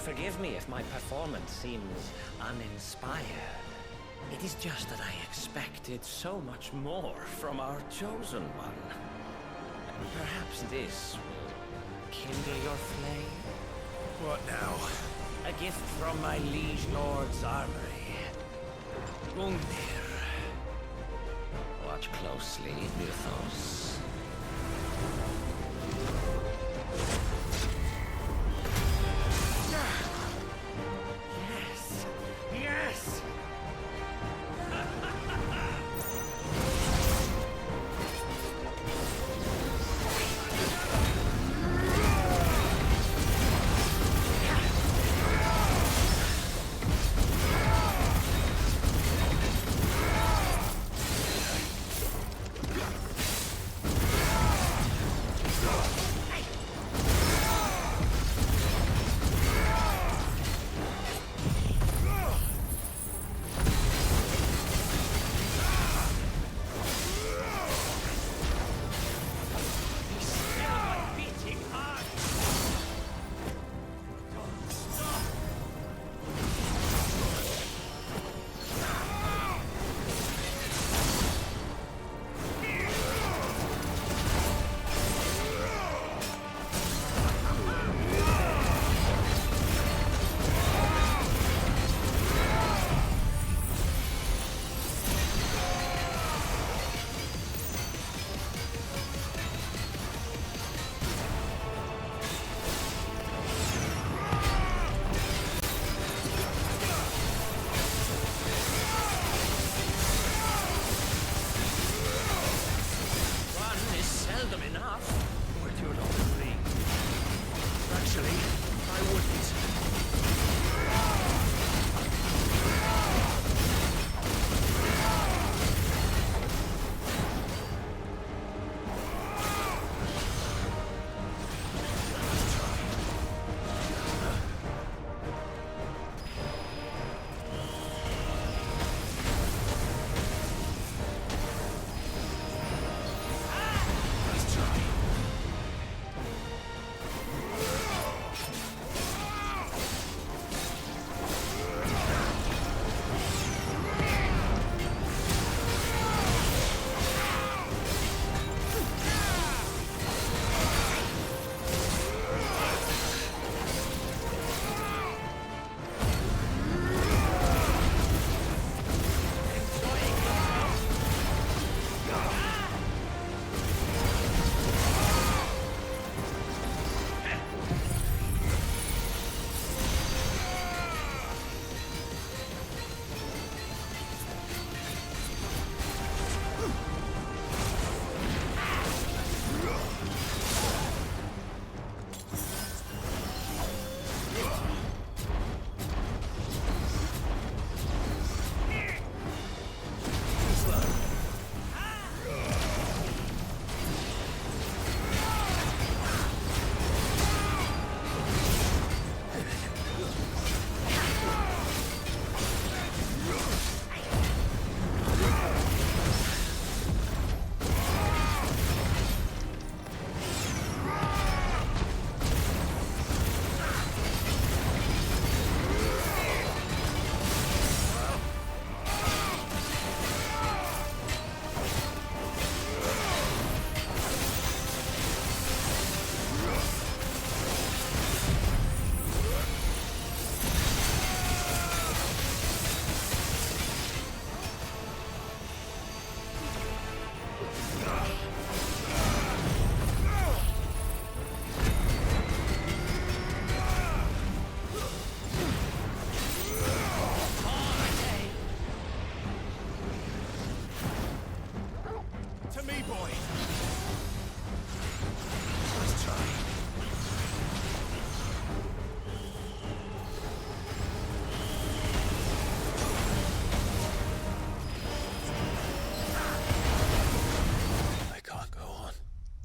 Speaker 12: forgive me if my performance seems uninspired. It is just that I expected so much more from our chosen one. Perhaps this will kindle your flame?
Speaker 21: What now?
Speaker 12: A gift from my liege lord's armory. Gungnir. Watch closely, Mythos. Yes! Yes!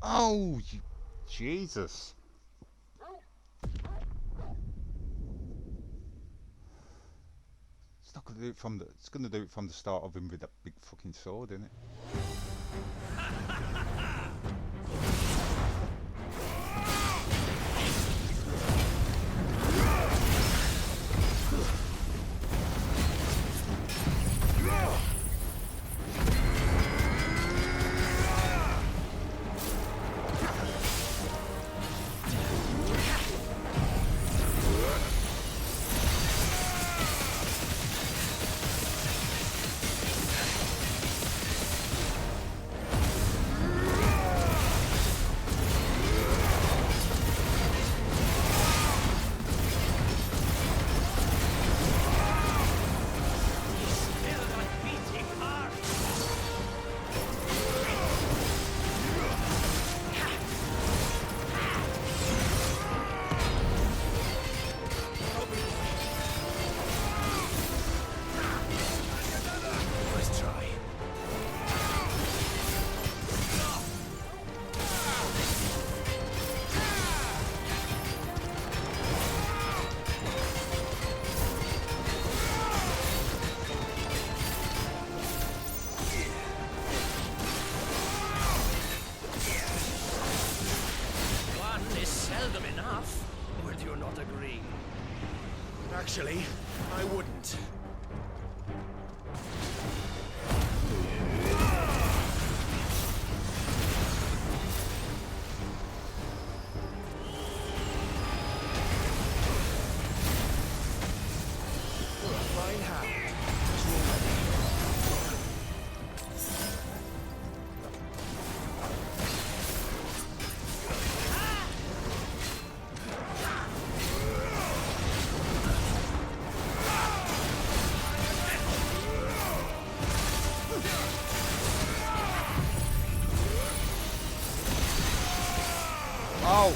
Speaker 1: Oh, Jesus. It's not gonna do it from the. It's gonna do it from the start of him with that big fucking sword, isn't it?
Speaker 12: seldom enough. Would you not agree?
Speaker 9: Actually, I wouldn't. Fine hand.
Speaker 1: Oh!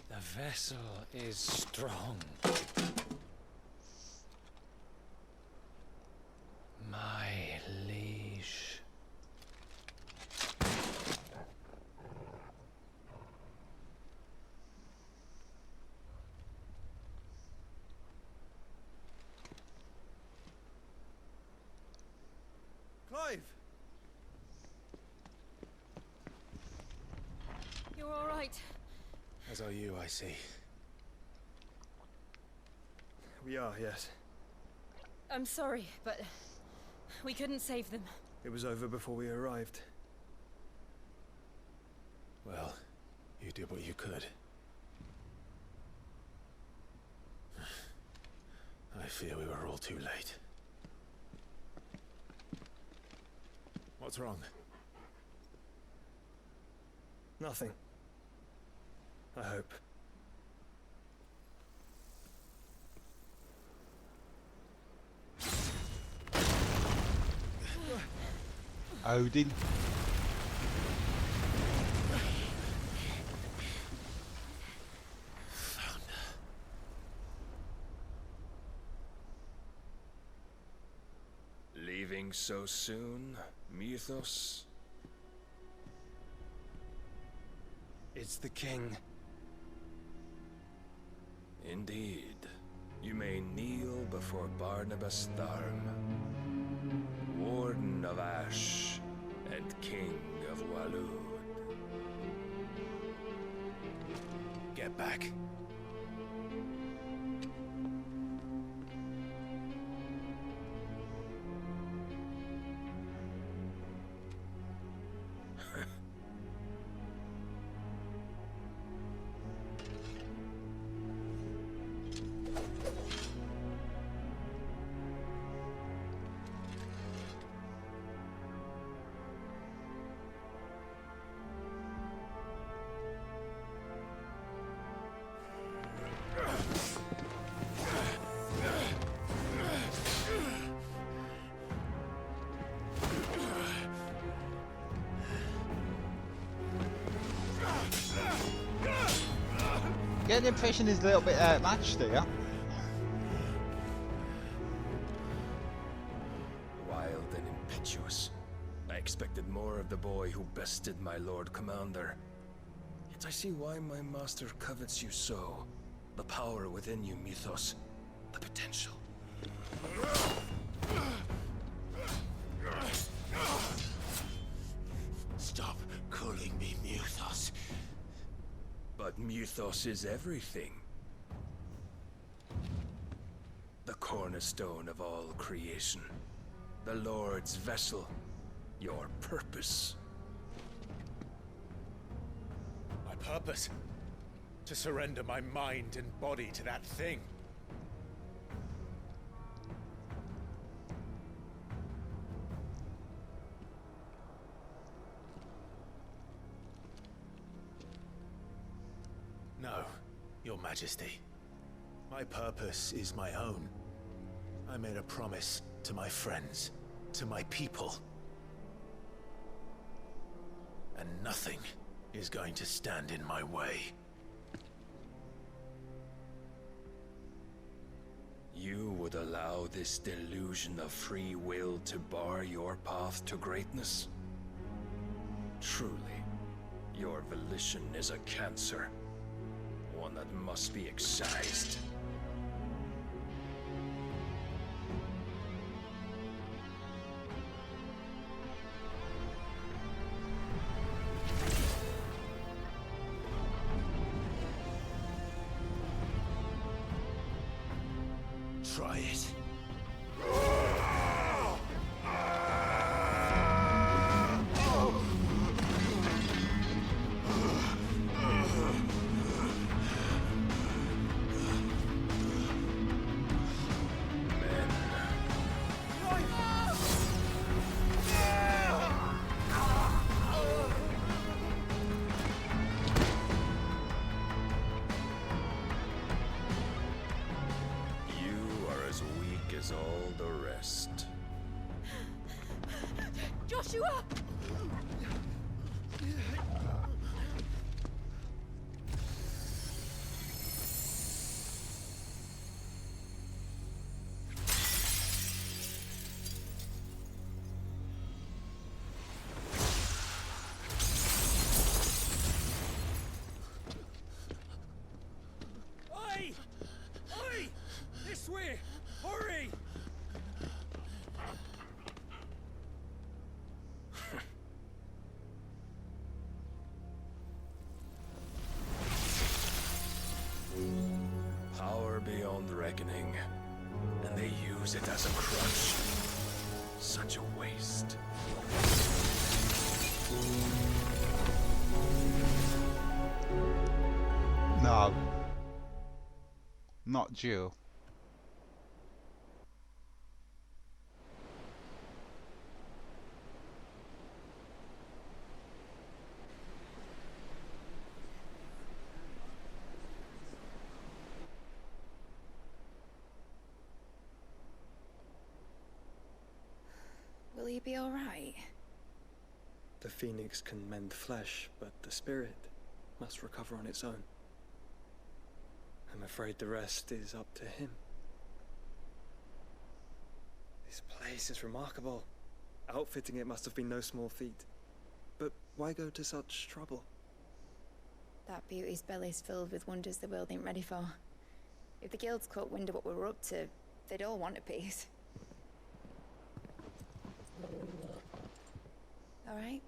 Speaker 11: The vessel is strong. My liege.
Speaker 21: Clive!
Speaker 3: You're all right.
Speaker 9: As are you, I see.
Speaker 2: We are, yes.
Speaker 3: I'm sorry, but we couldn't save them.
Speaker 2: It was over before we arrived.
Speaker 6: Well, you did what you could. I fear we were all too late. What's wrong?
Speaker 2: Nothing. I hope.
Speaker 1: Odin.
Speaker 7: Leaving so soon, Mythos?
Speaker 11: It's the king.
Speaker 7: Indeed. You may kneel before Barnabas Tharm, Warden of Ash and King of Walud.
Speaker 11: Get back.
Speaker 1: Get the impression he's a little bit matched here.
Speaker 7: Wild and impetuous. I expected more of the boy who bested my Lord Commander. Yet I see why my master covets you so. The power within you, Mythos. The potential.
Speaker 9: Stop calling me Mythos.
Speaker 7: But Mythos is everything. The cornerstone of all creation. The Lord's vessel. Your purpose.
Speaker 11: My purpose? To surrender my mind and body to that thing. No, Your Majesty. My purpose is my own. I made a promise to my friends, to my people. And nothing is going to stand in my way.
Speaker 7: You would allow this delusion of free will to bar your path to greatness? Truly, your volition is a cancer. One that must be excised.
Speaker 9: Try it.
Speaker 7: All the rest.
Speaker 13: Joshua!
Speaker 9: Oi! Oi! This way! Hurry!
Speaker 7: Power beyond reckoning, and they use it as a crutch. Such a waste.
Speaker 1: No. Not Jew.
Speaker 16: Will he be all right?
Speaker 22: The phoenix can mend flesh, but the spirit must recover on its own. I'm afraid the rest is up to him. This place is remarkable. Outfitting it must have been no small feat. But why go to such trouble?
Speaker 16: That beauty's belly's filled with wonders the world ain't ready for. If the guilds caught wind of what we were up to, they'd all want a piece. All right?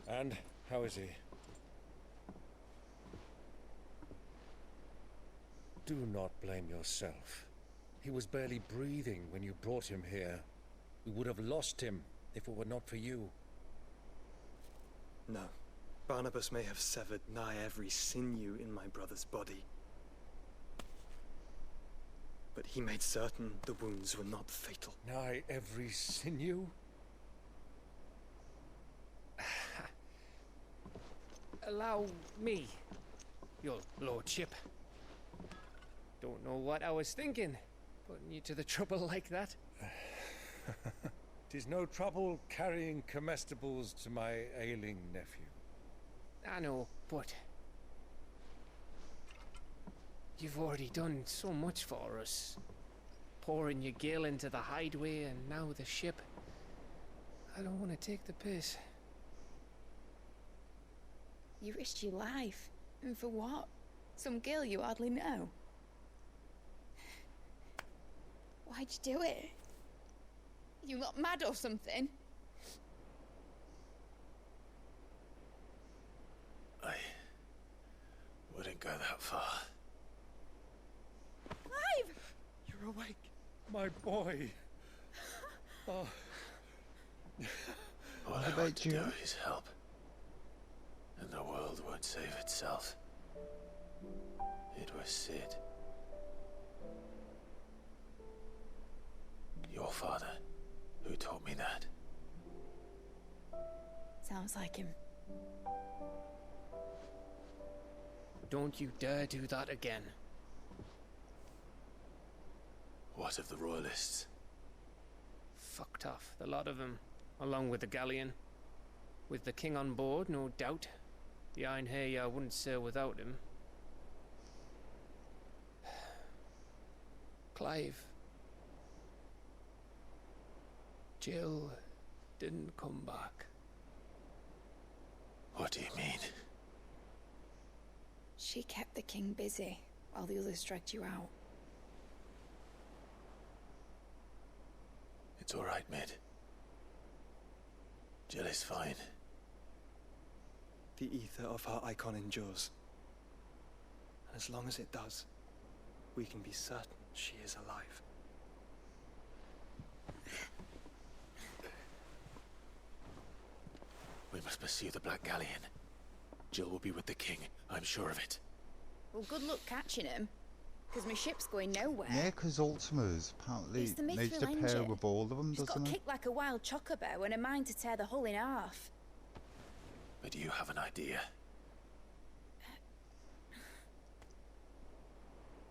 Speaker 8: And how is he? Do not blame yourself. He was barely breathing when you brought him here. We would have lost him if it were not for you.
Speaker 22: No. Barnabas may have severed nigh every sinew in my brother's body. But he made certain the wounds were not fatal.
Speaker 8: Nigh every sinew?
Speaker 11: Allow me, your lordship. Don't know what I was thinking, putting you to the trouble like that.
Speaker 8: 'Tis no trouble carrying comestibles to my ailing nephew.
Speaker 11: I know, but you've already done so much for us. Pouring your gale into the hideaway and now the ship. I don't want to take the piss.
Speaker 16: You risked your life. And for what? Some girl you hardly know. Why'd you do it? You not mad or something?
Speaker 6: I wouldn't go that far.
Speaker 16: Clive!
Speaker 22: You're awake.
Speaker 8: My boy. Oh.
Speaker 6: All I want to do is help. And the world won't save itself. It was Sid. Your father, who taught me that.
Speaker 16: Sounds like him.
Speaker 11: Don't you dare do that again.
Speaker 6: What of the royalists?
Speaker 11: Fucked off, the lot of them, along with the galleon. With the king on board, no doubt. The Iron Hair wouldn't sail without him. Clive. Jill didn't come back.
Speaker 6: What do you mean?
Speaker 16: She kept the king busy while the others dragged you out.
Speaker 6: It's all right, Mid. Jill is fine.
Speaker 22: The ether of her icon endures. And as long as it does, we can be certain she is alive.
Speaker 6: We must pursue the Black Galleon. Jill will be with the king, I'm sure of it.
Speaker 16: Well, good luck catching him, because my ship's going nowhere.
Speaker 1: Yeah, because Ultima's apparently
Speaker 16: It's the
Speaker 1: needs to
Speaker 16: mithril
Speaker 1: pair
Speaker 16: engine.
Speaker 1: with all of them,
Speaker 16: She's got
Speaker 1: doesn't it?
Speaker 16: kicked like a wild chocobo and a mind to tear the hull in half.
Speaker 6: But you have an idea.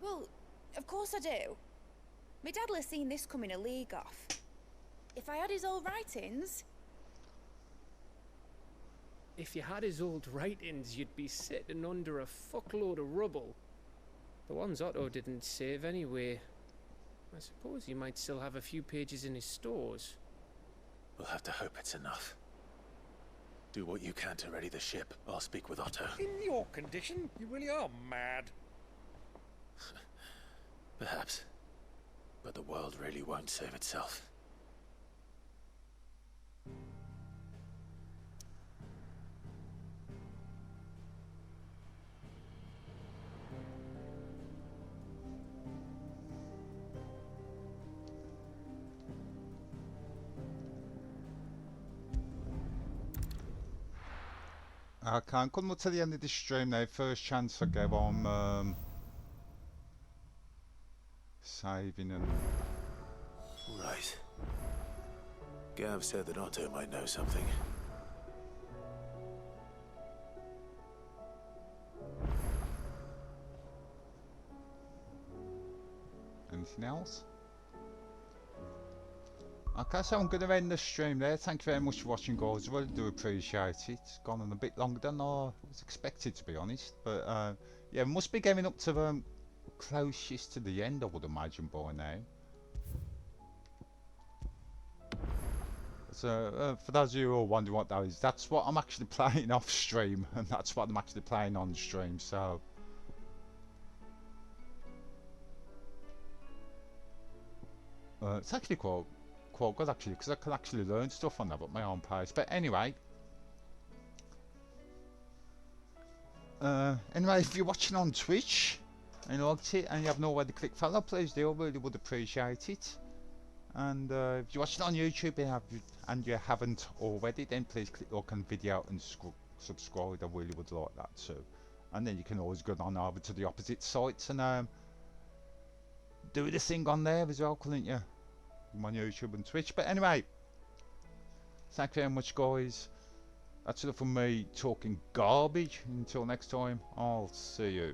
Speaker 16: Well, of course I do. My dad'll have seen this coming a league off. If I had his old writings...
Speaker 11: If you had his old writings, you'd be sitting under a fuckload of rubble. The ones Otto didn't save anyway. I suppose he might still have a few pages in his stores.
Speaker 6: We'll have to hope it's enough. Do what you can to ready the ship. I'll speak with Otto.
Speaker 8: In your condition, you really are mad.
Speaker 6: Perhaps. But the world really won't save itself.
Speaker 1: Okay, I'm coming up to the end of this stream now. First chance I get on saving and...
Speaker 6: Right. Gav said that Otto might know something.
Speaker 1: Anything else? Okay, so I'm going to end the stream there. Thank you very much for watching, guys. I really do appreciate it. It's gone on a bit longer than I was expected, to be honest. But yeah, we must be getting up to closest to the end, I would imagine, by now. So for those of you who are wondering what that is, that's what I'm actually playing off stream, and that's what I'm actually playing on stream. So it's actually quite good actually, because I can actually learn stuff on that at my own pace. But anyway, if you're watching on Twitch and you liked it and you have no way to click follow, please do. I really would appreciate it. And if you're watching on YouTube and you haven't already, then please click like on video and subscribe. I really would like that too. And then you can always go on over to the opposite sites and do the thing on there as well, couldn't you? I'm on YouTube and Twitch. But anyway, thank you very much, guys. That's enough from me talking garbage. Until next time, I'll see you.